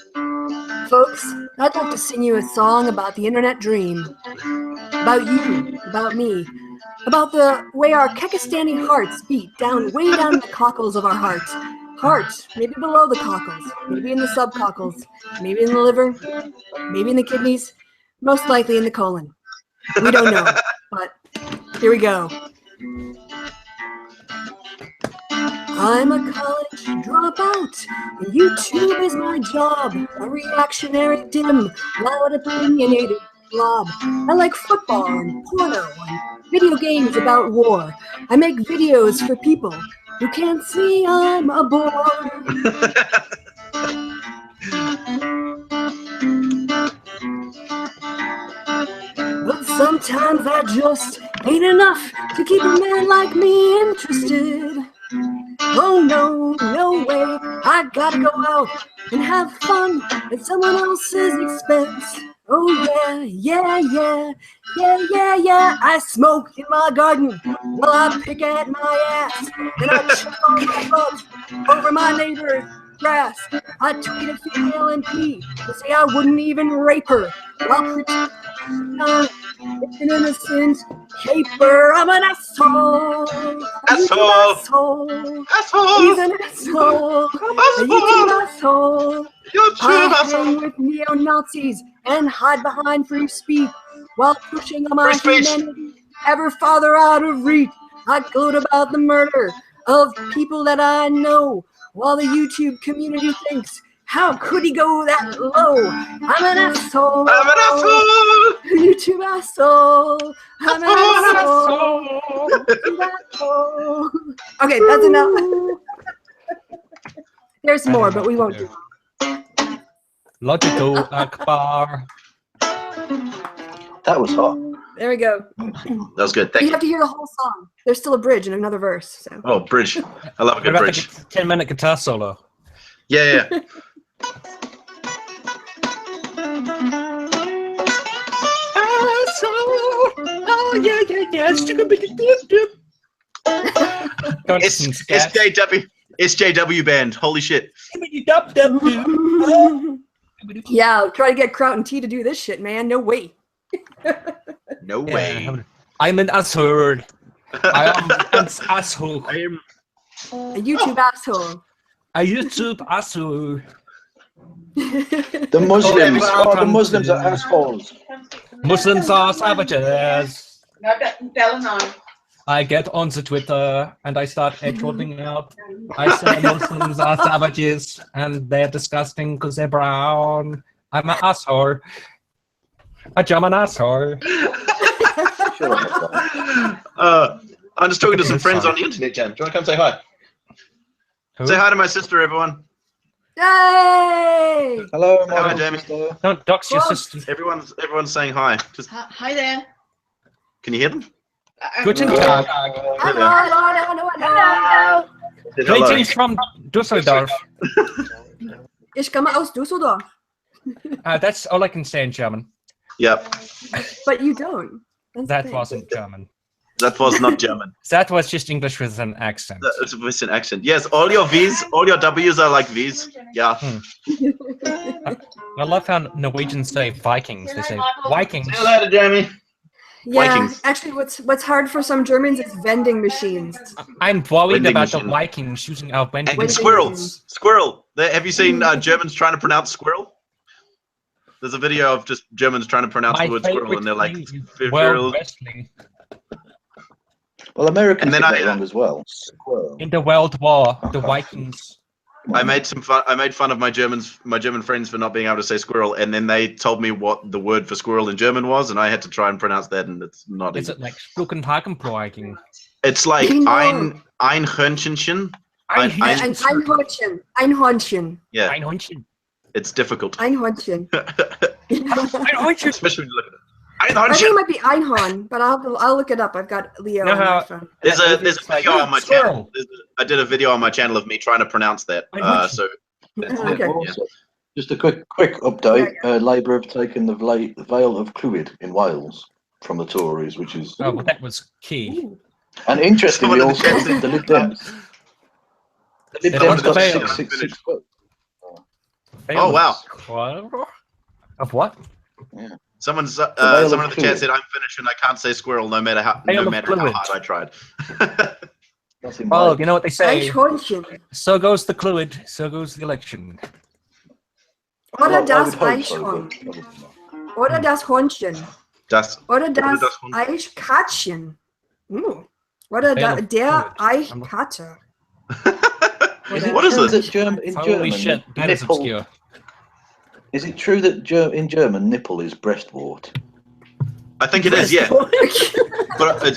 Folks, I'd like to sing you a song about the internet dream. About you, about me, about the way our Kekistani hearts beat way down in the cockles of our hearts. Heart, maybe below the cockles, maybe in the subcockles, maybe in the liver, maybe in the kidneys, most likely in the colon. We don't know, but Here we go. I'm a college dropout, and YouTube is my job. A reactionary, dim, loud, opinionated blob. I like football and porno and video games about war. I make videos for people who can't see I'm a bore. But sometimes that just ain't enough to keep a man like me interested. Oh no, no way, I gotta go out and have fun at someone else's expense. Oh yeah, yeah, yeah, yeah, yeah, yeah. I smoke in my garden while I pick at my ass. And I check on my butt over my neighbor's grass. I tweet a female MP to say I wouldn't even rape her. While pretending it's an innocent caper. I'm an asshole. Asshole. Asshole. He's an asshole. A YouTube asshole. I hang with neo-Nazis and hide behind free speech while pushing on my humanity ever farther out of reach. I gloat about the murder of people that I know while the YouTube community thinks, how could he go that low? I'm an asshole. I'm an asshole. YouTube asshole. I'm an asshole. YouTube asshole. Okay, that's enough. There's more, but we won't do it. Logical Akbar. That was hot. There we go. That was good. Thank You you. have to hear the whole song. There's still a bridge and another verse. So. Oh, bridge. I love a What good about bridge. the 10-minute guitar solo? Yeah, yeah. Oh yeah, yeah, yeah. SJW band. Holy shit. Yeah, try to get Kraut and T to do this shit, man. No way. No way. I'm an asshole. I am an asshole. I am A YouTube asshole. A YouTube asshole. The Muslims are assholes. Muslims are savages. No, tell no. I get on the Twitter and I start trolling out. I say Muslims are savages and they're disgusting because they're brown. I'm an asshole. A German asshole. I'm just talking to some friends on the internet, Jan. Do you want to come say hi? Who? Say hi to my sister, everyone. Yay! Hello, Hello, my Jamie. sister. Don't dox your sister. Everyone's saying hi. Just Hi there. can you hear them? Guten Tag. Hello. Greetings from Düsseldorf. Ich komme aus Düsseldorf. That's all I can say in German. Yep. But you don't. That's That the thing. wasn't German. That was not German. That was just English with an accent. It's with an accent. Yes, all your V's, all your W's are like V's. Yeah. I love how Norwegians say Vikings. They say Vikings. Say hello to Jamie. Yeah, Vikings. actually, what's hard for some Germans is vending machines. I'm worried Vending about the machine. Vikings using our vending And Vending machine. squirrels. Squirrel. Have you seen Germans trying to pronounce squirrel? There's a video of just Germans trying to pronounce My the word squirrel, favorite and they're like, thing is squirrel. world wrestling. Well, Americans And then get I- that wrong as well. Squirrel. In the World War, the Vikings. I made fun of my German friends for not being able to say squirrel, and then they told me what the word for squirrel in German was, and I had to try and pronounce that, and it's not Is easy. it like Stukenhagenploiking? It's like No. ein Hörnchenchen. Einhornchen. Yeah, Einhornchen. it's difficult, Einhornchen. Einhornchen. especially when you look at it. I think it might be Einhorn, but I'll look it up. I've got Leo No, on my phone. There's a video on my channel. Squirrel. I did a video on my channel of me trying to pronounce that. So Okay. Also, just a quick update. Labour have taken the Vale of Clwyd in Wales from the Tories, which is Oh, well, that was key. Ooh. and interestingly Someone in the also chat said- the Lib Dems. The Lib They Dems want got the Vale. 666 votes. Oh, wow. Of what? someone Vale in of the chat Clwyd. said I'm finished and I can't say squirrel no matter how Vale of Clwyd. hard I tried. That's in Well, Wales. you know what they say. Eichhörnchen. So goes the Clwyd, so goes the election. Oder Well, I das would hope so, Eichhorn. but probably not. Oder das Hornchen. Das Oder das das Horn- Eichkatzchen. Ooh. What a der Eichkarte. What is this? In German, Holy shit, that is nipple, obscure. is it true that in German nipple is breastwort? I think it is, yeah. But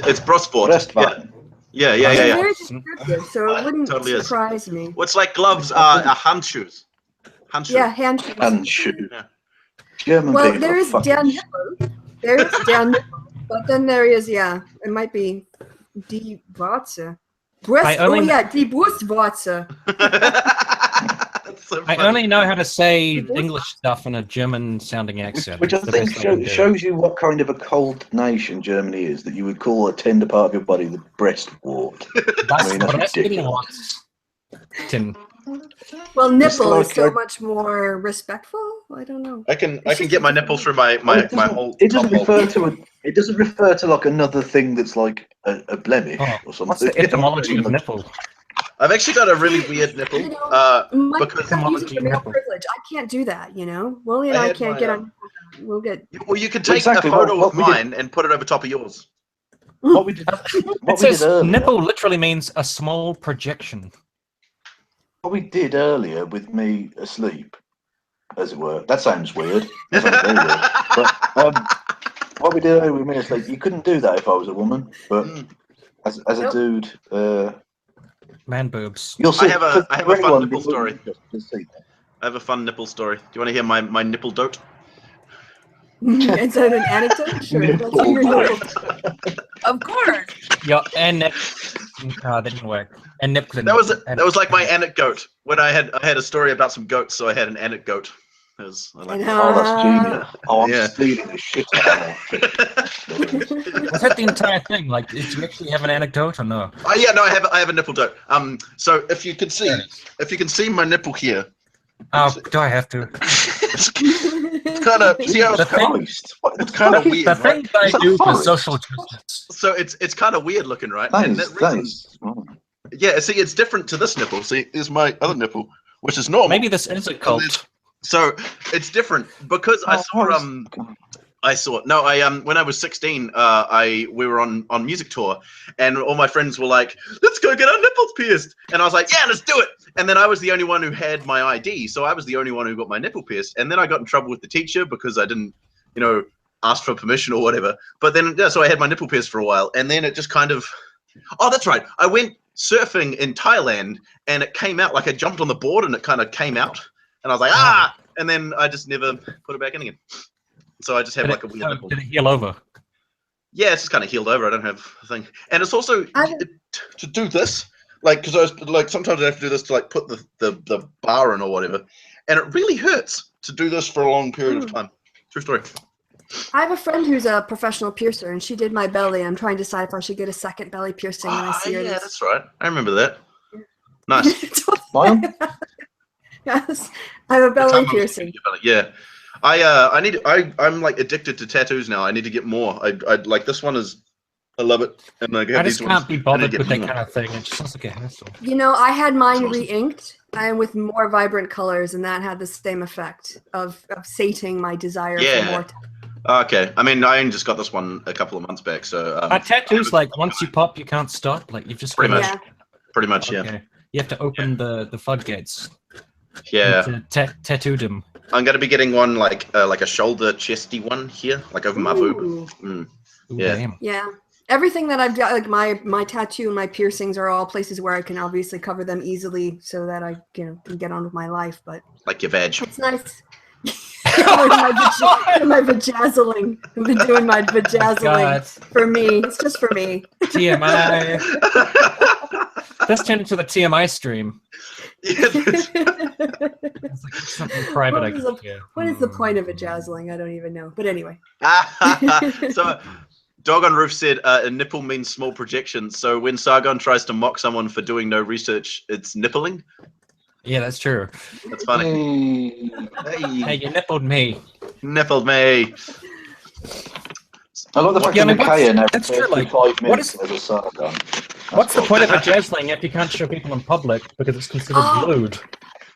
it's Brustwort. Breastwort. Yeah. Very descriptive, so it wouldn't Totally surprise me. What's like gloves are handshoes. Handshoes. Yeah, handshoes. Handshoe. Yeah. German Well, people there are is fucking der Nippel. There is der Nippel. But then there is, it might be die Warze. Die Brustwarze. So I only know how to say English stuff in a German-sounding accent. Which I It's the think best I can do. shows you what kind of a cold nation Germany is, that you would call a tender part of your body the breastwort. I mean, that's ridiculous. Well, nipple like is so much more respectful. I don't know. I can get my nipple through my whole. It doesn't refer to it doesn't refer to like another thing that's like a blemish or something. What's the etymology of nipple? I've actually got a really weird nipple. Because I'm using male privilege. I can't do that, you know. Willie and I can't get on. We'll get. Well, you can take a photo of mine and put it over top of yours. What we did, It says nipple literally means a small projection. What we did earlier with me asleep, as it were. That sounds weird. That sounds very weird. But what we did earlier with me asleep, you couldn't do that if I was a woman. But as a dude, man boobs. You'll see. I have a fun nipple story. I have a fun nipple story. Do you want to hear my nipple dote? Is that an anecdote? Sure. Of course. Yeah, and that didn't work. And that was like my anecdote when I had a story about some goats, so I had an anecdote. Like oh, that's genius. Oh, I'm stealing the shit out of it. Was that the entire thing? Like, did you actually have an anecdote or no? Yeah, no, I have a nipple dote. So if you can see my nipple here. Oh, do I have to? It's kind of it's kind of weird. The thing I do for social justice. So it's kind of weird looking, right? Thanks. Yeah, see, it's different to this nipple. See, here's my other nipple, which is normal. Maybe this is a cult. So it's different because when I was 16, we were on music tour, and all my friends were like, "Let's go get our nipples pierced," and I was like, "Yeah, let's do it." And then I was the only one who had my ID, so I was the only one who got my nipple pierced. And then I got in trouble with the teacher because I didn't, ask for permission or whatever. But then, so I had my nipple pierced for a while, and then it just kind of, oh, that's right, I went surfing in Thailand, and it came out, like I jumped on the board, and it kind of came out, and I was like, ah, and then I just never put it back in again. So I just have like a weird nipple. Did it heal over? Yeah, it's just kind of healed over. I don't have a thing. And it's also to do this, like, because I was like, sometimes I have to do this to like put the bar in or whatever, and it really hurts to do this for a long period of time. True story. I have a friend who's a professional piercer, and she did my belly. I'm trying to decide if I should get a second belly piercing when I see her. Yeah, that's right. I remember that. Nice. Yes, I have a belly piercing. Yeah. I'm like addicted to tattoos now. I need to get more. I like this one is, I love it. And like, I just can't be bothered with that kind of thing. It just sounds like a hassle. I had mine re-inked and with more vibrant colors, and that had the same effect of sating my desire for more. Okay. I mean, I only just got this one a couple of months back, so. Tattoos like once you pop, you can't stop. Like you've just pretty much. Yeah. Okay. You have to open the floodgates. Yeah. Tattoo them. I'm gonna be getting one like a shoulder chesty one here, like over my boob. Yeah. Damn. Yeah. Everything that I've got, like my tattoo and my piercings, are all places where I can obviously cover them easily, so that I can get on with my life. But like your veg. it's nice. my vajazzling. I've been doing my vajazzling for me. It's just for me. TMI. This turned into the TMI stream. It's like something private. What is the point of vajazzling? I don't even know. But anyway. So, Dog on Roof said a nipple means small projection. So when Sargon tries to mock someone for doing no research, it's nippling. Yeah, that's true. That's funny. Hey, you nippled me. Nippled me. I love the fact that Nikaya never that's true. Like, 5 minutes as a Sargon. What's the point of a jazzling if you can't show people in public because it's considered lewd?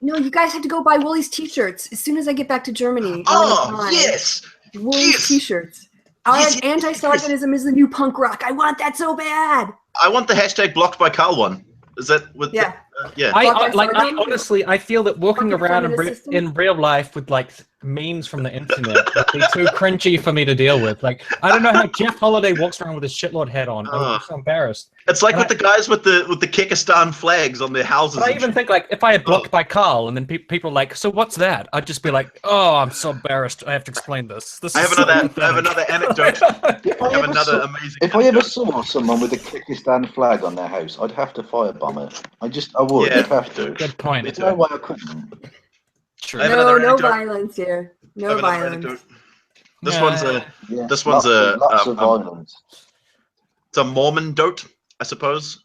No, you guys have to go buy Woolie's t-shirts as soon as I get back to Germany. Oh, yes! Woolie's t-shirts. Anti-Stalinism is the new punk rock. I want that so bad. I want the hashtag blocked by Carl one. Is that with? Yeah. Yeah. I honestly, I feel that walking around in real life with like memes from the internet would be too cringy for me to deal with. Like, I don't know how Jeff Holiday walks around with his shitlord hat on. I'm so embarrassed. It's like with the guys with the Kyrgyzstan flags on their houses. But I even think like if I had blocked by Carl and then people are like, so what's that? I'd just be like, oh, I'm so embarrassed. I have to explain this. I have another anecdote. If I ever saw someone with a Kyrgyzstan flag on their house, I'd have to firebomb it. I would. Yeah. I'd have to. Good point. There's no way I couldn't. True. No violence here. No violence. This one's lots of violence. It's a Mormon dote, I suppose.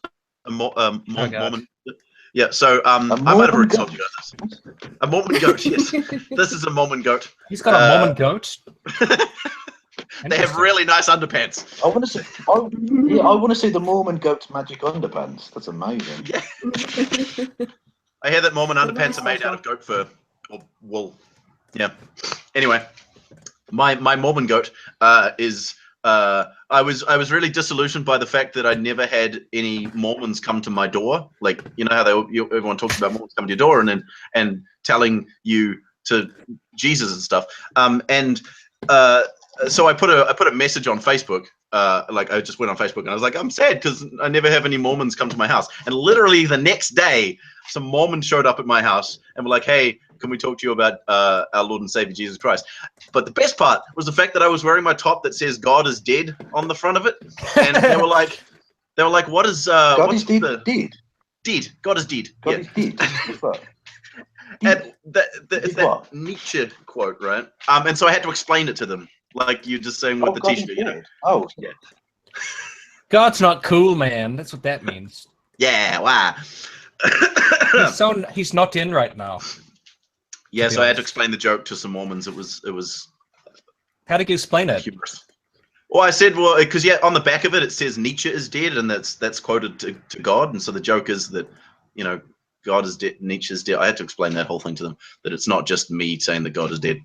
Mormon. Yeah. So I might have already told you guys this. A Mormon goat. Yes. This is a Mormon goat. He's got a Mormon goat. They have really nice underpants. I want to see. I want to see the Mormon goat's magic underpants. That's amazing. Yeah. I hear that Mormon underpants are made out of goat fur or wool. Yeah. Anyway, my Mormon goat is. I was really disillusioned by the fact that I never had any Mormons come to my door. Like, you know how everyone talks about Mormons coming to your door and telling you to Jesus and stuff. So I put a message on Facebook. Like I just went on Facebook and I was like, I'm sad because I never have any Mormons come to my house. And literally the next day, some Mormons showed up at my house and were like, hey, can we talk to you about our Lord and Savior Jesus Christ? But the best part was the fact that I was wearing my top that says God is dead on the front of it. And they were like, what is God is dead? Dead. God is dead. God is dead. And it's that Nietzsche quote, right? And so I had to explain it to them. Like you're just saying with the t-shirt, you know. Oh, yeah. God's not cool, man. That's what that means. Yeah, wow. He's not in right now. Yeah, so I had to explain the joke to some Mormons. It was. How did you explain it? Humorous. Well, I said, because on the back of it says Nietzsche is dead, and that's quoted to God, and so the joke is that, you know, God is dead, Nietzsche is dead. I had to explain that whole thing to them, that it's not just me saying that God is dead.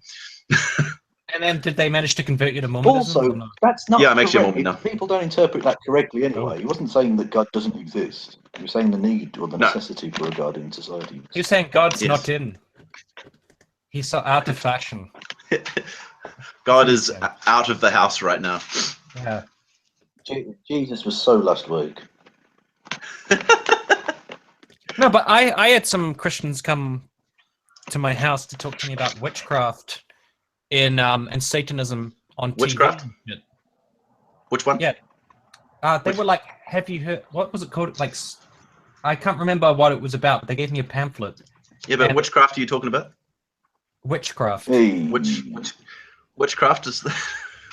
And then did they manage to convert you to Mormonism? Also, that's not I'm actually a Mormon now. People don't interpret that correctly anyway. He wasn't saying that God doesn't exist. He was saying the need or the necessity for a God in society. You're saying God's not in. He's so out of fashion. God is out of the house right now. Yeah. Jesus was so last week. No, but I had some Christians come to my house to talk to me about witchcraft and Satanism on witchcraft? TV. Which one? Yeah. They were like, have you heard, what was it called? Like, I can't remember what it was about, but they gave me a pamphlet. Yeah, but witchcraft are you talking about? Witchcraft. Hey. Witchcraft is the...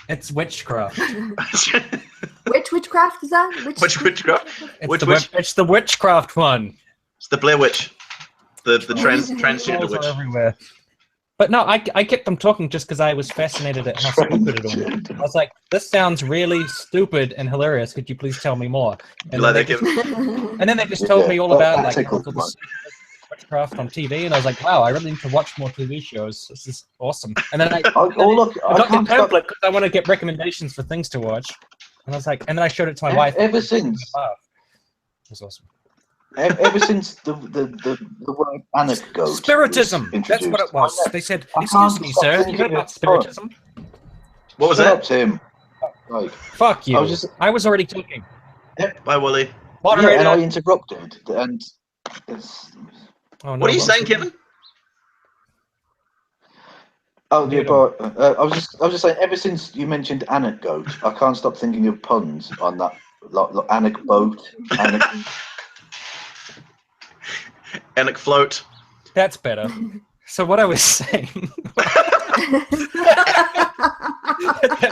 It's witchcraft. Which witchcraft is that? Which witchcraft? It's the witchcraft one. It's the Blair Witch. The transgender witch. Everywhere. But no, I kept them talking just because I was fascinated at how stupid it was. I was like, this sounds really stupid and hilarious. Could you please tell me more? And, then, they just told me all about like witchcraft on TV, and I was like, wow, I really need to watch more TV shows. This is awesome. And then I got the pamphlet because I want to get recommendations for things to watch. And I was like, and then I showed it to my wife. Ever since. It was awesome. Ever since the word anecdote. Spiritism. That's what it was. They said, excuse me, sir. You heard about Spiritism? What was that? Tim. Right. Fuck you. I was already talking. Bye, Wally. Yeah, and I interrupted. And what are you saying, Kevin? Oh, yeah, but I was just saying. Ever since you mentioned anecdote, I can't stop thinking of puns on that. Like anecdote. Anecdote. That's better. So what I was saying.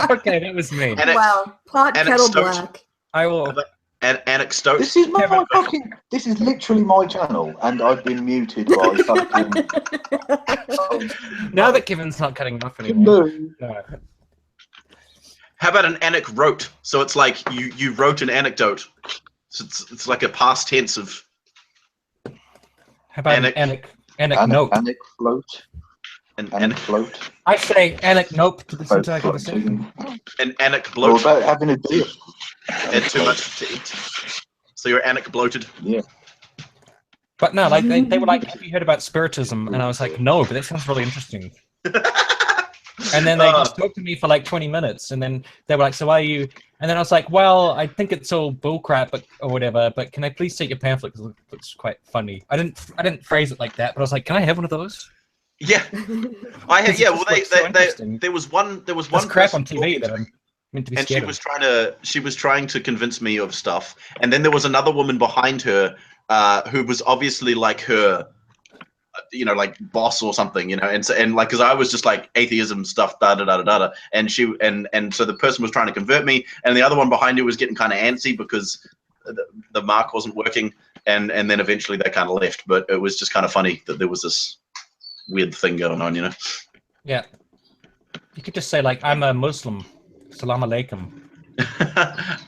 Okay, that was me. Wow, pot kettle black. I will. An anecdote. This is my fucking. This is literally my channel, and I've been muted by fucking. Now that Kevin's not cutting off anymore. No. How about an anecdote? So it's like you wrote an anecdote. So it's like a past tense of. Anecdote. How about anecdote? An anecdote. I say anecdote to this entire conversation. An anecdote. About having a beer. And too much to eat. So you're anecdoted. Yeah. But no, like they were like, have you heard about Spiritism? And I was like, no, but that sounds really interesting. And then they just talked to me for like 20 minutes, and then they were like, so are you? And then I was like, well, I think it's all bullcrap or whatever, but can I please take your pamphlet because it looks quite funny. I didn't phrase it like that, but I was like, can I have one of those? Yeah, I had. Yeah, well, there was one crap on TV that I'm meant to be scared of. She was trying to convince me of stuff, and then there was another woman behind her who was obviously like her, like boss or something, and like because I was just like atheism stuff, da da da da da, and she and so the person was trying to convert me, and the other one behind her was getting kind of antsy because the mark wasn't working, and then eventually they kind of left, but it was just kind of funny that there was this weird thing going on, Yeah. You could just say, like, I'm a Muslim. Salam alaikum.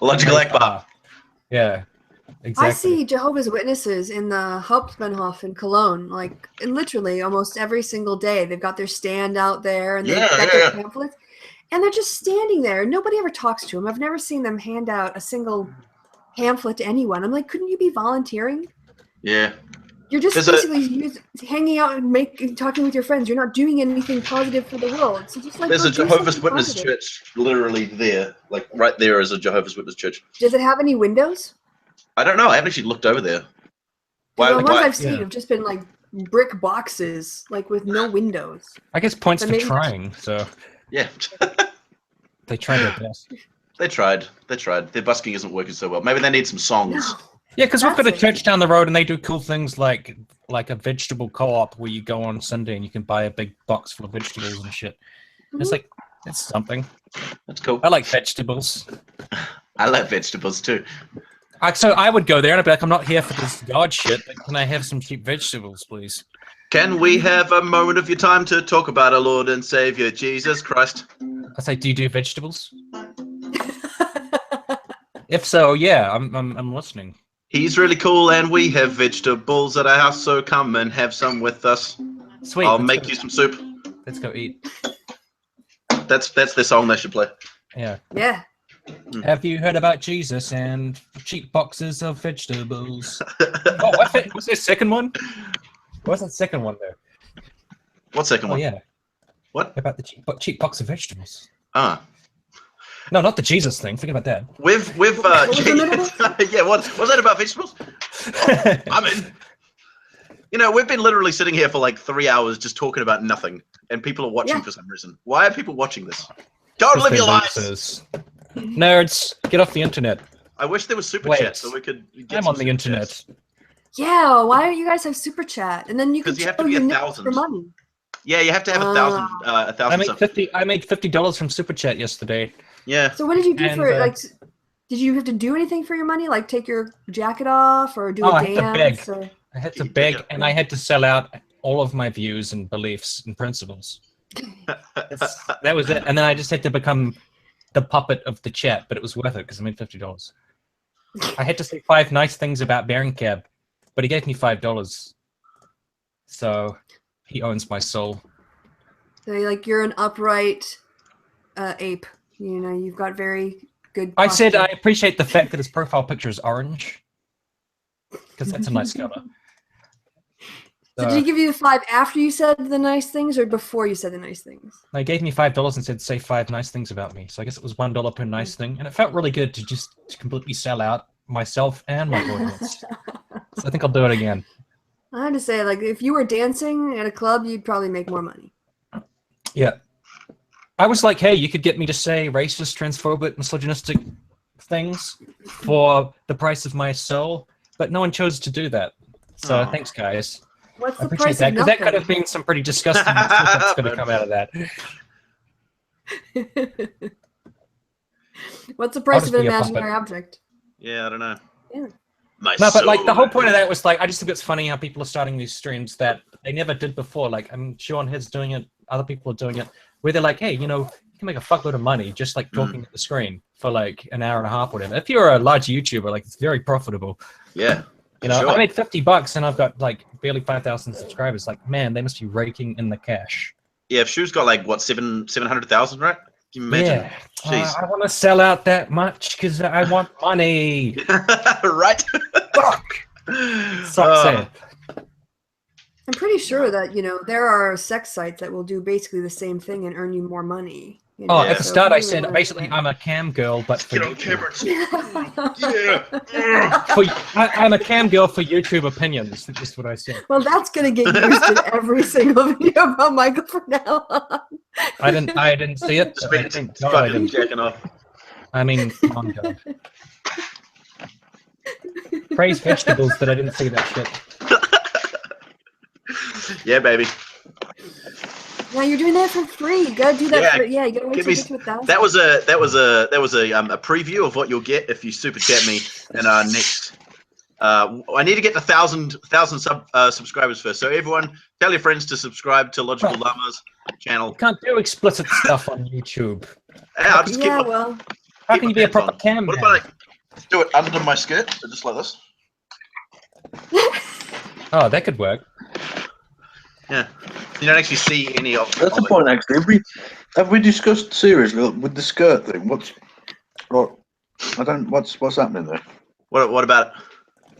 Logical Akbar. Yeah, exactly. I see Jehovah's Witnesses in the Hauptbahnhof in Cologne, like, and literally almost every single day. They've got their stand out there, and they've got their pamphlets, and they're just standing there. Nobody ever talks to them. I've never seen them hand out a single pamphlet to anyone. I'm like, couldn't you be volunteering? Yeah. You're just basically hanging out and talking with your friends. You're not doing anything positive for the world. So just like there's a Jehovah's Witness church literally there, like right there is a Jehovah's Witness church. Does it have any windows? I don't know. I haven't actually looked over there. The ones I've seen have just been like brick boxes, like with no windows. I guess points for trying. So yeah, they tried their best. They tried. Their busking isn't working so well. Maybe they need some songs. No. Yeah, because we've got a church down the road, and they do cool things like a vegetable co-op where you go on Sunday and you can buy a big box full of vegetables and shit. It's like, that's something. That's cool. I like vegetables. I like vegetables too. So I would go there and I'd be like, I'm not here for this God shit, but can I have some cheap vegetables, please? Can we have a moment of your time to talk about our Lord and Savior, Jesus Christ? I say, do you do vegetables? If so, yeah, I'm listening. He's really cool, and we have vegetables at our house, so come and have some with us. Sweet. I'll make you some soup. Let's go eat. That's the song they should play. Yeah. Yeah. Have you heard about Jesus and cheap boxes of vegetables? Oh, what's there a second one? What's that second one there? What second one? Yeah. What? About the cheap box of vegetables. Ah. No, not the Jesus thing. Think about that. We've yeah, what's that about vegetables? Oh, I'm in. We've been literally sitting here for like 3 hours just talking about nothing, and people are watching for some reason. Why are people watching this? Go and live your lives. Nerds, get off the internet. I wish there was super chat so we could get I'm on the internet. Chats. Yeah, why don't you guys have super chat? And then you can have to be 1,000 for money. Yeah, you have to have 1,000. I made $50 from super chat yesterday. Yeah. So what did you do for it? Like, did you have to do anything for your money? Like take your jacket off or do a dance? I had to beg, and I had to sell out all of my views and beliefs and principles. That was it. And then I just had to become the puppet of the chat, but it was worth it because I made $50. I had to say 5 nice things about Baron Cab, but he gave me $5. So he owns my soul. So you're an upright ape. You've got very good. I said I appreciate the fact that his profile picture is orange, because that's a nice color. So did he give you the 5 after you said the nice things or before you said the nice things? They gave me $5 and said, say 5 nice things about me. So I guess it was $1 per nice thing. And it felt really good to just completely sell out myself and my audience. So I think I'll do it again. I had to say, if you were dancing at a club, you'd probably make more money. Yeah. I was like, hey, you could get me to say racist, transphobic, misogynistic things for the price of my soul. But no one chose to do that. So thanks, guys. What's I the appreciate price that, of because that could have been some pretty disgusting stuff that's going to come out of that. What's the price of an imaginary object? Yeah, I don't know. Yeah. But the whole point of that was I just think it's funny how people are starting these streams that they never did before. I'm Sean Head's doing it, other people are doing it, where they're like, hey, you can make a fuckload of money just talking at the screen for an hour and a half or whatever. If you're a large YouTuber, it's very profitable. Yeah. Sure. I made $50 and I've got barely 5,000 subscribers. Man, they must be raking in the cash. if Shu's got like what 700,000, right? Can you imagine? Yeah. Jeez. I want to sell out that much because I want money. Right? Fuck. Sucks it. I'm pretty sure that, you know, there are sex sites that will do basically the same thing and earn you more money. You know? Oh, at the So start if I you really said want basically to- I'm a cam girl, but for Get on YouTube. camera. Yeah. I'm a cam girl for YouTube opinions. That's what I said. Well, that's gonna get used in every single video about Michael from now on. I didn't see it. Just I make didn't- it no, I fucking didn't. jacking off. I mean, come on, God. Praise vegetables that I didn't see that shit. Yeah, baby. Yeah, you're doing that for free. You gotta do that. Yeah, For, yeah, you gotta wait give till me you get to 1,000. That was a preview of what you'll get if you super chat me in our next. I need to get to 1,000 subscribers first. So everyone, tell your friends to subscribe to Logical Llama's channel. You can't do explicit stuff on YouTube. Yeah, I'll just keep Yeah, my- well, How keep can my you be a pants proper on. cam What if man? I do it under my skirt, so just like this? Oh, that could work. Yeah, you don't actually see any of. That's the point, actually. Have we discussed seriously with the skirt thing? What's happening there? What about it?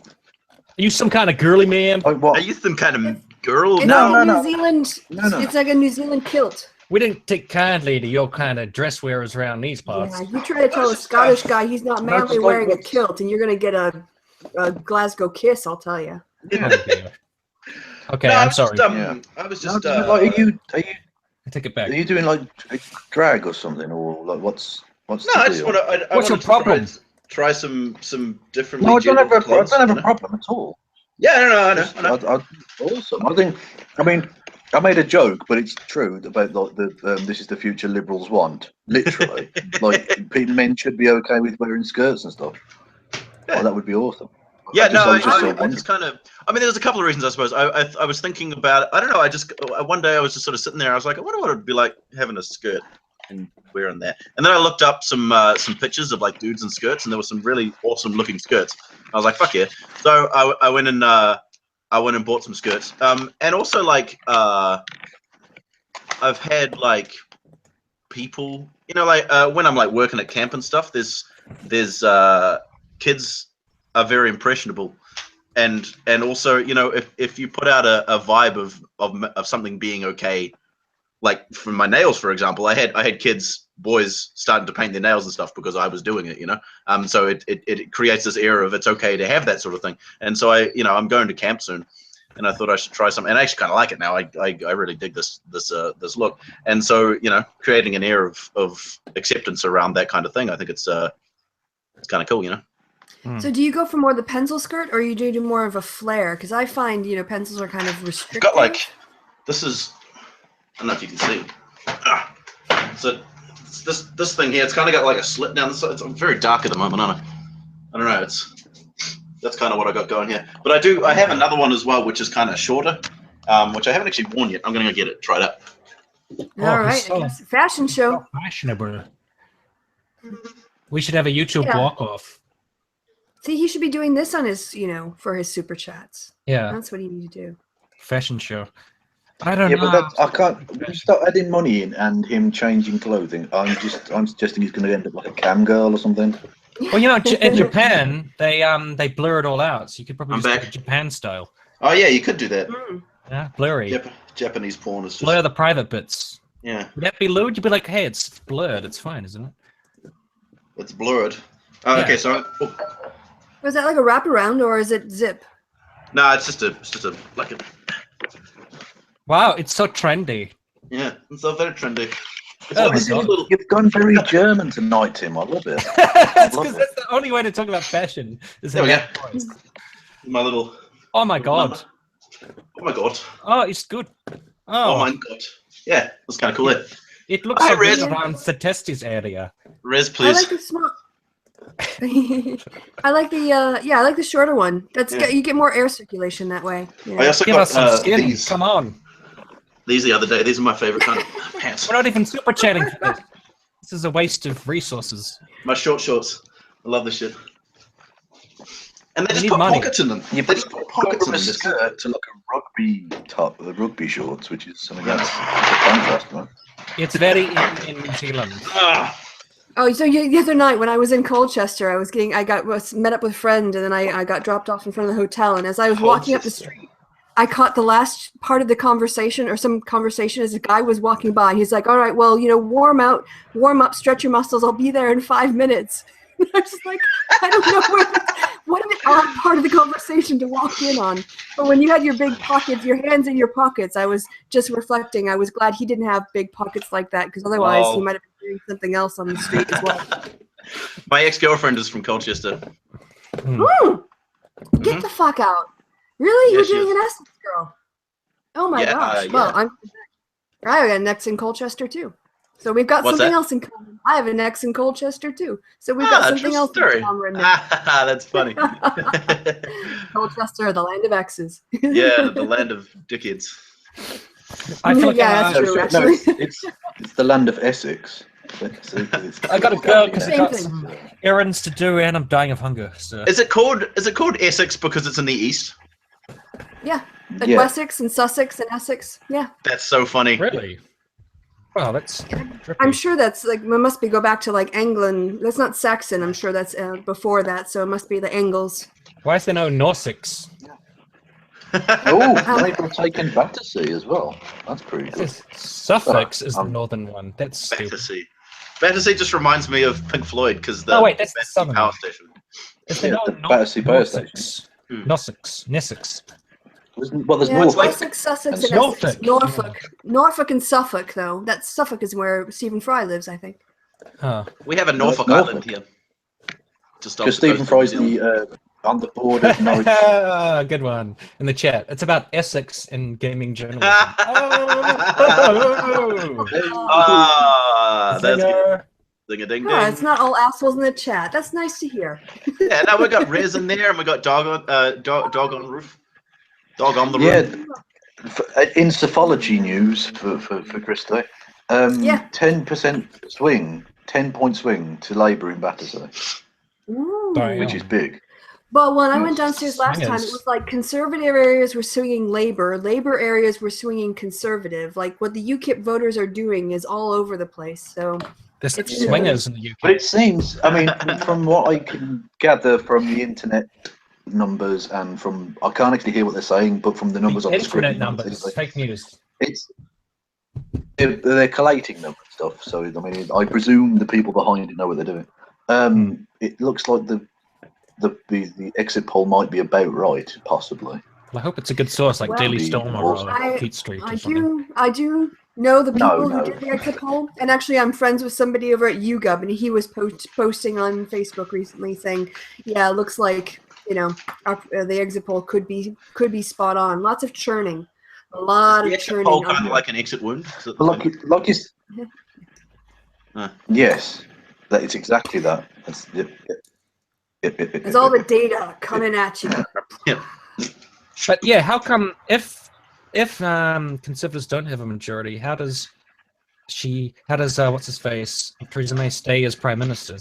Are you some kind of girly man? Like what? Are you some kind of girl? it's No, like a no. New Zealand. No. It's like a New Zealand kilt. We didn't take kindly to your kind of dress wearers around these parts. Yeah, you try to tell a Scottish guy he's not That's manly like wearing a what's- kilt, and you're gonna get a Glasgow kiss. I'll tell you. Oh, dear. Okay, No, I'm sorry. Yeah. I was No, just. like, I take it back. are you doing like a drag or something, or like what's No, the I just deal? want to. What's your problem? Try some different. No, I don't have a problem at all. Yeah, I know. Awesome. I made a joke, but it's true about like this is the future liberals want. Literally, like men should be okay with wearing skirts and stuff. Yeah. Oh, that would be awesome. Yeah, I I just kind of. I mean, there's a couple of reasons, I suppose. I was thinking about. I don't know. One day I was just sort of sitting there. I was like, I wonder what it'd be like having a skirt and wearing that. And then I looked up some pictures of like dudes in skirts, and there were some really awesome looking skirts. I was like, fuck yeah. So I went and bought some skirts. And also like I've had like people, you know, like when I'm like working at camp and stuff. There's kids are very impressionable, and also, you know, if you put out a vibe of something being okay, like for my nails, for example, I had boys starting to paint their nails and stuff because I was doing it, you know. So it creates this air of it's okay to have that sort of thing. And so I'm going to camp soon, and I thought I should try something, and I actually kind of like it now. I really dig this look, and so, you know, creating an air of acceptance around that kind of thing, I think it's kind of cool, you know. So, do you go for more the pencil skirt, or you do more of a flare? Because I find, you know, pencils are kind of restrictive. Got like this is. I don't know if you can see. So this thing here, it's kind of got like a slit down the side. It's very dark at the moment, aren't I? I don't know. That's kind of what I got going here. But I have another one as well, which is kind of shorter, which I haven't actually worn yet. I'm gonna go get it, try it out. All right, I guess. Fashion show. Fashionable. We should have a YouTube walk-off. See, he should be doing this on his, you know, for his super chats. Yeah. That's what he need to do. Fashion show. I don't know. But I can't. When you start adding money in and him changing clothing, I'm suggesting he's going to end up like a cam girl or something. Well, you know, in Japan, they blur it all out, so you could probably just do it Japan style. Oh yeah, you could do that. Yeah, blurry. Japanese porn is just blur the private bits. Yeah. Would that be lewd? You'd be like, hey, it's blurred. It's fine, isn't it? It's blurred. Oh, Yeah. okay, so. Was that like a wraparound, or is it zip? No, it's just a like a. Wow, it's so trendy. Yeah, it's so very trendy. It's Oh like my this God. little. You've gone very German tonight, Tim. I love it. That's love because it. that's the only way to talk about fashion. Is There we that go. voice. My little. Oh my God. Oh my God. Oh, it's good. Oh my God. Yeah, that's kind of cool. There. It looks Hi, so Riz. good around the testes area. Riz, I please. like the small. I like the I like the shorter one. That's Yeah. you get more air circulation that way. You know? I also Give got us some skin. these. Come on. These the other day. These are my favorite kind of pants. We're not even super chatting for this. This is a waste of resources. My short shorts. I love this shit. And they just need put money. pockets in them. You They just put pockets in a them. skirt to like a rugby top, the rugby shorts, which is something else. It's a contrast, right? It's very in New Zealand. Oh, so the other night when I was in Colchester, was met up with a friend, and then I got dropped off in front of the hotel. And as I was walking up the street, I caught the last part of the conversation, or some conversation, as a guy was walking by. He's like, "All right, well, warm up, stretch your muscles. I'll be there in 5 minutes." And I was just like, I don't know what an odd part of the conversation to walk in on. But when you had your big pockets, your hands in your pockets, I was just reflecting. I was glad he didn't have big pockets like that, because otherwise he might have been doing something else on the street as well. My ex-girlfriend is from Colchester. Get the fuck out. Really? Yes, You're doing an Essex girl? Oh my gosh. Well, I have an ex in Colchester too. So we've got something else in common. I have an ex in Colchester too. So we've got something else in common. That's funny. Colchester, the land of exes. Yeah, the land of dickheads. I feel like that's true, actually. It's the land of Essex. I gotta go because I got some errands to do and I'm dying of hunger. So. Is it called Essex because it's in the east? Yeah, like Wessex and Sussex and Essex. Yeah. That's so funny. Really? Wow, that's. I'm sure that's like, it must be go back to like England. That's not Saxon. I'm sure that's before that. So it must be the Angles. Why is there no Norsex? Oh, people have taken Battersea as well. That's pretty good. Suffolk is the northern one. That's stupid. Battersea. Battersea just reminds me of Pink Floyd because the that's the southern power one. station. Is there the Battersea Power Station. Nessex. Well, there's yeah, Norfolk. Wessex, Sussex, and Essex. Norfolk and Suffolk, though. That Suffolk is where Stephen Fry lives, I think. Huh. We have a Norfolk Island here. Because Stephen Fry's on the border of Norwich. Good one in the chat. It's about Essex and gaming journalism. That's good. Ding-a-ding-ding. It's not all assholes in the chat. That's nice to hear. Yeah, now we got Riz in there, and we got dog on roof. Dog on the roof. Yeah. In psephology news for Christo, 10% swing, 10-point swing to Labour in Battersea, which is big. But when I went downstairs last time, it was like conservative areas were swinging Labour areas were swinging Conservative. Like what the UKIP voters are doing is all over the place. So there's swingers in the UK. But it seems, I mean, from what I can gather from the internet numbers and from, I can't actually hear what they're saying, but from the numbers on the screen, internet numbers, fake news. They're collating them and stuff. So I mean, I presume the people behind it know what they're doing. It looks like the exit poll might be about right, possibly. Well, I hope it's a good source like Daily Storm or Heat Street or something. I do know the people who did the exit poll, and actually I'm friends with somebody over at UGub, and he was posting on Facebook recently saying, yeah, it looks like, the exit poll could be spot on. Lots of churning. A lot of churning. Poll kind of like an exit wound. Yes, it's exactly that. There's all the data coming at you. Yeah. But yeah, how come if Conservatives don't have a majority, how does what's his face, Theresa May, stay as Prime Minister?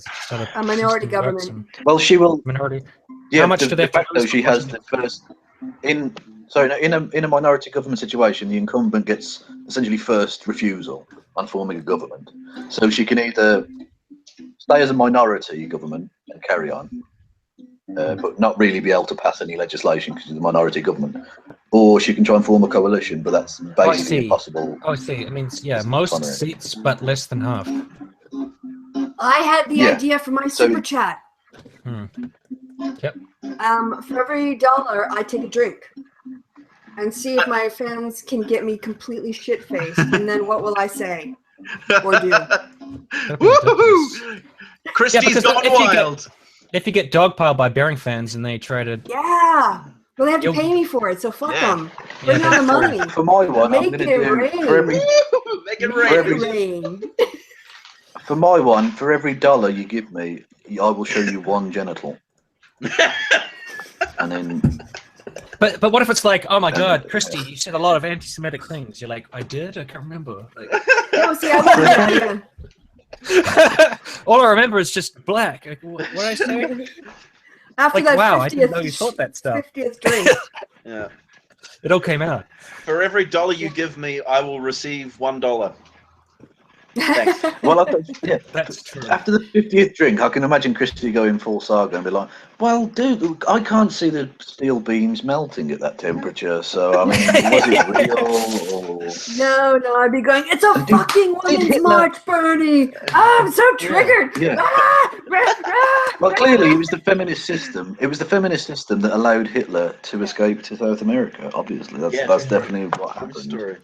A minority government. Well, she will. Minority. Yeah, how much do they have to she has the first in a minority government situation, the incumbent gets essentially first refusal on forming a government. So she can either stay as a minority government and carry on, but not really be able to pass any legislation because she's a minority government, or she can try and form a coalition, but that's basically impossible. Oh, I see. It means most seats, but less than half. I had the idea for my super chat. Yep. For every $1, I take a drink and see if my fans can get me completely shit-faced, and then what will I say or do? Christie's gone wild. If you get dogpiled by Bearing fans and they try to... Yeah! Well, they have to pay me for it, so fuck them. Bring on the money. For my one, Make it rain. Make it rain. For my one, for every $1 you give me, I will show you one genital. And then... But what if it's like, oh my God, Christy, you said a lot of anti-Semitic things. You're like, I did? I can't remember. No, see, I all I remember is just black. Like, what did I say? After Like, that wow, 50th, I didn't know you thought that stuff. 50th drink. Yeah. It all came out. For every $1 you give me, I will receive $1. Thanks. Well, yeah, That's true. after the 50th drink, I can imagine Christy going full saga and be like, well, dude, I can't see the steel beams melting at that temperature, so, I mean, was it real or... No, I'd be going, it's a fucking women's Hitler- march, Bernie! I'm so triggered! Yeah. Ah, rah, rah, Well, rah. clearly, it was the feminist system. It was the feminist system that allowed Hitler to escape to South America. Obviously, that's definitely what happened. Story.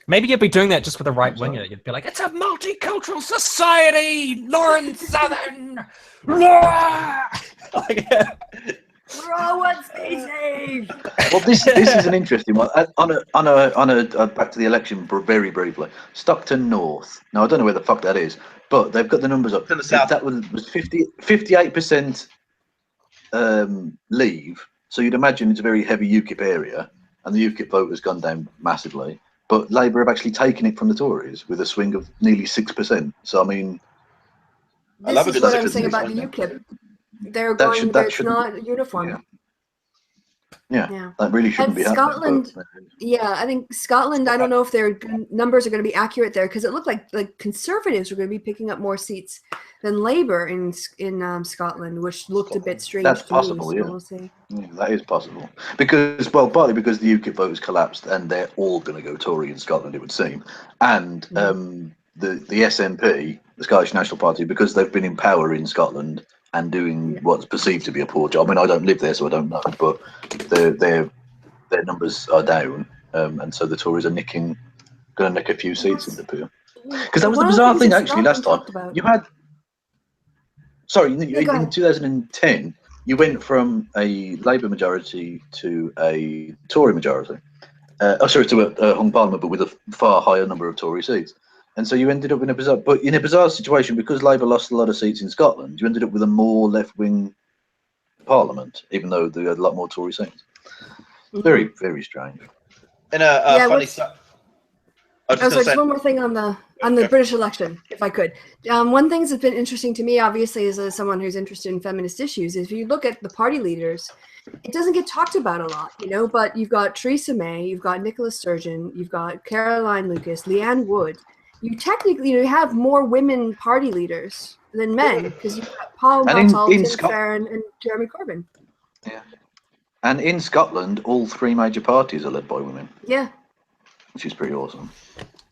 Maybe you'd be doing that just with a right winger. You'd be like, "It's a multicultural society, Lauren Southern." Like, We're all one species! Well, this is an interesting one. On a back to the election very briefly. Stockton North. Now I don't know where the fuck that is, but they've got the numbers up. In the south. That was 58% leave. So you'd imagine it's a very heavy UKIP area, and the UKIP vote has gone down massively. But Labour have actually taken it from the Tories with a swing of nearly 6%. So I mean, I love This it is because what it I'm saying should about be the like UKIP. They're That going, should- but that it's shouldn't- not uniform. yeah, that really shouldn't And be Scotland, happening. yeah, I think Scotland, I don't know if their numbers are going to be accurate there, because it looked like Conservatives were going to be picking up more seats than Labour in Scotland, which looked a bit strange That's to possible, me. yeah. So we'll see. Yeah, that is possible because, well, partly because the UKIP vote has collapsed and they're all going to go Tory in Scotland, it would seem, and the SNP, the Scottish National Party, because they've been in power in Scotland and doing what's perceived to be a poor job. I mean, I don't live there, so I don't know, but their numbers are down, and so the Tories are going to nick a few seats in the pool. Because that was the One of the bizarre things thing that actually last time. Scotland talked about- You had. Sorry, go in ahead. 2010, you went from a Labour majority to a Tory majority. To a hung parliament, but with a far higher number of Tory seats. And so you ended up in a bizarre situation because Labour lost a lot of seats in Scotland. You ended up with a more left-wing parliament, even though they had a lot more Tory seats. Very, very strange. And a funny. Just one more thing on the British election, if I could. One thing that's been interesting to me, obviously, as someone who's interested in feminist issues, is if you look at the party leaders, it doesn't get talked about a lot, but you've got Theresa May, you've got Nicola Sturgeon, you've got Caroline Lucas, Leanne Wood. You technically have more women party leaders than men, because you've got Paul Nuttall, Tim Farron, and Jeremy Corbyn. Yeah. And in Scotland, all three major parties are led by women. Yeah. Which is pretty awesome.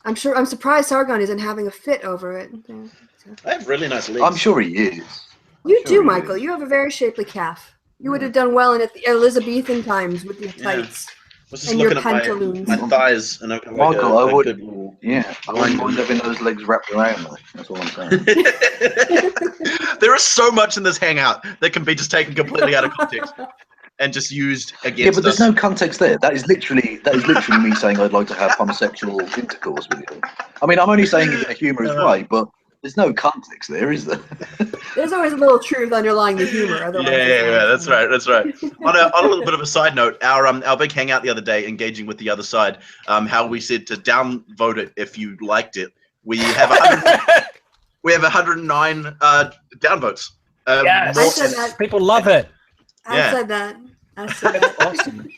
I'm surprised Sargon isn't having a fit over it. I have really nice legs. I'm sure he is. You do, Michael. You have a very shapely calf. You would have done well in the Elizabethan times with your tights and your pantaloons. My thighs, and Michael, I wouldn't mind having those legs wrapped around me. That's all I'm saying. There is so much in this hangout that can be just taken completely out of context and just used against us. Yeah, but there's no context there. That is literally me saying I'd like to have homosexual intercourse with you. I mean, I'm only saying it in a humorous way, but there's no context there, is there? There's always a little truth underlying the humor. Yeah, that's right. On a little bit of a side note, our big hangout the other day, engaging with the other side, how we said to downvote it if you liked it. We have 109 downvotes. Yes, I said that. People love it. I said that. Awesome.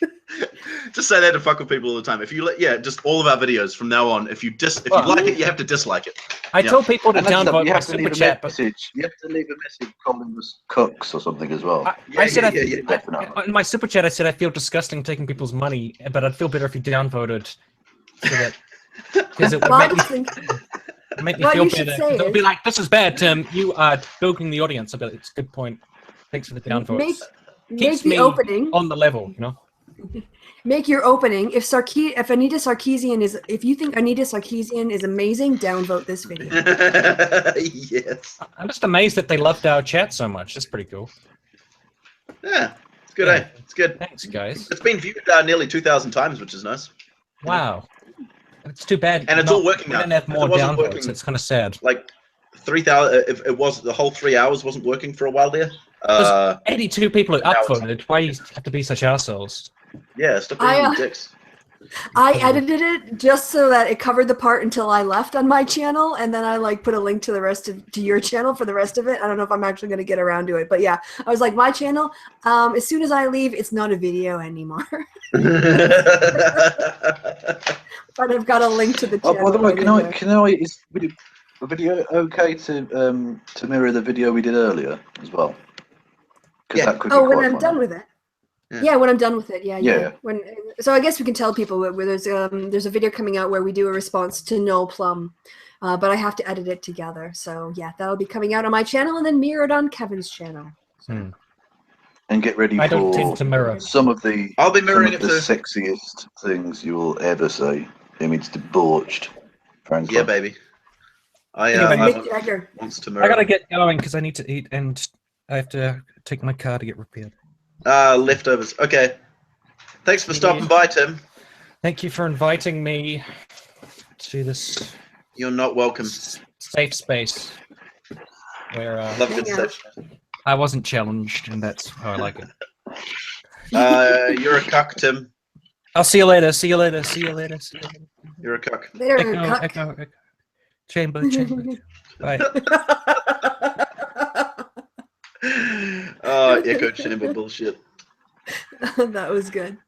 Just say that to fuck with people all the time. If you just all of our videos from now on, if you like it, you have to dislike it. I tell people to downvote my super chat, but you have to leave a message calling us cooks or something as well. Definitely. In my super chat, I said I feel disgusting taking people's money, but I'd feel better if you downvoted, so that because it would make me feel better. It would be like, this is bad, Tim. You are bilking the audience. I'd be like, it's a good point. Thanks for the downvotes. Keeps me on the level, Make your opening. If Anita Sarkeesian if you think Anita Sarkeesian is amazing, downvote this video. Yes. I'm just amazed that they loved our chat so much. That's pretty cool. Yeah, it's good, eh? It's good. Thanks, guys. It's been viewed nearly 2,000 times, which is nice. Wow. It's too bad. And it's all working now. We didn't have more downvotes. It's kind of sad. Like 3,000. If it was the whole 3 hours wasn't working for a while there. 82 people who upvoted. Why do you have to be such assholes? Yeah, stop being dicks. I edited it just so that it covered the part until I left on my channel, and then I like put a link to the rest of your channel for the rest of it. I don't know if I'm actually going to get around to it, but yeah, I was like, my channel. As soon as I leave, it's not a video anymore. But I've got a link to the channel. Oh, by the way, can I? Is the video okay to mirror the video we did earlier as well? Yeah. That could be when quite I'm funny. done with it. Yeah. When I'm done with it, yeah. Yeah. So I guess we can tell people where there's a video coming out where we do a response to No Plum, but I have to edit it together. So yeah, that'll be coming out on my channel and then mirrored on Kevin's channel. Hmm. And get ready I don't tend for to mirror. some of the I'll be mirroring some of the sexiest things you will ever see. I mean, it's debauched, frankly. Yeah, baby. Anyway, Mick Jagger. Wants to mirror. I gotta get going because I need to eat and I have to take my car to get repaired. Leftovers. Okay. Thanks for stopping by, Tim. Thank you for inviting me to this You're not welcome. safe space where Love good stuff. I wasn't challenged, and that's how I like it. You're a cuck, Tim. I'll see you later. See you later. See you later. See you later. You're a cuck. Later, Echo, cuck. echo, echo. Chamber. Bye. Echo chamber bullshit. That was good.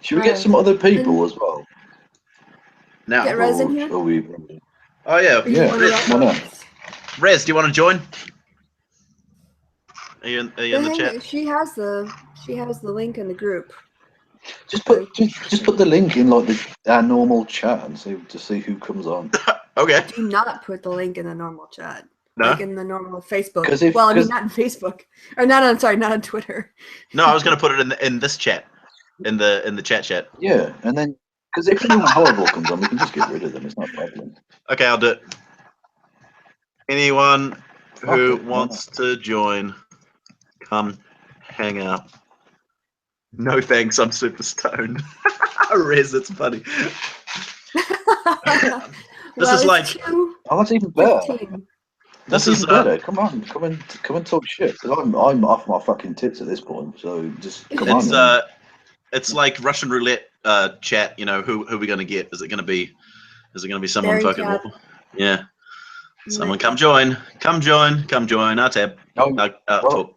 Should we get some other people as well? Now. Get Rez in here? Or we... Oh yeah. Yeah, why not? Rez, do you want to join? Are you in the chat? She has the link in the group. Just put the link in like our normal chat and see who comes on. Okay. Do not put the link in the normal chat. No? Like in the normal Facebook. If, well, I mean, not in Facebook, or not on. Sorry, not on Twitter. No, I was going to put it in this chat, in the chat. Yeah, and then because if anyone horrible comes on, we can just get rid of them. It's not a problem. Okay, I'll do it. Anyone who wants to join, come hang out. No thanks, I'm super stoned. Rez, it's funny. This is like. Oh, that's even better. 15. That's even better. Come on, come and talk shit. 'Cause I'm off my fucking tits at this point. So just come on. It's like Russian roulette chat. You know, who are we gonna get? Is it gonna be someone Very fucking cat. awful? Yeah. Someone come join. Come join our tab. Talk.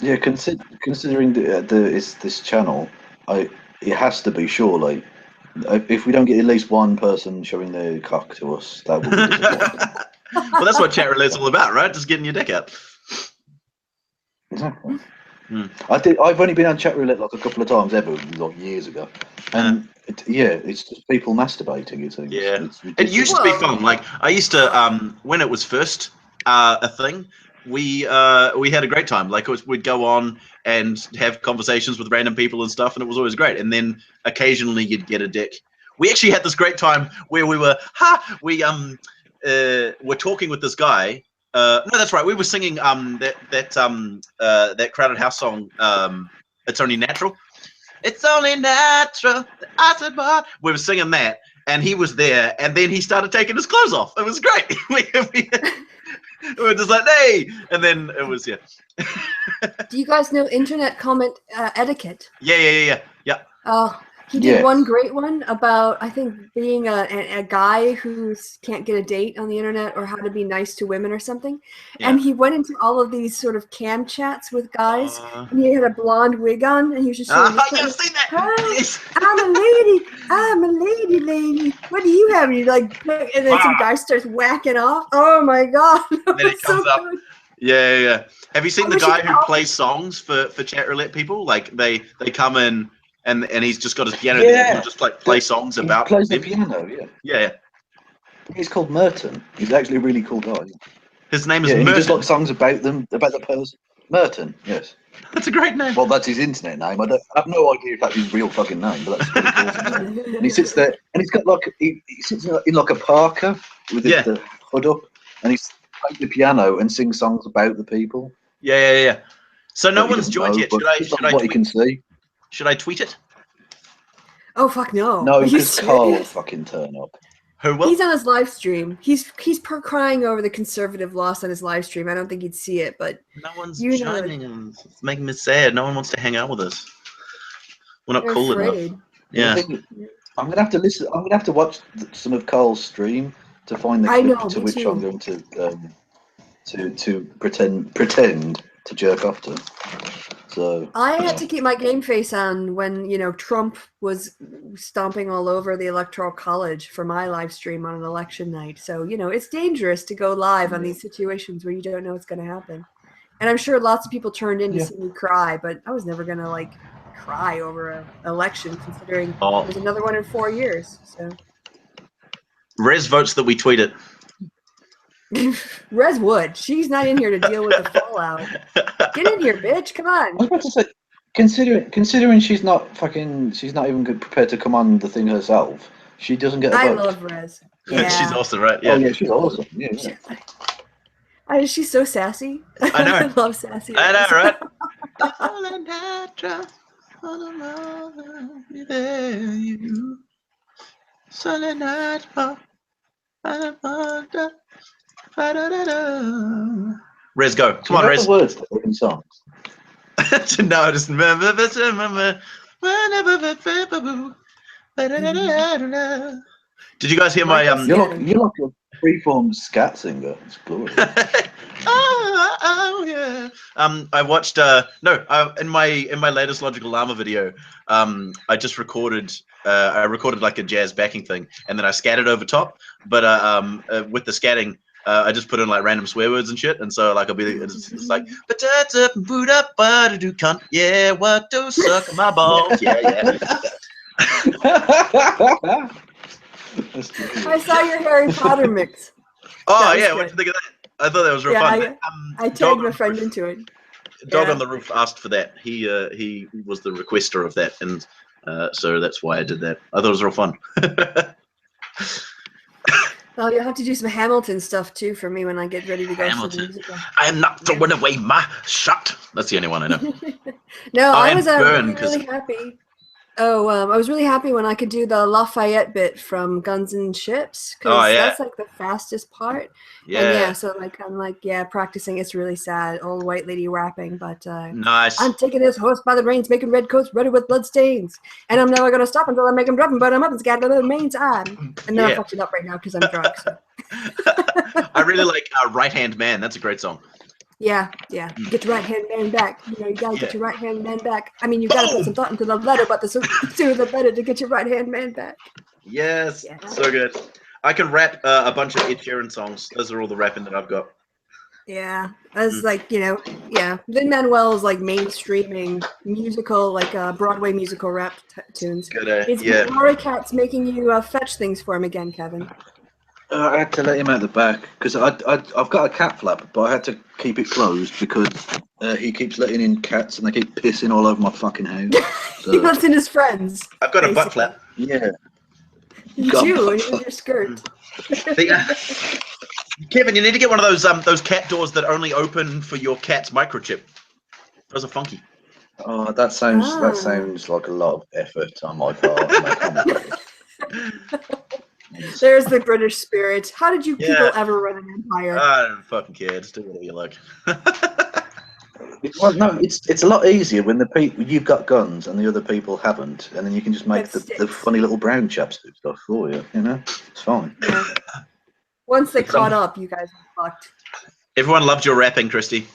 Yeah, considering this channel, it has to be surely. If we don't get at least one person showing their cock to us, that would be disappointing. Well, that's what Chatroulette's all about, right? Just getting your dick out. Exactly. I've only been on Chatroulette like a couple of times ever, like years ago, and it's just people masturbating. It used to be fun. Like I used to, when it was first a thing, we had a great time. Like we'd go on and have conversations with random people and stuff, and it was always great. And then occasionally you'd get a dick. We actually had this great time where we were we're talking with this guy. No, that's right. We were singing that Crowded House song. It's only natural. It's only natural. I said, but we were singing that, and he was there, and then he started taking his clothes off. It was great. we were just like, hey, and then it was Do you guys know internet comment etiquette? Yeah. Oh, he did one great one about, I think, being a guy who can't get a date on the internet, or how to be nice to women or something. Yeah. And he went into all of these sort of cam chats with guys, and he had a blonde wig on, and he was just sort of you've seen that? Hi, Yes. I'm a lady. What do you have? And you and then some guy starts whacking off. Oh my god! And then it comes up. Good. Yeah. Have you seen the guy who plays songs for Chatroulette people? Like they come in. And he's just got his piano there. He'll just like play songs about. He plays the piano, Yeah. He's called Merton. He's actually a really cool guy. His name is Merton. He does like songs about them, about the person. Merton, yes. That's a great name. Well, that's his internet name. I have no idea if that's his real fucking name, but that's really cool. And he sits there, and he's got like he sits in like a parka with the hood up, and he's plays the piano and sings songs about the people. Yeah. So no one's joined yet. Should I what you can see. Should I tweet it? Oh fuck no! No, because Carl will fucking turn up. Who will? He's on his live stream. He's crying over the conservative loss on his live stream. I don't think he'd see it, but no one's joining him. It's making me sad. No one wants to hang out with us. We're not cool enough. Yeah. I'm gonna have to listen. I'm gonna have to watch some of Carl's stream to find the clip to which I'm going to pretend to jerk off to. So I had to keep my game face on when Trump was stomping all over the Electoral College for my live stream on an election night. So it's dangerous to go live on these situations where you don't know what's going to happen. And I'm sure lots of people turned in to see me cry, but I was never gonna cry over an election, considering there's another one in 4 years. So Rez votes that we tweet it. Rez would. She's not in here to deal with the fallout. Get in here, bitch! Come on. I was about to say, considering she's not even prepared to come on the thing herself. She doesn't get a vote. I love Rez. Yeah. She's awesome, right? Yeah. Oh yeah, she's awesome. Yeah. She's so sassy. I know. I love sassy. I know, right? Rez, go. Come on, Rez. The words to fucking songs. No, just remember. Did you guys hear my You're like a freeform scat singer. It's glorious. oh yeah. I watched in my latest Logical Llama video, I just recorded like a jazz backing thing, and then I scattered over top. But with the scatting, I just put in like random swear words and shit, and so like it's like boot up, do cunt, yeah, what do suck my balls, yeah. I saw your Harry Potter mix. Oh yeah, what did you think of that? I thought that was real fun. I tagged my friend into it. Dog on the Roof asked for that. He was the requester of that, and so that's why I did that. I thought it was real fun. Well, you'll have to do some Hamilton stuff too for me when I get ready to go. Hamilton. To the musical. I am not throwing away my shot. That's the only one I know. No, I was really happy. Oh, I was really happy when I could do the Lafayette bit from Guns and Ships, because that's like the fastest part. Yeah. And so I'm practicing. It's really sad, old white lady rapping, but nice. I'm taking this horse by the reins, making red coats redder with blood stains, and I'm never gonna stop until I make him drop him, but I'm up and scattered to the main time. And then I'm fucking up right now because I'm drunk. So. I really like Right Hand Man. That's a great song. Yeah. Get your right hand man back. You gotta get your right hand man back. I mean, you gotta put some thought into the letter, but the sooner the better to get your right hand man back. Yes, so good. I can rap a bunch of Ed Sheeran songs. Those are all the rapping that I've got. Yeah, that's Lin-Manuel is like mainstreaming musical, like Broadway musical rap tunes. Good, it's Rory Cat's making you fetch things for him again, Kevin. I had to let him out the back because I've got a cat flap, but I had to keep it closed because he keeps letting in cats and they keep pissing all over my fucking house. So. He lets in his friends. I've got a butt flap. Yeah. You do, and your skirt. Kevin, you need to get one of those cat doors that only open for your cat's microchip. Those are funky. Oh, that sounds like a lot of effort on my part. There's the British spirit. How did you people ever run an empire? I don't fucking care. Just do whatever you like. Well, no, it's a lot easier when you've got guns and the other people haven't, and then you can just make the funny little brown chaps do stuff for you. It's fine. Yeah. Once they caught up, you guys are fucked. Everyone loved your rapping, Christy.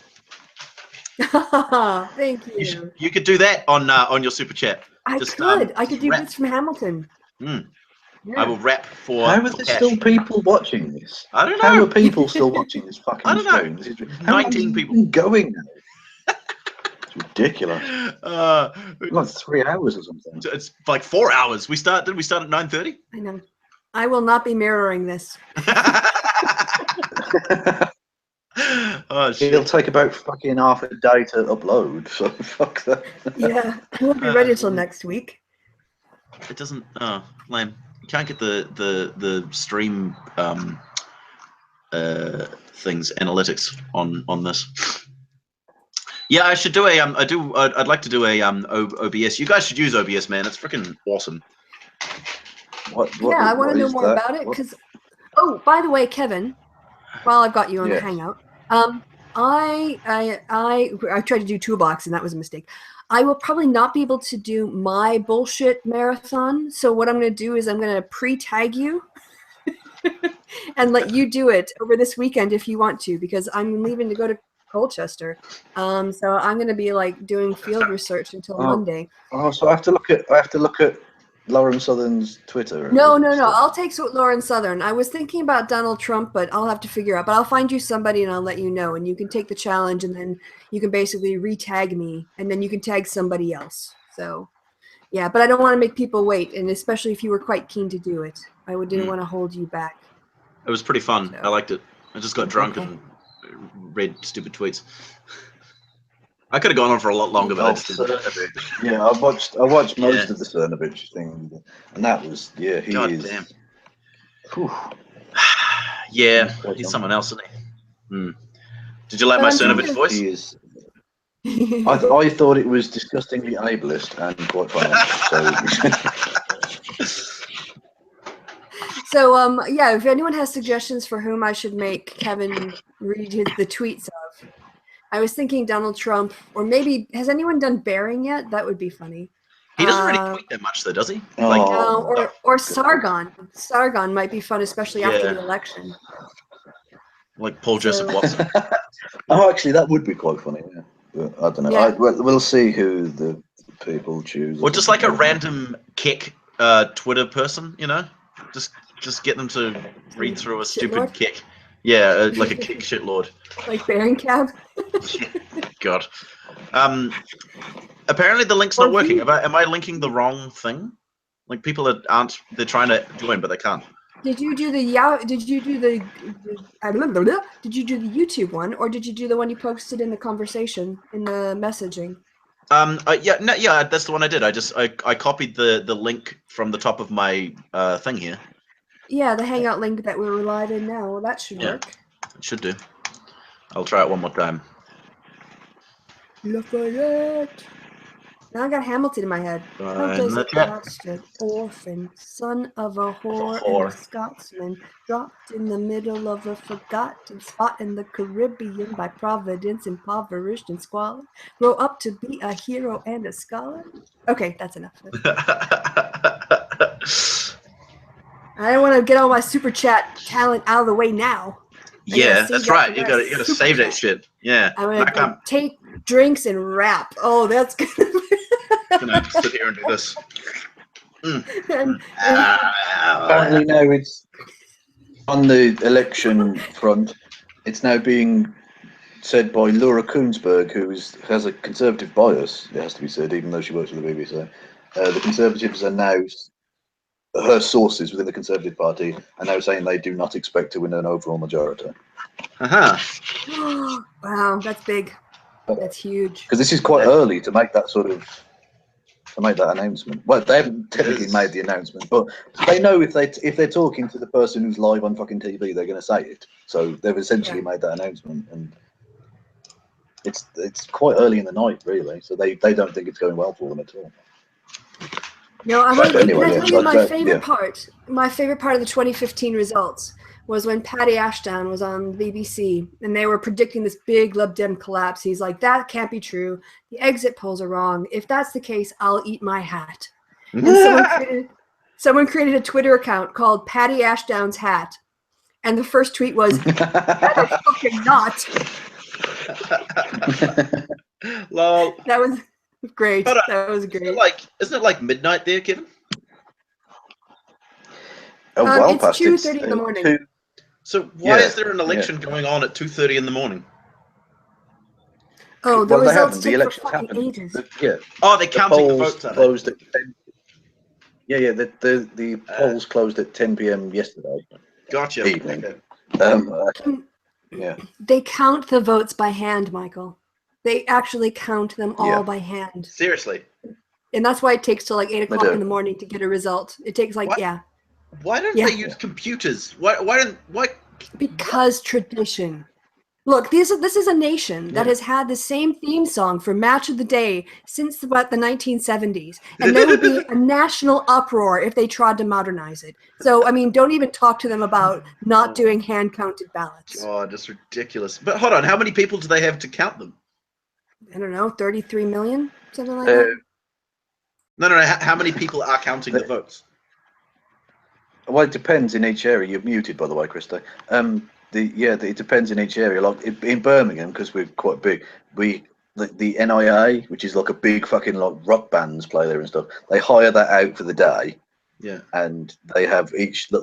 Thank you. You could do that on your super chat. I could do bits from Hamilton. I will rap for. How are there still people watching this? I don't know. How are people still watching this fucking stream? 19 people going now. It's ridiculous. Like 3 hours or something. It's like 4 hours. Did we start at 9:30? I know. I will not be mirroring this. Oh shit! It'll take about fucking half a day to upload. So fuck that. Yeah, it won't be ready until next week. It doesn't. Oh, lame. You can't get the stream things analytics on this. Yeah, I should do a I'd like to do a OBS. You guys should use OBS, man. It's freaking awesome. I want to know more about it because. Oh, by the way, Kevin, while I've got you on the Hangout, I tried to do Toolbox and that was a mistake. I will probably not be able to do my bullshit marathon. So what I'm going to do is I'm going to pre-tag you and let you do it over this weekend if you want to, because I'm leaving to go to Colchester. So I'm going to be like doing field research until Monday. Oh, so I have to look at Lauren Southern's Twitter. No. I'll take Lauren Southern. I was thinking about Donald Trump, but I'll have to figure out. But I'll find you somebody and I'll let you know. And you can take the challenge, and then you can basically re-tag me, and then you can tag somebody else. So, yeah. But I don't want to make people wait, and especially if you were quite keen to do it, I didn't want to hold you back. It was pretty fun. So. I liked it. I just got drunk and read stupid tweets. I could have gone on for a lot longer, but I just didn't. Yeah, I watched most of the Cernovich thing, and that was he God is. Damn. Whew. Yeah, he's someone else, isn't he? Did you like my Cernovich voice? He is. I thought it was disgustingly ableist and quite funny. So yeah, if anyone has suggestions for whom I should make Kevin read the tweets of, I was thinking Donald Trump, or maybe, has anyone done Bering yet? That would be funny. He doesn't really tweet that much, though, does he? No, or Sargon. Sargon might be fun, especially after the election. Like Paul Joseph Watson. Oh, actually, that would be quite funny. Yeah. But I don't know. Yeah. We'll see who the people choose. Or just like a random kick Twitter person, you know? Just get them to read through a stupid kick. Yeah, like a kick shitlord. Like Bering Cab? God. Apparently the link's not working. Am I linking the wrong thing? Like people they're trying to join, but they can't. Did you do the YouTube one, or did you do the one you posted in the conversation, in the messaging? Yeah, that's the one I did. I copied the link from the top of my thing here. Yeah, the Hangout link that we're live in now. Well, that should work. It should do. I'll try it one more time. Lafayette. Now I got Hamilton in my head. How does a bastard orphan, son of a whore and a Scotsman, dropped in the middle of a forgotten spot in the Caribbean by Providence, impoverished and squalid, grow up to be a hero and a scholar? Okay, that's enough. I don't want to get all my super chat talent out of the way now. Yeah, that's right. You gotta save that shit. Yeah. I'm gonna take drinks and rap. Oh, that's good. I'm gonna have to sit here and do this. Apparently now it's on the election front. It's now being said by Laura Koonsberg, who has a conservative bias. It has to be said, even though she works for the BBC. The Conservatives are now. Her sources within the Conservative Party are now saying they do not expect to win an overall majority. Wow, that's big. That's huge. Because this is quite early to make that announcement. Well, they haven't technically made the announcement, but they know if they're talking to the person who's live on fucking TV, they're going to say it. So they've essentially made that announcement, and it's quite early in the night, really. So they don't think it's going well for them at all. No, I'm going to tell you my favorite part. My favorite part of the 2015 results was when Paddy Ashdown was on the BBC and they were predicting this big Lib Dem collapse. He's like, that can't be true. The exit polls are wrong. If that's the case, I'll eat my hat. And someone created a Twitter account called Paddy Ashdown's Hat. And the first tweet was, better fucking not. Lol. That was great. That was great. Isn't it like midnight there, Kevin? It's 2:30 in the morning. So why is there an election going on at 2:30 in the morning? Oh, the results take for fucking ages. Oh, they're counting the votes. Closed at 10. Yeah. The polls closed at 10 p.m. yesterday. Gotcha. Evening. Yeah. They count the votes by hand, Michael. They actually count them all by hand. Seriously. And that's why it takes till like 8 o'clock in the morning to get a result. It takes like Why don't they use computers? Why? Because tradition. Look, this is a nation that has had the same theme song for Match of the Day since about the 1970s. And there would be a national uproar if they tried to modernize it. So, I mean, don't even talk to them about not doing hand-counted ballots. Oh, that's ridiculous. But hold on, how many people do they have to count them? I don't know, 33 million? something like that. No. How many people are counting the votes? Well, it depends in each area. You're muted, by the way, Christo. It depends in each area. Like in Birmingham, because we're quite big, the NIA, which is like a big fucking like rock bands play there and stuff. They hire that out for the day. Yeah. And they have each seat,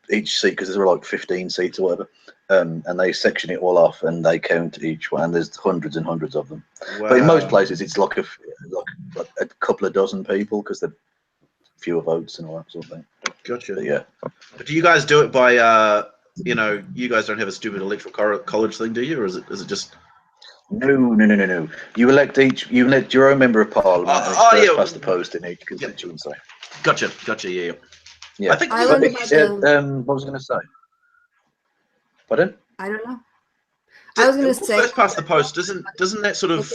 because there's like 15 seats or whatever, and they section it all off and they count each one. And there's hundreds and hundreds of them. Wow. But in most places, it's like a couple of dozen people because they're fewer votes and all that sort of thing. Gotcha. But yeah. But do you guys do it by you guys don't have a stupid electoral college thing, do you, or is it just? No. You elect your own member of parliament, and it's first past the post in each constituency. Gotcha. Yeah. Yeah. I think I learned about what was I going to say? Pardon? I don't know. I was going to say first past the post. Doesn't that sort of?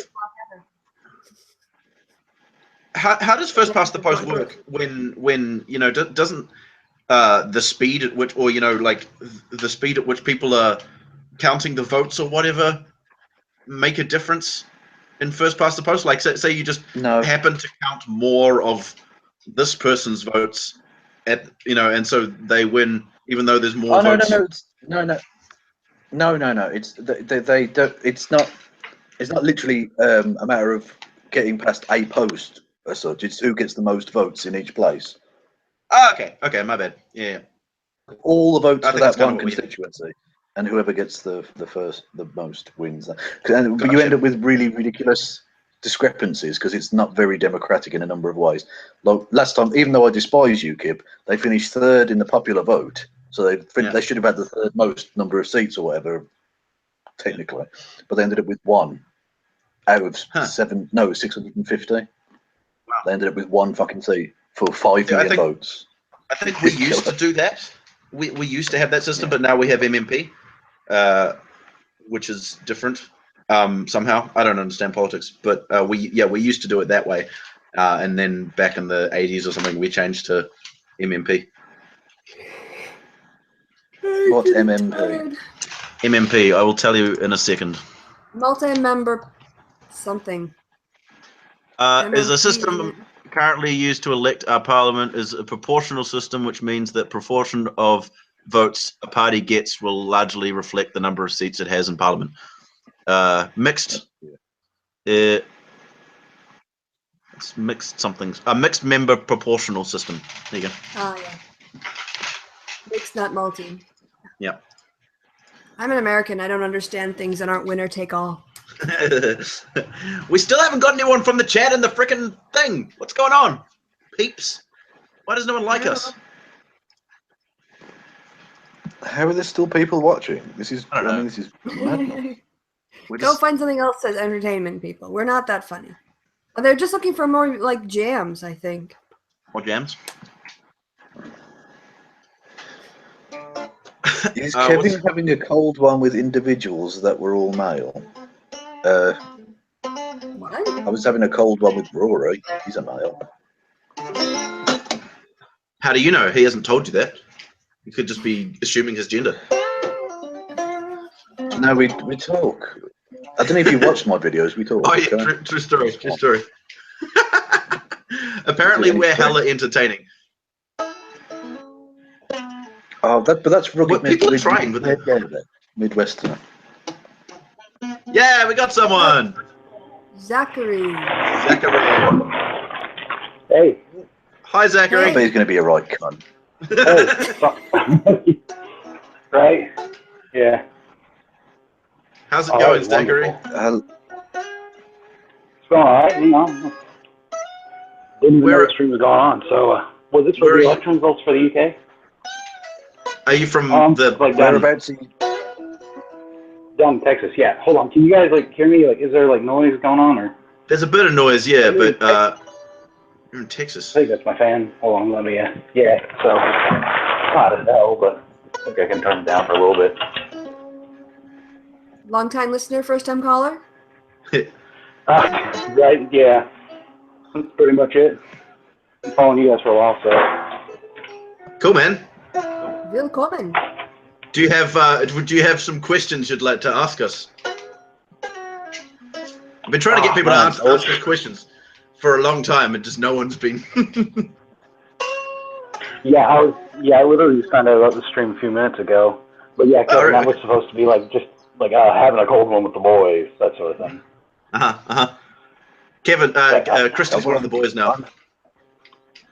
How does first past the post work when doesn't the speed at which, or like the speed at which people are counting the votes or whatever make a difference in first past the post? Like say you just happen to count more of this person's votes and so they win even though there's more votes. No. It's they don't. It's not literally a matter of getting past a post as such. It's who gets the most votes in each place. Okay, my bad. Yeah. All the votes for that one constituency, and whoever gets the most wins. And you end up with really ridiculous discrepancies because it's not very democratic in a number of ways. Like last time, even though I despise UKIP, they finished third in the popular vote, so they should have had the third most number of seats or whatever, technically, but they ended up with one out of 650. Wow. They ended up with one fucking seat for 5 million votes. I think we used to do that. We used to have that system, but now we have MMP, which is different. Somehow I don't understand politics, but we used to do it that way, and then back in the 80s or something we changed to MMP. What's MMP? MMP, I will tell you in a second. Multi-member something. Is a system currently used to elect our parliament is a proportional system, which means that proportion of votes a party gets will largely reflect the number of seats it has in parliament. Mixed. It's mixed something. A mixed member proportional system. There you go. Oh yeah. Mixed, not multi. Yeah. I'm an American. I don't understand things that aren't winner take all. We still haven't got anyone from the chat in the frickin' thing. What's going on, peeps? Why does no one like us? How are there still people watching? This is madness. Go find something else as entertainment, people. We're not that funny. They're just looking for more like jams, I think. More jams? Is Kevin having a cold one with individuals that were all male? What? I was having a cold one with Rory. He's a male. How do you know? He hasn't told you that. You could just be assuming his gender. No, we talk. I don't know if you watched my videos. We talk. Oh yeah, true story. True story. Apparently, we're hella entertaining. Oh, but that's rugged. People are trying, but Midwesterner. Yeah, we got someone. Zachary. Hey. Hi, Zachary. He's going to be a right cunt. Hey. Right? Yeah. How's it going, Zachary? It's going all right, you know. Didn't even know the stream was going on. So, was this for the election results for the UK? Are you from the whereabouts? Down in Texas, yeah. Hold on, can you guys hear me? Is there noise going on or? There's a bit of noise, yeah, but you're in Texas. I think that's my fan. Hold on, let me. Yeah. So not as hell, but I think I can turn it down for a little bit. Long time listener, first time caller. Right. Yeah. That's pretty much it. I'm following you guys for a while, so. Cool, man. Willkommen. Do you have some questions you'd like to ask us? I've been trying to get people to ask us questions. for a long time, and just no one's been. Yeah, I literally just found out about the stream a few minutes ago. But yeah, Kevin, that was supposed to be like just like having a cold one with the boys, that sort of thing. Kevin, Christy's one of the boys now.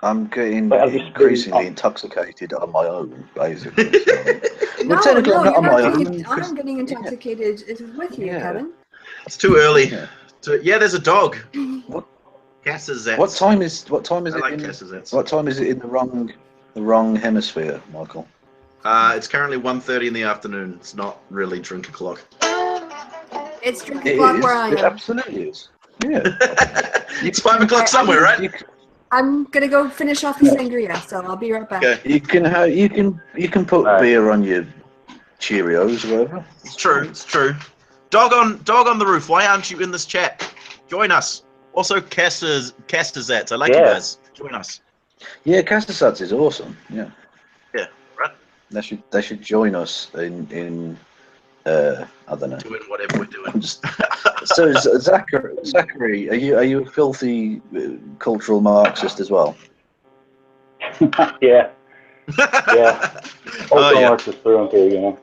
I'm getting increasingly intoxicated on my own, basically. So. No, I'm not on my own. I'm getting intoxicated with you, Kevin. It's too early. Yeah, there's a dog. What? Cassazets. What time is it? Like what time is it in the wrong hemisphere, Michael? It's currently 1:30 in the afternoon. It's not really drink o'clock. It's drink o'clock where I am. It absolutely is. Yeah. It's 5 o'clock somewhere, right? I'm gonna go finish off the sangria, so I'll be right back. Okay. You can put beer on your Cheerios or whatever. It's true. It's true. Dog on the roof. Why aren't you in this chat? Join us. Also, Castazets. I like you guys. Join us. Yeah, Castazets is awesome. Yeah. Yeah. Right. They should join us in I don't know. Doing whatever we're doing. So Zachary, are you a filthy cultural Marxist as well? Yeah. Yeah. Also Marxist through and through, you know.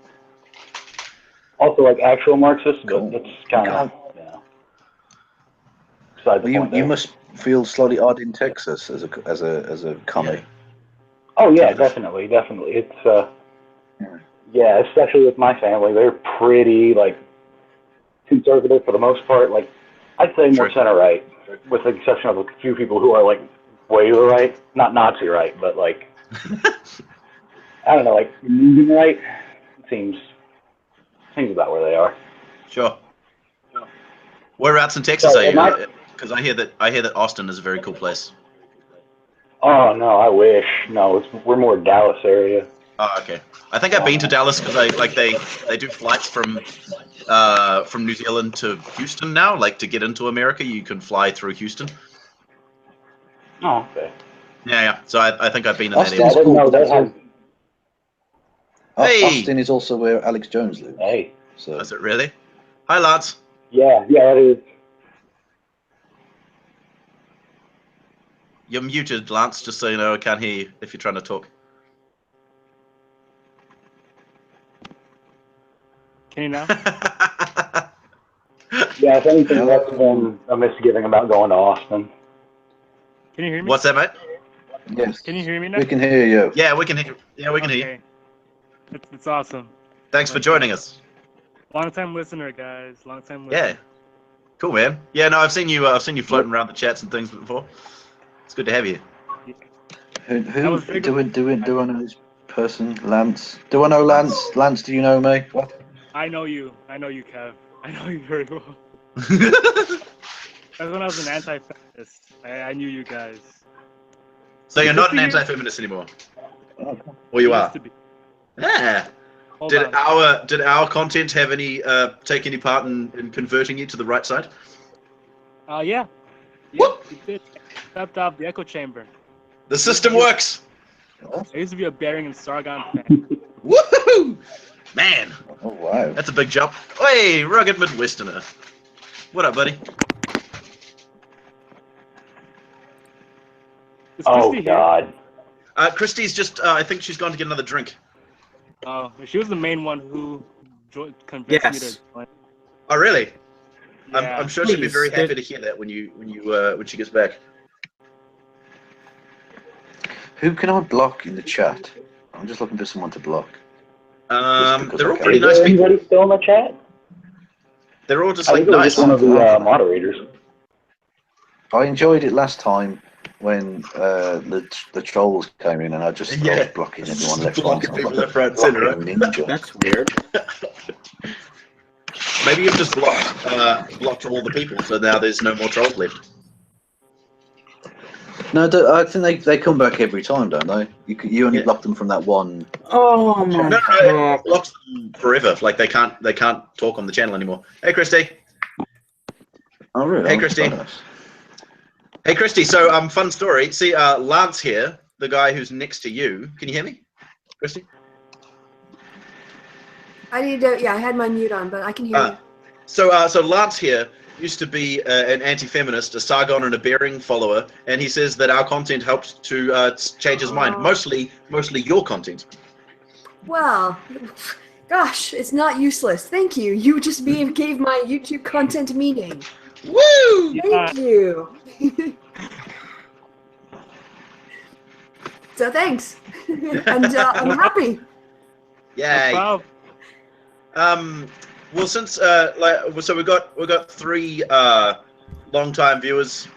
Also like actual Marxist, but it's kind of you must feel slightly odd in Texas as a commie. Oh yeah, definitely. It's yeah, especially with my family, they're pretty like conservative for the most part. Like I'd say more center right, with the exception of a few people who are like way to the right, not Nazi right, but like I don't know, like moving right. It seems about where they are. Sure. Whereabouts in Texas are you? Because I hear that Austin is a very cool place. Oh no, I wish. No, we're more Dallas area. Oh, okay. I think I've been to Dallas because they do flights from New Zealand to Houston now. Like to get into America, you can fly through Houston. Oh, okay. Yeah. So I think I've been in Austin's that area. cool. Austin is also where Alex Jones lives. Hey. So. Is it really? Hi, Lance. Yeah, it is. You're muted, Lance, just so you know. I can't hear you if you're trying to talk. Can you now? Yeah, if anything, that's been a misgiving about going to Austin. Can you hear me? What's that, mate? Yes. Can you hear me now? We can hear you. Yeah, we can hear you. Yeah, we can hear you. It's awesome. Thanks for joining us. Long time listener, guys. Long time listener. Yeah. Cool, man. Yeah, no, I've seen you floating around the chats and things before. It's good to have you. Who do I know this person? Lance. Do I know Lance? Lance, do you know me? What? I know you, Kev. I know you very well. That's when I was an anti-feminist. I knew you guys. So you're not an anti-feminist anymore? Or you are? Yeah. Did our content have any take any part in converting you to the right side? Yeah. What? You did. Stepped off the echo chamber. The system works. I used to be a Bering and Sargon fan. Woohoo! Man. Oh wow. That's a big jump. Hey, rugged Midwesterner. What up, buddy? Oh God. Christy's just. I think she's gone to get another drink. Oh, she was the main one who convinced me to join. Oh, really? Yeah. I'm sure she'll be very happy to hear that when she gets back. Who can I block in the chat? I'm just looking for someone to block. They're all pretty nice people. Anybody still in the chat? They're all just I like think it was nice. just one of the moderators. I enjoyed it last time when the trolls came in and I just started blocking everyone left, right, and center. Ninja. That's weird. Maybe you've just blocked all the people, so now there's no more trolls left. No, I think they come back every time, don't they? You only block them from that one. Oh my God! It blocks them forever. Like they can't talk on the channel anymore. Hey, Christy. Oh really? Hey, Christy. Hey, Christy. So fun story. See, Lance here, the guy who's next to you. Can you hear me, Christy? I need to. Yeah, I had my mute on, but I can hear you. So Lance here used to be an anti-feminist, a Sargon and a Bering follower, and he says that our content helps to change his mind. Mostly your content. Well, gosh, it's not useless. Thank you. You just gave my YouTube content meaning. Woo! Thank you. So thanks, and I'm happy. Yay. Wow. Well, since so we got 3 long-time viewers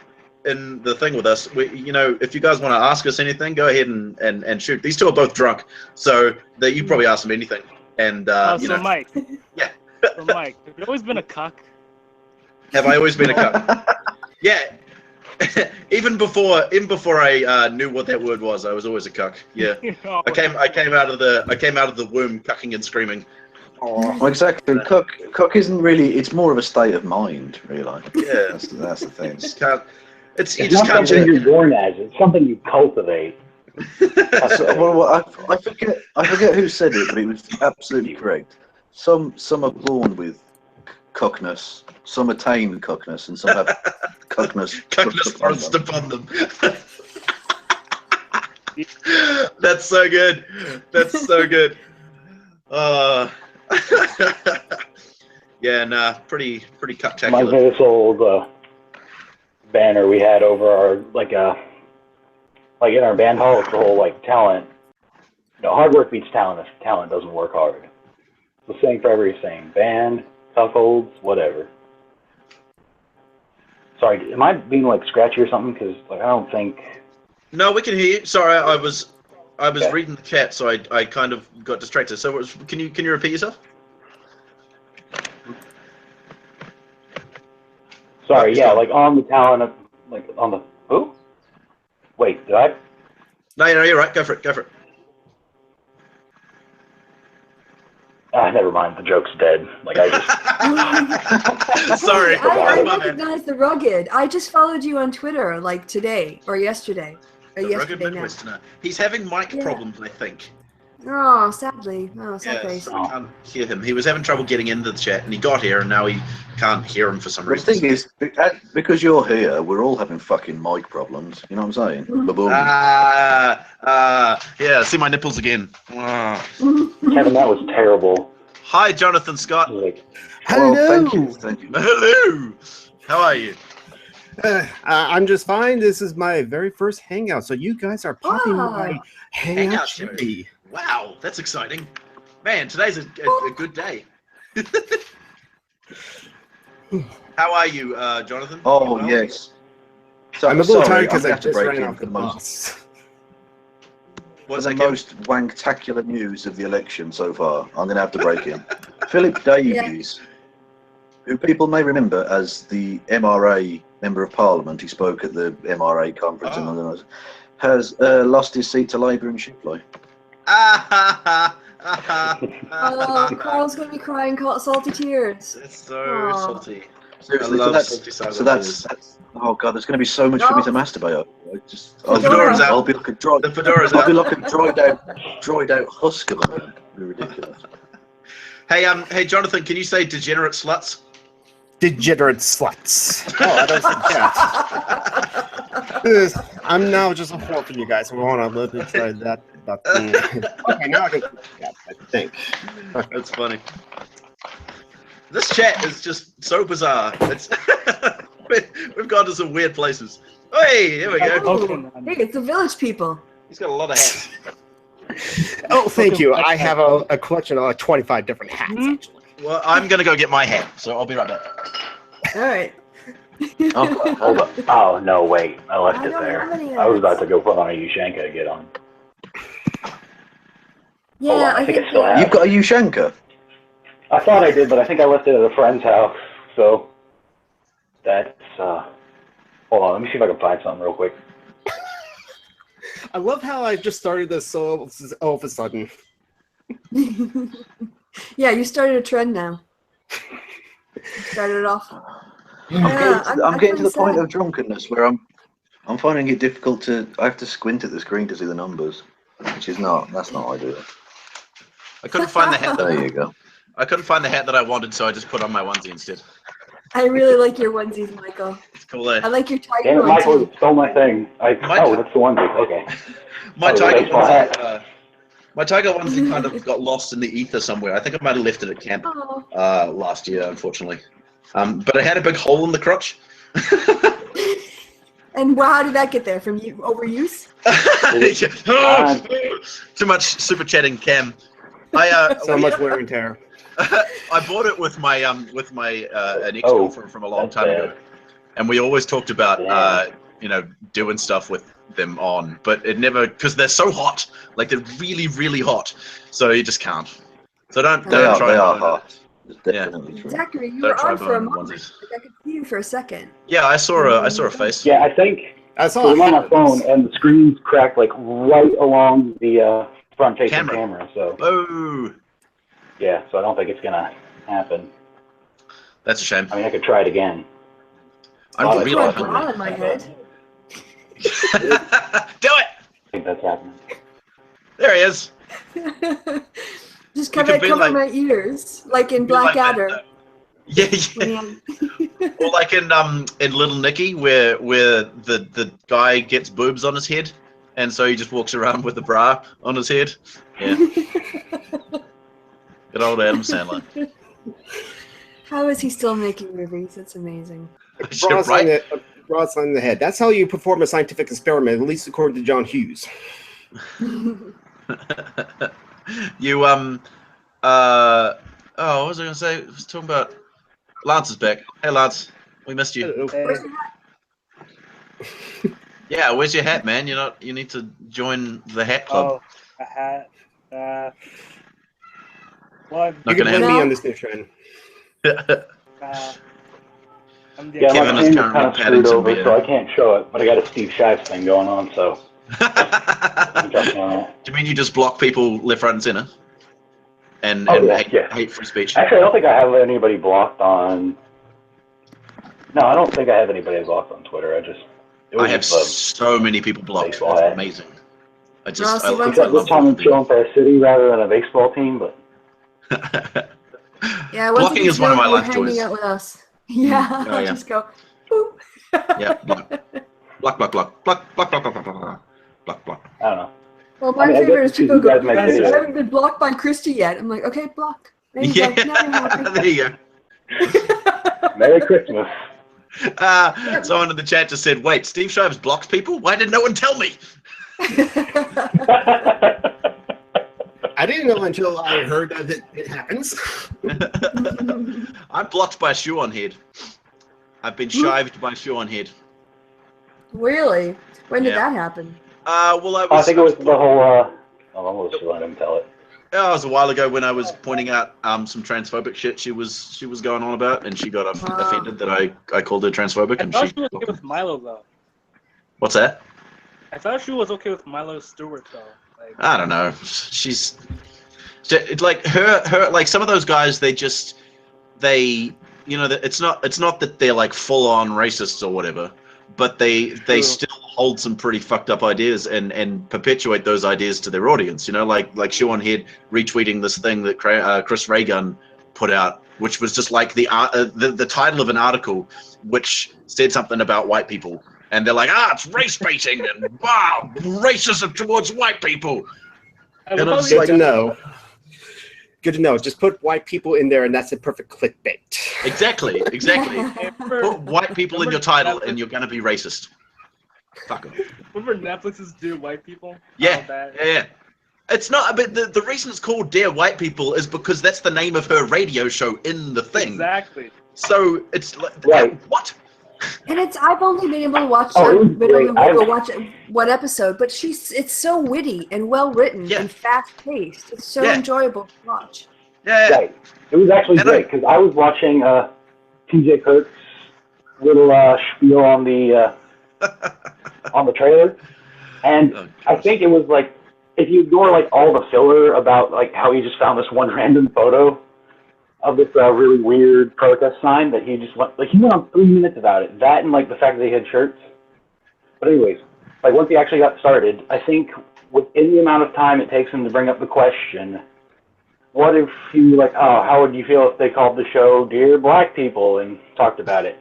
in the thing with us. If you guys want to ask us anything, go ahead and shoot. These 2 are both drunk, so that you probably ask them anything. And Mike. Yeah. So Mike, have you always been a cuck? Have I always been a cuck? Yeah. even before I knew what that word was, I was always a cuck. Yeah. I came out of the womb cucking and screaming. Well, exactly. Cuck isn't really. It's more of a state of mind, really. Yeah, that's the thing. It's not something you're born as. It's something you cultivate. I forget who said it, but it was absolutely correct. Some are born with cuckness, some attain cuckness, and some have cuckness thrust upon them. That's so good. That's so good. Yeah, nah, pretty cucktacular. Reminds me of this old banner we had over our in our band hall. It's the whole talent. Hard work beats talent if talent doesn't work hard. So saying for everything, band, cuckolds, whatever. Sorry, am I being scratchy or something? Because I don't think. No, we can hear you. Sorry, I was reading the chat, so I kind of got distracted. So can you repeat yourself? Sorry, yeah, on the talent of on the who? Wait, did I? No, you're right. Go for it. Go for it. Never mind. The joke's dead. I just. Sorry. I recognize the rugged. I just followed you on Twitter today or yesterday. The rugged Midwesterner. He's having mic problems, I think. Oh, sadly. Oh, sad face. I can't hear him. He was having trouble getting into the chat, and he got here, and now he can't hear him for some reason. The thing is, because you're here, we're all having fucking mic problems. You know what I'm saying? Ba-boom. Yeah, see my nipples again. Kevin, that was terrible. Hi, Jonathan Scott. Hello. Well, thank you. Hello. How are you? I'm just fine. This is my very first hangout, so you guys are popping my hangout cherry. Wow, that's exciting. Man, today's a good day. How are you, Jonathan? Oh, well? Yes. So, I'm a little tired because I just ran off the bus. What's the most wanktacular news of the election so far? I'm going to have to break in. Philip Davies, who people may remember as the MRA Member of Parliament, he spoke at the MRA conference in London, has lost his seat to Labour in Shipley. Oh, Carl's going to be crying salty tears. It's so salty. Seriously, so that's oh god, there's going to be so much for me to masturbate over. I'll be like a dried out husk of a man. It'll be ridiculous. Hey, Jonathan, can you say degenerate sluts? Degenerate sluts. Oh, I don't think I'm now just a whore for you guys. I want to let me try that. Okay, now I can. Yeah, I think. That's funny. This chat is just so bizarre. We've gone to some weird places. Hey, here we go. Hey, it's the village people. He's got a lot of hats. Oh, thank you. I have a collection of 25 different hats, actually. Well, I'm going to go get my hat, so I'll be right back. All right. Oh, hold up. Oh, no, wait. I left it there. I was about to go put on a Ushanka to get on. Yeah, I think I still have. You've got a Ushanka? I thought I did, but I think I left it at a friend's house. So that's hold on, let me see if I can find something real quick. I love how I just started this so all of a sudden. Yeah, you started a trend now. Started it off. I'm getting to the point of drunkenness where I'm finding it difficult to. I have to squint at the screen to see the numbers, which is that's not ideal. I couldn't find the hat. There you go. I couldn't find the hat that I wanted, so I just put on my onesie instead. I really like your onesies, Michael. It's cool. Eh? I like your tiger Damn it, one Michael, too. you stole my thing. Oh, that's the onesie. Okay. My Oh, tiger baseball hat. onesie. My tiger onesie kind of got lost in the ether somewhere. I think I might have left it at camp last year, unfortunately. But it had a big hole in the crotch. And how did that get there? From you overuse? Too much super chatting, Cam. So much wear and tear. I bought it with my an ex-girlfriend from a long time ago, and we always talked about doing stuff with them on, but it never, because they're so hot, like they're really, really hot, so you just can't. So don't try. They are hot. Yeah. Zachary, you Don't were try on for a buying moment. onesies. Like, I could see you for a second. Yeah, I saw a face. Yeah, I think I saw I'm on my phone and the screen's cracked like right along the front-facing camera. So. Oh. Yeah, so I don't think it's gonna happen. That's a shame. I mean, I could try it again. I'm really bra hungry. in my head. Do it! I think that's happening. There he is. Just You cover could be like- my ears, like in be like Blackadder. that, Yeah. Or like in Little Nicky, where the guy gets boobs on his head, and so he just walks around with a bra on his head. Yeah. Good old Adam Sandler. How is he still making movies? It's amazing. Bras on the head. That's how you perform a scientific experiment, at least according to John Hughes. You what was I gonna say? I was talking about Lance is back. Hey Lance, we missed you. Yeah, where's your hat, man? You need to join the hat club. Oh, a hat. Well, You can blame me on this new trend. Yeah, Kevin my is team's currently kind of patting screwed some over, beer. so I can't show it. But I got a Steve Shives thing going on, so. Do you mean you just block people left, right, and center? And hate free speech? Actually, I don't think I have anybody blocked on. No, I don't think I have anybody blocked on Twitter. I have so many people blocked. It's amazing. I Ross, you love Except this time I'm chilling for a city rather than a baseball team, but. Yeah, blocking is one of my life hanging joys. out with us. Yeah, Oh, yeah. just go. Boop. Yeah, block. I don't know. Well, my I guess favorite is people you go, guys make I videos. haven't been blocked by Christy yet. I'm like, okay, block. And he's like, no, you're happy. There you go. Merry Christmas. Someone in the chat just said, wait, Steve Shives blocks people? Why did no one tell me? I didn't know until I heard that it happens. I'm blocked by Shoe on Head. I've been shived by Shoe on Head. Really? When did Yeah. that happen? Well, I think it was the whole. I'll just let him tell it. It was a while ago when I was pointing out some transphobic shit she was going on about, and she got offended that I called her transphobic. I And thought she she was okay with Milo though. What's that? I thought she was okay with Milo Stewart though. Like, I don't know. It's like her like some of those guys. It's not that they're like full on racists or whatever, but they still hold some pretty fucked up ideas and perpetuate those ideas to their audience. Like Sean Head retweeting this thing that Chris Raygun put out, which was just like the title of an article, which said something about white people, and they're like, it's race baiting and wow, racism towards white people. Good to know. Good to know. Just put white people in there, and that's a perfect clickbait. Exactly. Put white people in your title, and you're gonna be racist. Fuck off. Remember Netflix's Dear White People? Yeah. It's not, but the reason it's called Dear White People is because that's the name of her radio show in the thing. Exactly. So it's like, what? And I've only been able to watch one episode, but it's so witty and well written and fast paced. It's so enjoyable to watch. Right. It was actually great because I was watching TJ Kirk's little spiel on the trailer, and I think it was like if you ignore like all the filler about like how he just found this one random photo of this really weird protest sign that he just went he went on 3 minutes about it. That and like the fact that they had shirts. But anyways, like once he actually got started, I think within the amount of time it takes him to bring up the question, what if you like, oh, how would you feel if they called the show Dear Black People and talked about it?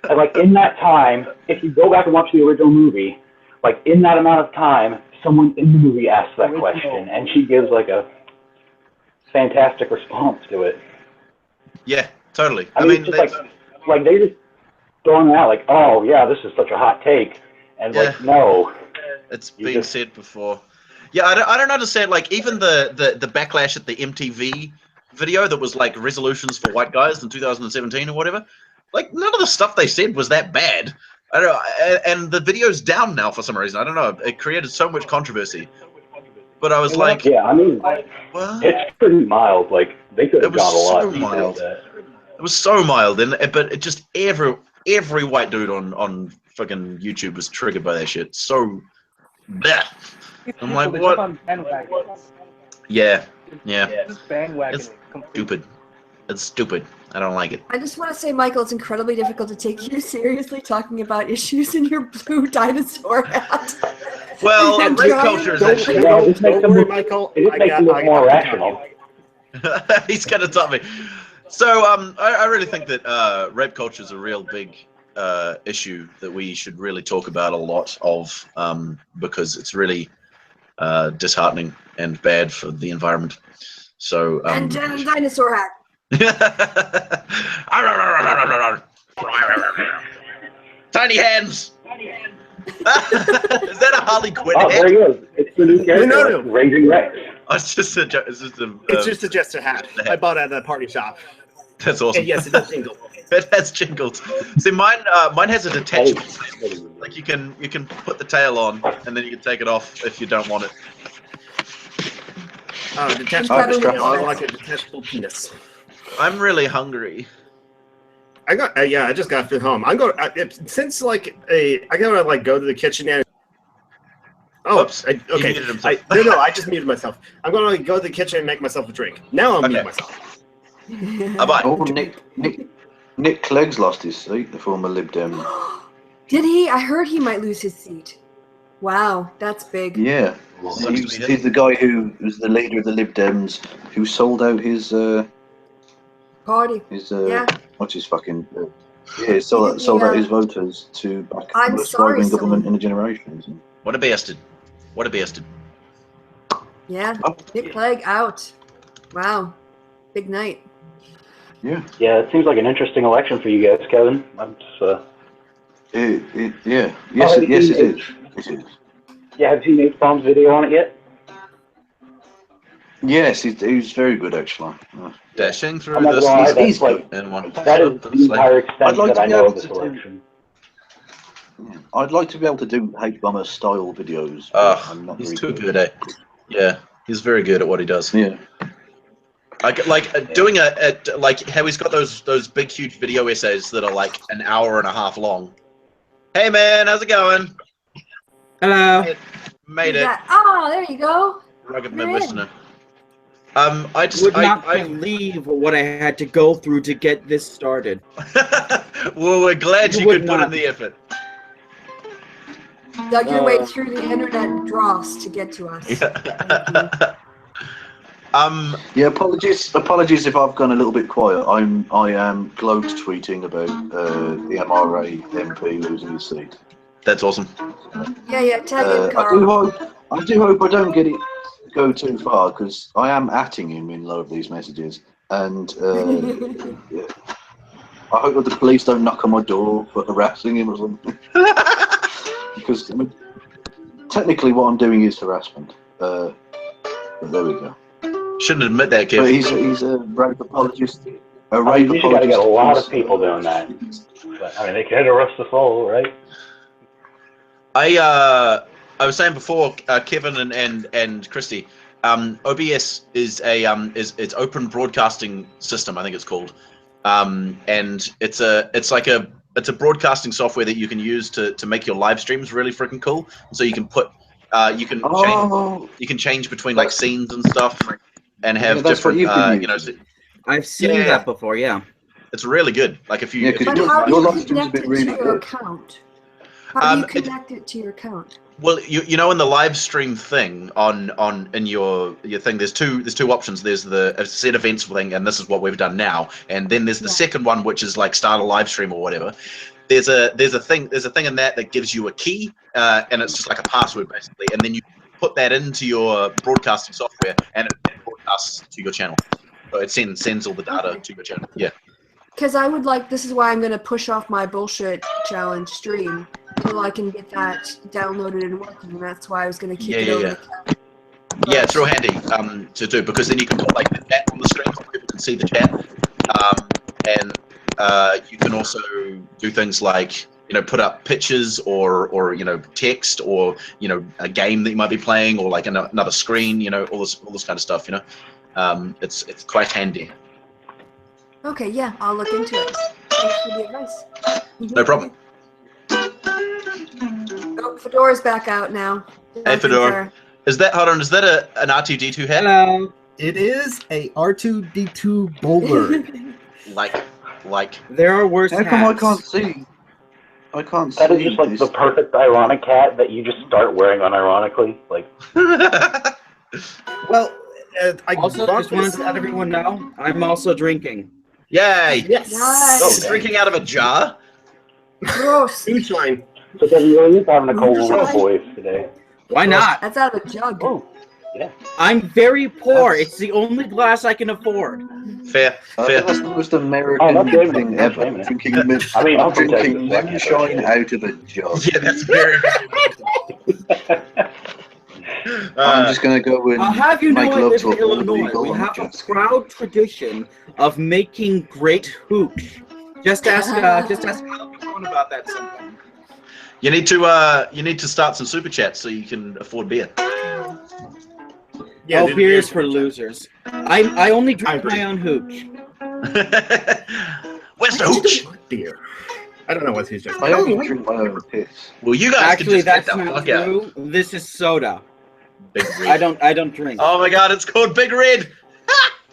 And like in that time, if you go back and watch the original movie, like in that amount of time, someone in the movie asks that question, and she gives like a fantastic response to it. Yeah, totally. I mean, it's just like they just throwing it out like, oh yeah, this is such a hot take, and like no, it's been said before. Yeah, I don't understand. Like even the backlash at the MTV video that was like resolutions for white guys in 2017 or whatever. Like none of the stuff they said was that bad. I don't know, and the video's down now for some reason. I don't know. It created so much controversy. But I was like, yeah, I mean, what? It's pretty mild. Like they could have gone a lot deeper with that. It was so mild, but it just every white dude on fucking YouTube was triggered by that shit. So, bleh. I'm like, what? Yeah. It's stupid. It's stupid. I don't like it. I just want to say, Michael, it's incredibly difficult to take you seriously talking about issues in your blue dinosaur hat. Well, rape culture is actually... Don't worry, Michael. It just makes you look more rational. He's gonna top me. So, I really think that rape culture is a real big issue that we should really talk about a lot of, because it's really disheartening and bad for the environment. So, and dinosaur hat. Tiny hands. Is that a Harley Quinn? Oh, there he is. It's the new character, No. Raging Rex. Oh, it's just a just a hat. I bought it at a party shop. That's awesome. And yes, it does jingle. It has jingles. See, mine has a detachable tail. Like you can put the tail on, and then you can take it off if you don't want it. Oh, detachable. I like a detachable penis. I'm really hungry. I just got fit home. I'm going since like I gotta like go to the kitchen and. Oh, Oops, okay. He muted himself. No, I just muted myself. I'm gonna like, go to the kitchen and make myself a drink. Now I'm muting myself. Bye. Oh, Nick Clegg's lost his seat, the former Lib Dem. Did he? I heard he might lose his seat. Wow, that's big. Yeah. He's the guy who was the leader of the Lib Dems who sold out his party. His yeah. What's his fucking he sold out his voters to back the most right-wing government in a generation. What a bastard. What a bastard. Yeah. Nick Clegg out. Wow. Big night. Yeah. Yeah, it seems like an interesting election for you guys, Kevin. I'm just, yeah. Yes, it is. It is. Yeah, have you seen H-Bomb's video on it yet? Yes, he's very good actually. Dashing through the he's like that is the entire extent that I know of this election. I'd like to be able to do H-Bomber style videos. He's too good at. Yeah, he's very good at what he does. Yeah. Doing like how he's got those big huge video essays that are like an hour and a half long. Hey man, how's it going? Hello. Made it. Oh, there you go. Rugged Midwesterner. I just would not believe what I had to go through to get this started. Well, we're glad you could put in the effort. Dug your way through the internet dross to get to us. Yeah, apologies if I've gone a little bit quiet. I am gloat tweeting about the MRA MP losing his seat. That's awesome. Yeah, tag in Carl. I do hope I don't go too far, because I am atting him in a lot of these messages, and yeah. I hope that the police don't knock on my door for harassing him or something. Because technically what I'm doing is harassment. But there we go. Shouldn't admit that, Kevin. But he's a rape apologist. You got to get a lot of people doing that. But, I mean, they can't arrest us all, right? I was saying before, Kevin and Christy, OBS is it's open broadcasting system, I think it's called, and it's a broadcasting software that you can use to make your live streams really freaking cool. So you can put you can change between like scenes and stuff, and have different I've seen that before. Yeah, it's really good. Like if you But how do you connect it to your account? How do you connect it to your account? Well, you know, in the live stream thing in your thing, there's two options. There's the set events thing, and this is what we've done now, and then there's the second one, which is like start a live stream or whatever. There's a thing in that gives you a key, and it's just like a password basically, and then you put that into your broadcasting software, and it broadcasts to your channel. So it sends all the data to your channel. Yeah. Because I would like, this is why I'm going to push off my bullshit challenge stream so I can get that downloaded and working. And that's why I was going to keep it over. Yeah, it's real handy to do, because then you can put like the chat on the screen so people can see the chat, and you can also do things like, you know, put up pictures or you know, text, or, you know, a game that you might be playing, or like another screen, you know, all this kind of stuff, you know. It's quite handy. Okay, yeah, I'll look into it. Thanks for the advice. No problem. Oh, Fedora's back out now. Hey, Fedora. Is that, hold on, is that an R2-D2 hat? Hello. It is a R2-D2 bowler. like. There are worse How come hats. I can't see? I can't see. That is just like the perfect ironic hat that you just start wearing unironically. Like. Well, I also just wanted to let everyone know I'm also drinking. Yay! Yes. Nice. Oh, drinking out of a jar? Gross. Moonshine. So then you really is having a cold little voice today. Why not? That's out of a jug. Oh, yeah. I'm very poor. It's the only glass I can afford. Fair. That's the most American thing ever. Drinking moonshine out of a jug. Yeah, that's very. I'm just going to go and I'll have you know make I love live to in a Illinois. We have a proud tradition of making great hooch. Just ask Alvin about that sometime. You need to start some super chats so you can afford beer. Yeah, beer is for losers. I only drink my own hooch. Where's the hooch? Beer. I don't know what he's drinking. I only drink my own piss. Well, you guys Actually, can just that's get the not fuck out. true. This is soda. Big Red. I don't drink. Oh my god, it's called Big Red.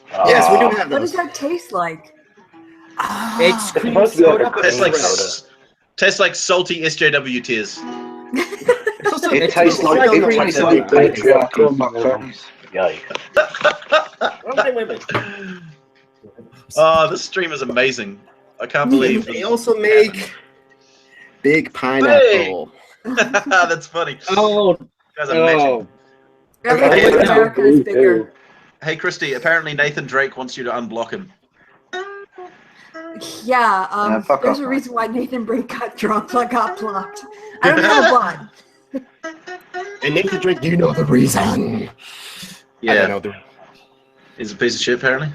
Yes, we do have What those. does that taste like? It's cream supposed to be like soda. a but Tastes like soda. tastes like salty SJW tears. It tastes like patriarchal fuckface. Yikes. Wait. Oh, this stream is amazing. I can't believe They also make big pineapple. That's funny. Oh, You guys are matching. Everything in America is bigger. Hey, Christy, apparently Nathan Drake wants you to unblock him. Yeah, fuck there's off, a reason why Nathan Brink got drunk, like got blocked. I don't know why. And Nathan Drake, do you know the reason? Yeah. I don't know the He's a piece of shit, apparently.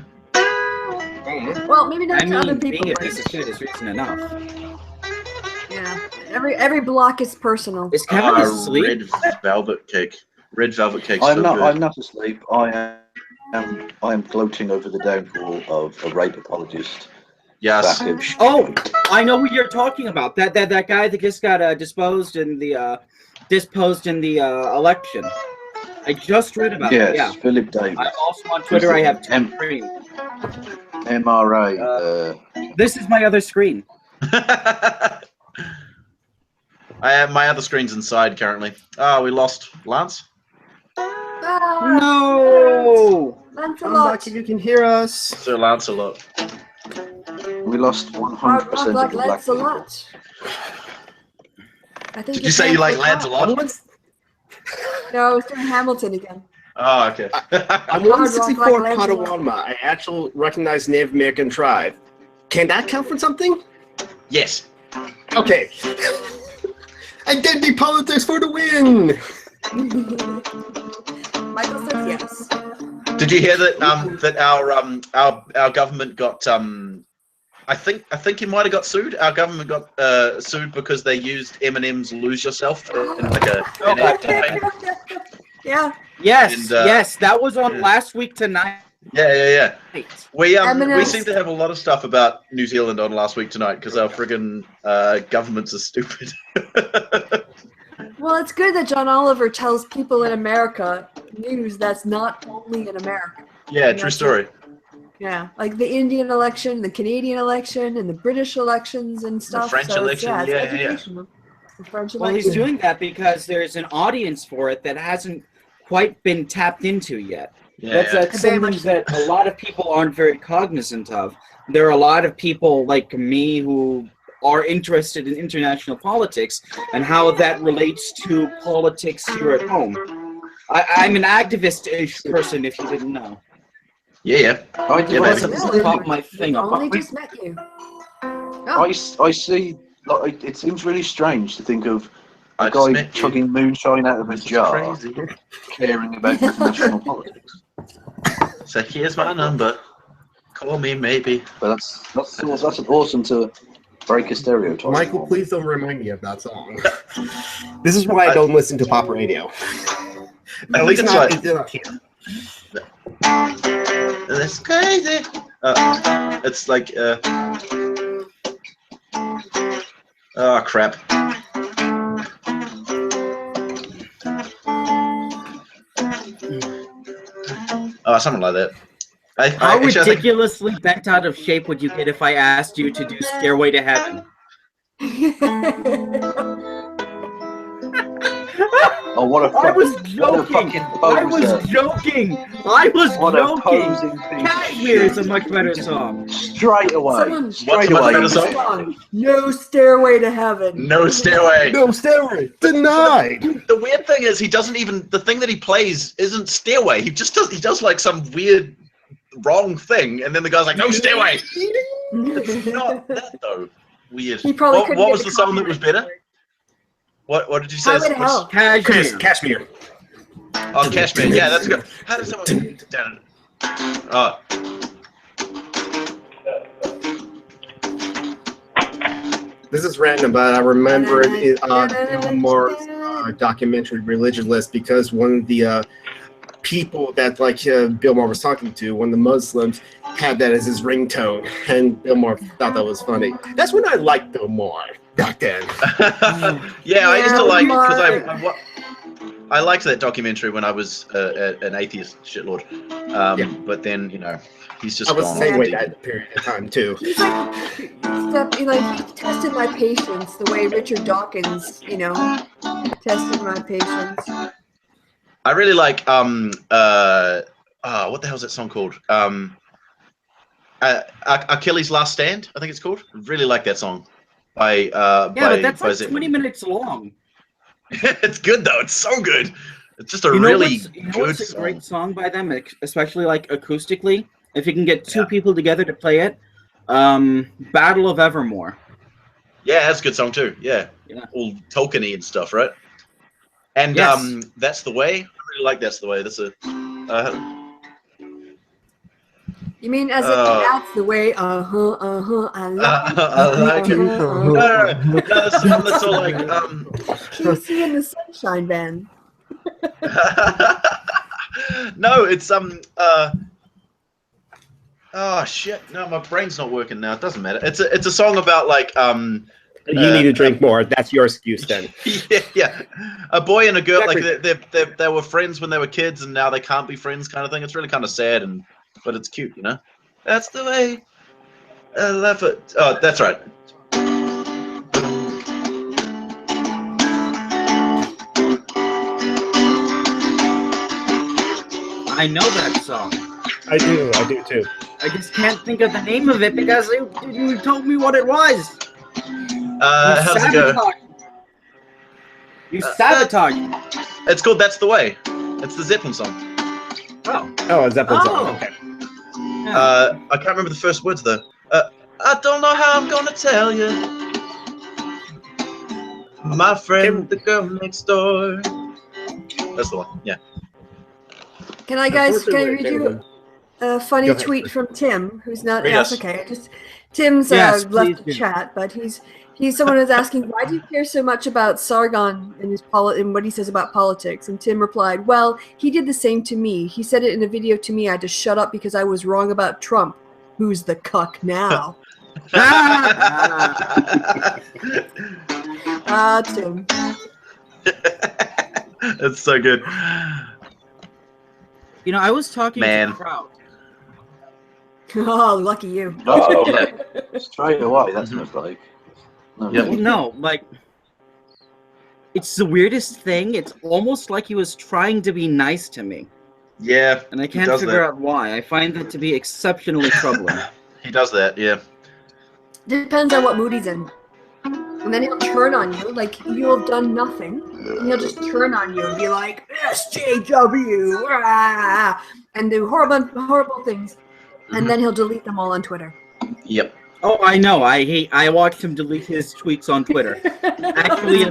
Well, maybe not I to other mean, people. being a but- piece of shit is reason enough. Yeah, every block is personal. Is Kevin asleep? Red velvet cake. Red velvet cake. I'm so not. good. I'm not asleep. I am gloating over the downfall of a rape apologist. Yes. Oh, I know who you're talking about. That guy that just got disposed in the election. I just read about Yes, it. Yeah. Philip Davis. I'm also on Twitter. I have two screens. MRA. This is my other screen. I have my other screen's inside currently. Oh, we lost Lance. No. Lancelot. You can hear us. Sir Lancelot. We lost 100% of like the black people. Lancelot. I think Did you say you like Lancelot? No, I was doing Hamilton again. Oh, okay. I'm Hard rock 164 like Potawatomi, an actual recognized Native American tribe. Can that count for something? Yes. Okay. Identity politics for the win. Michael says yes. Did you hear that our government got I think he might have got sued. Our government got sued because they used Eminem's "Lose Yourself" in like an ad campaign. Yeah. Yes, And, yes, that was on last week tonight. Yeah. We Eminem's- seem to have a lot of stuff about New Zealand on last week tonight because our friggin' governments are stupid. Well, it's good that John Oliver tells people in America news that's not only in America. Yeah, true story. Yeah, like the Indian election, the Canadian election, and the British elections and stuff. French so election, it's yeah. educational. Well, he's doing that because there's an audience for it that hasn't quite been tapped into yet. That's something that a lot of people aren't very cognizant of. There are a lot of people like me who are interested in international politics and how that relates to politics here at home. I'm an activist-ish person, if you didn't know. Yeah. I pop my thing up. Only just met you. I see. Like, it seems really strange to think of a guy chugging moonshine out of a jar, caring about international politics. So here's my number. Call me maybe. But that's awesome to break a stereotype. Michael, please don't remind me of that song. This is why I don't listen to pop radio. At least not here. That's crazy. It's like oh crap. Oh, something like that. How ridiculously bent out of shape would you get if I asked you to do Stairway to Heaven? Oh, what a I was joking. I was joking. Cashmere is a much better song. Straight away. Straight away. No Stairway to Heaven. No Stairway. No Stairway. Denied. The weird thing is, he doesn't even. The thing that he plays isn't Stairway. He just does. He does like some weird, wrong thing, and then the guy's like, "No Stairway." It's not that though. Weird. He probably what was the song that was better? What did you say? Cashmere. Oh, Cashmere. Yeah, that's good. How does someone? Oh. This is random, but I remember it in more documentary Religion List because one of the people that Bill Maher was talking to, one of the Muslims, had that as his ringtone, and Bill Maher thought that was funny. That's when I liked Bill Maher back then. Yeah, I used to like because I liked that documentary when I was an atheist shitlord. But then he's just. I was gone. the same way that period of time too. He's he tested my patience the way Richard Dawkins, tested my patience. I really like what the hell's that song called? Achilles' Last Stand, I think it's called. I really like that song. But that's like 20 minutes long. It's good though. It's so good. It's just a really good song. It's a great song by them, especially acoustically. If you can get two people together to play it, Battle of Evermore. Yeah, that's a good song too. Yeah. All Tolkien-y and stuff, right? And That's the Way. I really like That's the Way. That's a. You mean as if that's the way? I like it. No, that's all like Casey and the Sunshine Band. No, it's oh shit! No, my brain's not working now. It doesn't matter. It's a song about You need to drink more. That's your excuse then. Yeah. A boy and a girl, they were friends when they were kids, and now they can't be friends, kind of thing. It's really kind of sad, but it's cute, That's the way. I love it. Oh, that's right. I know that song. I do too. I just can't think of the name of it because you told me what it was. How's it go? You sabotage. It's called That's the Way. It's the Zeppelin song. Oh, a Zeppelin song. Okay. I can't remember the first words though. I don't know how I'm gonna tell you, my friend, the girl next door. That's the one. Yeah. Can I read you a funny tweet from Tim, who's not okay? Tim's left the chat, but he's someone who's asking, why do you care so much about Sargon and what he says about politics? And Tim replied, well, he did the same to me. He said it in a video to me. I had to shut up because I was wrong about Trump. Who's the cuck now? Tim. That's so good. I was talking to the crowd. Oh, lucky you. Oh, straight away, that's a mistake. No, It's the weirdest thing. It's almost like he was trying to be nice to me. Yeah. And I can't figure out why. I find that to be exceptionally troubling. He does that, yeah. Depends on what mood he's in. And then he'll turn on you, like you'll have done nothing. And he'll just turn on you and be like, SJW, rah, and do horrible things. And then he'll delete them all on Twitter. Yep. Oh, I know. I watched him delete his tweets on Twitter. Actually,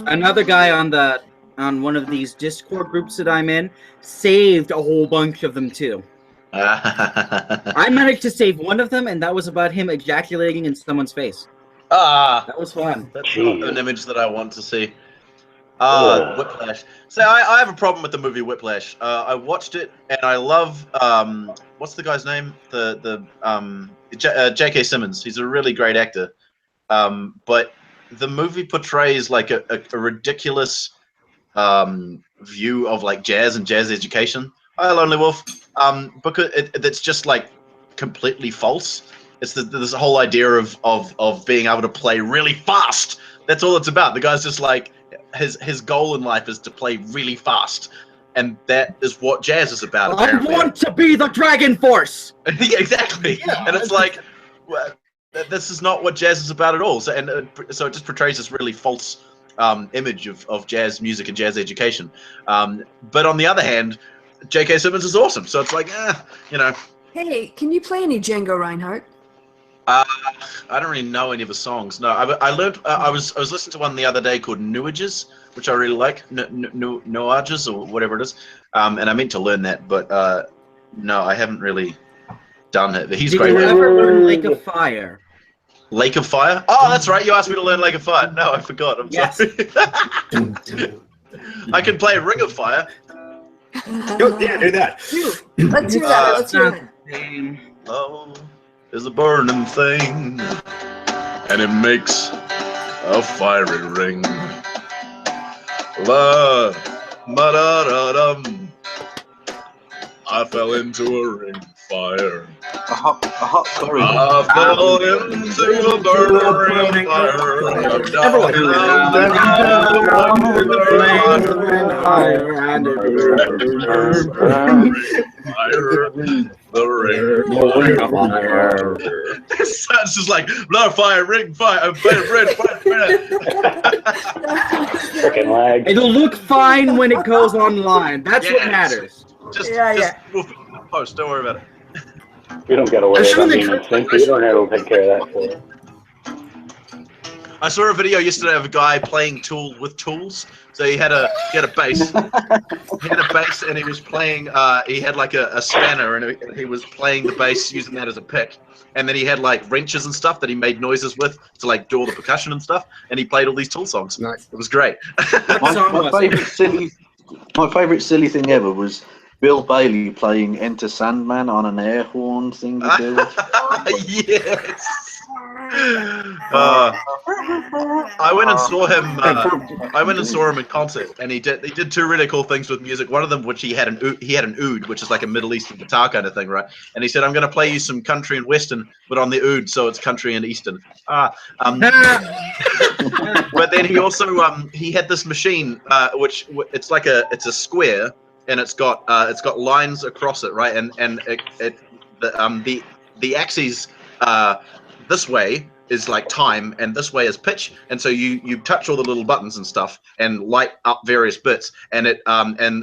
another guy on one of these Discord groups that I'm in saved a whole bunch of them too. I managed to save one of them, and that was about him ejaculating in someone's face. That was fun. That's not an image that I want to see. Whiplash. So I have a problem with the movie Whiplash. I watched it and I love what's the guy's name? J.K. Simmons. He's a really great actor. But the movie portrays like a ridiculous view of like jazz and jazz education. Hi, Lonely Wolf. Because it's just like completely false. It's this whole idea of being able to play really fast. That's all it's about. The guy's just like his goal in life is to play really fast, and that is what jazz is about. Apparently. I want to be the Dragon Force. Yeah, exactly. Yeah, and it's like, well, this is not what jazz is about at all. So so it just portrays this really false image of jazz music and jazz education. But on the other hand, J.K. Simmons is awesome. So it's like, you know. Hey, can you play any Django Reinhardt? I don't really know any of the songs. No, I learned. I was listening to one the other day called Nuages, which I really like. Nuages or whatever it is. And I meant to learn that, but no, I haven't really done it. But he's great. Did you ever learn Lake of Fire? Lake of Fire? Oh, that's right. You asked me to learn Lake of Fire. No, I forgot. I'm sorry. I can play Ring of Fire. Yeah, do that. Let's hear that. Let's hear it. Oh, is a burning thing, and it makes a fiery ring. La, ma da da dum. I fell into a ring of fire. A hot curry. I fell into a burning fire. It's just like blood, fire, ring, fire, red, fire. Freaking lag. It'll look fine when it goes online. That's what matters. Just we'll post. Don't worry about it. We don't gotta worry about being in sync. We don't have to take care of that for you. I saw a video yesterday of a guy playing Tool with tools. So he had a bass. He had a bass, and he was playing. He had like a spanner, and he was playing the bass using that as a pick. And then he had like wrenches and stuff that he made noises with to like do all the percussion and stuff. And he played all these Tool songs. Nice. It was great. My favorite silly thing ever was Bill Bailey playing Enter Sandman on an air horn thing to do. Yes. I went and saw him. I went and saw him in concert, and he did two really cool things with music. One of them, which he had an oud, which is like a Middle Eastern guitar kind of thing, right? And he said, "I'm going to play you some country and western, but on the oud, so it's country and eastern." But then he also he had this machine, which it's like it's a square, and it's got lines across it, right? And the axes this way is like time, and this way is pitch, and so you touch all the little buttons and stuff and light up various bits, and it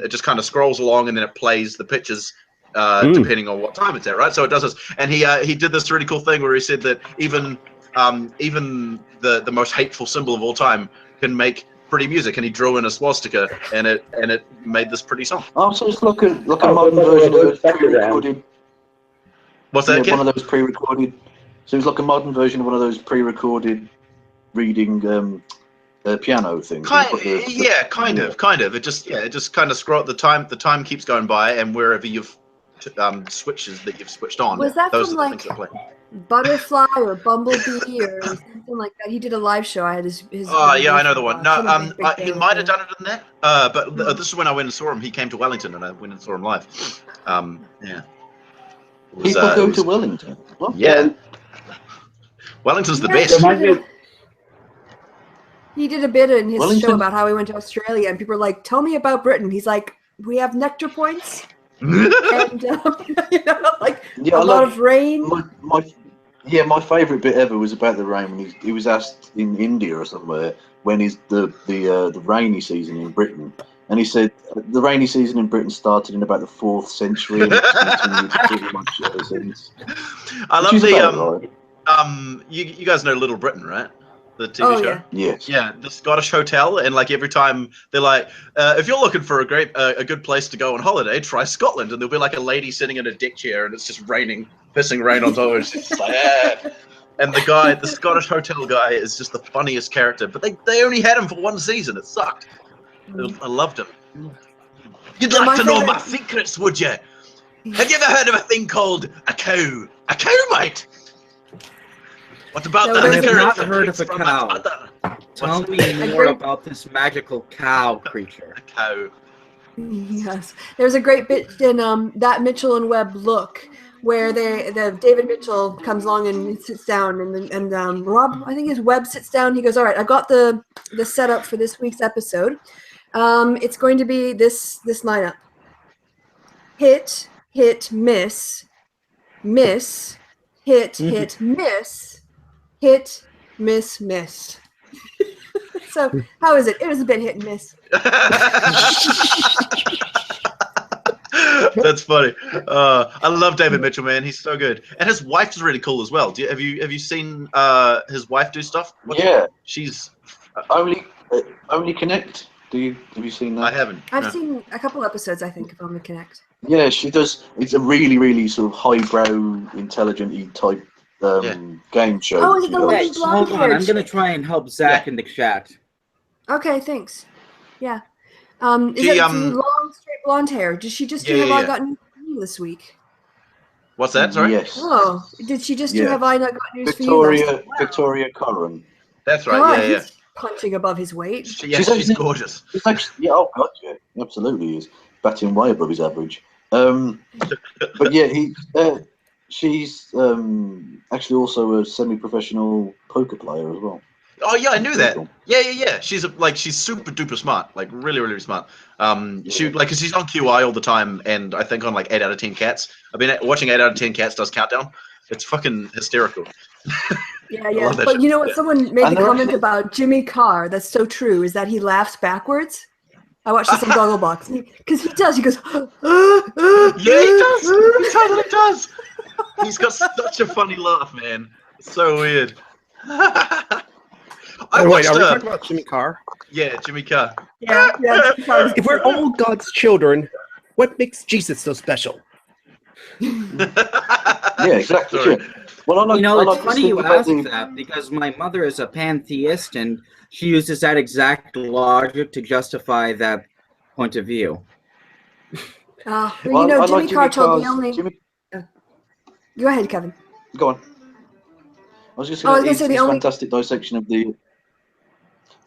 just kind of scrolls along, and then it plays the pitches depending on what time it's at, right? So it does this, and he did this really cool thing where he said that even the most hateful symbol of all time can make pretty music, and he drew in a swastika, and it made this pretty song. Oh, so it's like a modern version of those pre-recorded. What's that? One of those pre-recorded. So it's like a modern version of one of those pre-recorded reading piano things. Kind of. It just kind of scroll. The time keeps going by, and wherever you've switches that you've switched on, was that those from are the like things that play. Butterfly or Bumblebee or something like that? He did a live show. I had his Oh yeah, I know the one. No, he might have done it in that. But this is when I went and saw him. He came to Wellington, and I went and saw him live. Yeah. People go to Wellington. Yeah. Wellington's the best. He did a bit in his Wellington- show about how he went to Australia, and people were like, "Tell me about Britain." He's like, "We have nectar points, and like Yeah, a lot of rain." My favourite bit ever was about the rain when he was asked in India or somewhere when is the rainy season in Britain, and he said the rainy season in Britain started in about the 4th century and it's continued pretty much ever since. I love Which is the about right. you guys know Little Britain, right? The TV Oh, show. yeah. Yes. Yeah, the Scottish hotel, and like every time they're like, if you're looking for a good place to go on holiday, try Scotland, and there'll be like a lady sitting in a deck chair, and it's just raining, pissing rain on top of her. It's just like, and the Scottish hotel guy, is just the funniest character. But they only had him for 1 season. It sucked. I loved him. You'd Yeah, like my to know favorite- my secrets, would you? Have you ever heard of a thing called a cow? A cow, mate. What about No, the I have liquor not that heard of leaks a from its cow. udder? Tell What's me more about this magical cow creature. a cow? Yes, there's a great bit in that Mitchell and Webb look where the David Mitchell comes along and sits down, and Rob, I think his Webb sits down. He goes, "All right, I've got the setup for this week's episode. It's going to be this lineup: hit, miss, miss, hit, miss, hit, miss." So how is it? It was a bit hit and miss. That's funny. I love David Mitchell, man. He's so good, and his wife's really cool as well. Have you seen his wife do stuff? Yeah, she's only Connect. Have you seen that? I haven't. I've no. seen a couple episodes, I think, of On the Connect. Yeah, she does. It's a really, really sort of highbrow, intelligent-y type game show. Oh, is it the she little does. blonde Hold on, I'm hair gonna try and help Zach in the chat. Okay, thanks. Yeah. Is She, it long, straight blonde hair? Did she just do Have I Got News for You this week? What's that? Sorry. Yes. Oh, did she just do Yeah. Have I Not Got News for You last week? Wow. Victoria Curran. That's right. God, yeah. he's punching above his weight. She's gorgeous. She's actually, oh god, yeah, absolutely is batting way above his average. But yeah, she's actually also a semi-professional poker player as well. Oh yeah, I knew that. Yeah. She's she's super duper smart, like really, really smart. She cause she's on QI all the time, and I think on like 8 out of 10 Cats. I've been watching 8 out of 10 Cats does Countdown. It's fucking hysterical. Yeah. But you know what? Someone made the comment about Jimmy Carr. That's so true. Is that he laughs backwards? I watched this on Gogglebox because he does. He goes. Yeah, he does. He totally does. He's got such a funny laugh, man. It's so weird. Wait, are we talking about Jimmy Carr? Yeah, Jimmy Carr. Yeah. If we're all God's children, what makes Jesus so special? Yeah, exactly. Sure. Well, it's funny you ask that because my mother is a pantheist and she uses that exact logic to justify that point of view. Jimmy Carr told the only. Go ahead, Kevin. Go on. I was just going to say the only fantastic dissection of the.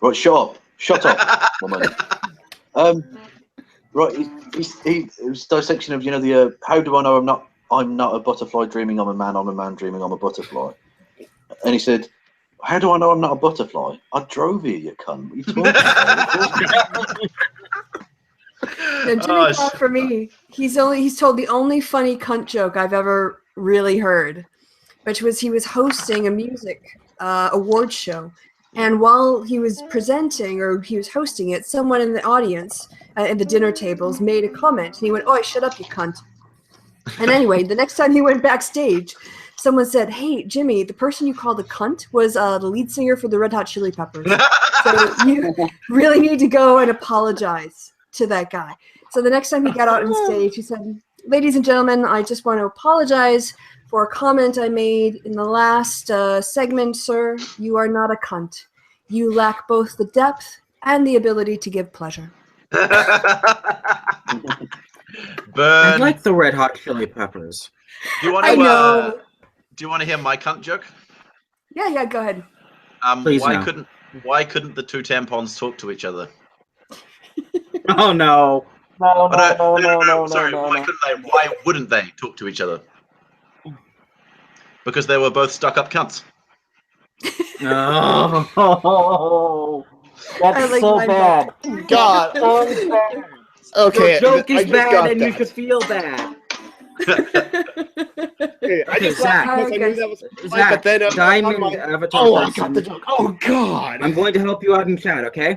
Right, shut up, woman. Right, it was dissection of the how do I know I'm not a butterfly dreaming I'm a man dreaming I'm a butterfly, and he said, how do I know I'm not a butterfly? I drove here, you cunt. What are you talking about? Jimmy Carr for me, he's told the only funny cunt joke I've ever really heard, which was he was hosting a music awards show. And while he was presenting, or he was hosting it, someone in the audience at the dinner tables made a comment. And he went, "Oh, shut up, you cunt." And anyway, the next time he went backstage, someone said, "Hey, Jimmy, the person you called a cunt was the lead singer for the Red Hot Chili Peppers. So you really need to go and apologize to that guy." So the next time he got out on stage, he said, "Ladies and gentlemen, I just want to apologize for a comment I made in the last segment, sir. You are not a cunt. You lack both the depth and the ability to give pleasure." I like the Red Hot Chili Peppers. Do you want to? Do you want to hear my cunt joke? Yeah, go ahead. Please why couldn't the two tampons talk to each other? Oh no. No. Sorry, why wouldn't they talk to each other? Because they were both stuck-up cunts. Oh. That's like so my bad. God. So bad. Okay. Your joke I is just bad, got and you that. should feel bad. Okay, I just Zach, laughed because I knew guys. that was right, Zach, but then Diamond on my, Avatar oh, I person. got the joke. Oh God. I'm going to help you out in chat, okay?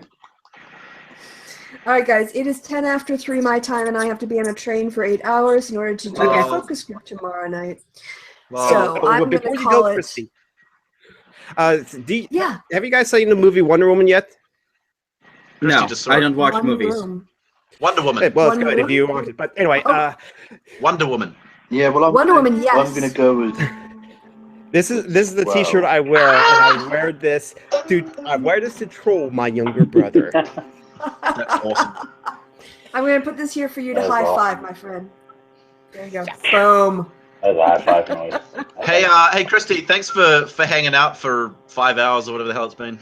All right, guys. It is 10 after 3 my time, and I have to be on a train for 8 hours in order to do a focus group tomorrow night. So I'm going to call it. Christy, Yeah. have you guys seen the movie Wonder Woman yet? No, I don't watch Wonder movies. Room. Wonder Woman. Well, it's Wonder good if Woman? you want it. But anyway, Wonder Woman. Yeah, well, Wonder Woman, yes. I'm gonna go with. this is the Wow. T-shirt I wear, and I wear this to troll my younger brother. That's awesome. I'm going to put this here for you to That is high awesome. five, my friend. There you go. Boom. That's a high five noise. Hey, Christy, thanks for hanging out for 5 hours or whatever the hell it's been.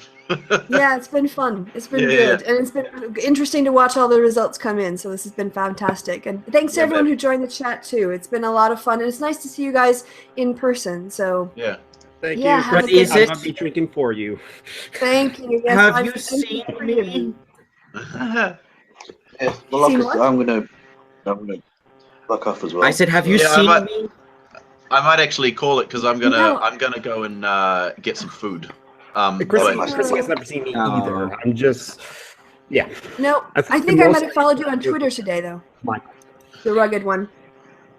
Yeah, it's been fun. It's been Yeah, good. And it's been interesting to watch all the results come in. So this has been fantastic. And thanks to everyone who joined the chat too. It's been a lot of fun. And it's nice to see you guys in person. So yeah. Thank yeah, you. have a Christy, good I'll be drinking for you. Thank you. Yes, Have I'm you thinking seen free of me? you. Yeah, well, Seen like what? I'm gonna fuck off as well. I said, have you Yeah, seen I me? might actually call it because I'm gonna No. go and get some food. Christy has never seen me either. I'm just, yeah. No, I the think I most might have followed you on Twitter today, though. Michael. The rugged one.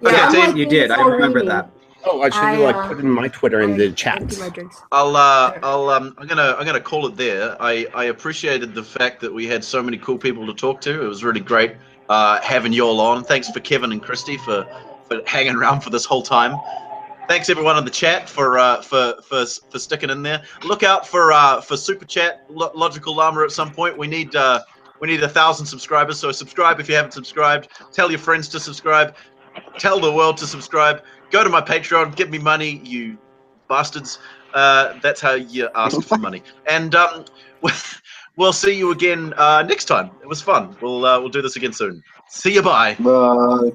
Yeah, Okay, I'm team. like You this did. I remember Irene. that. Oh, I should put in my Twitter in the chat. Empty my drinks. I'm gonna call it there. I appreciated the fact that we had so many cool people to talk to. It was really great having you all on. Thanks for Kevin and Christy for hanging around for this whole time. Thanks everyone in the chat for sticking in there. Look out for super chat Logical Llama at some point. We need 1,000 subscribers. So subscribe if you haven't subscribed. Tell your friends to subscribe. Tell the world to subscribe. Go to my Patreon. Give me money, you bastards. That's how you ask for money. And we'll see you again next time. It was fun. We'll do this again soon. See you. Bye. Bye.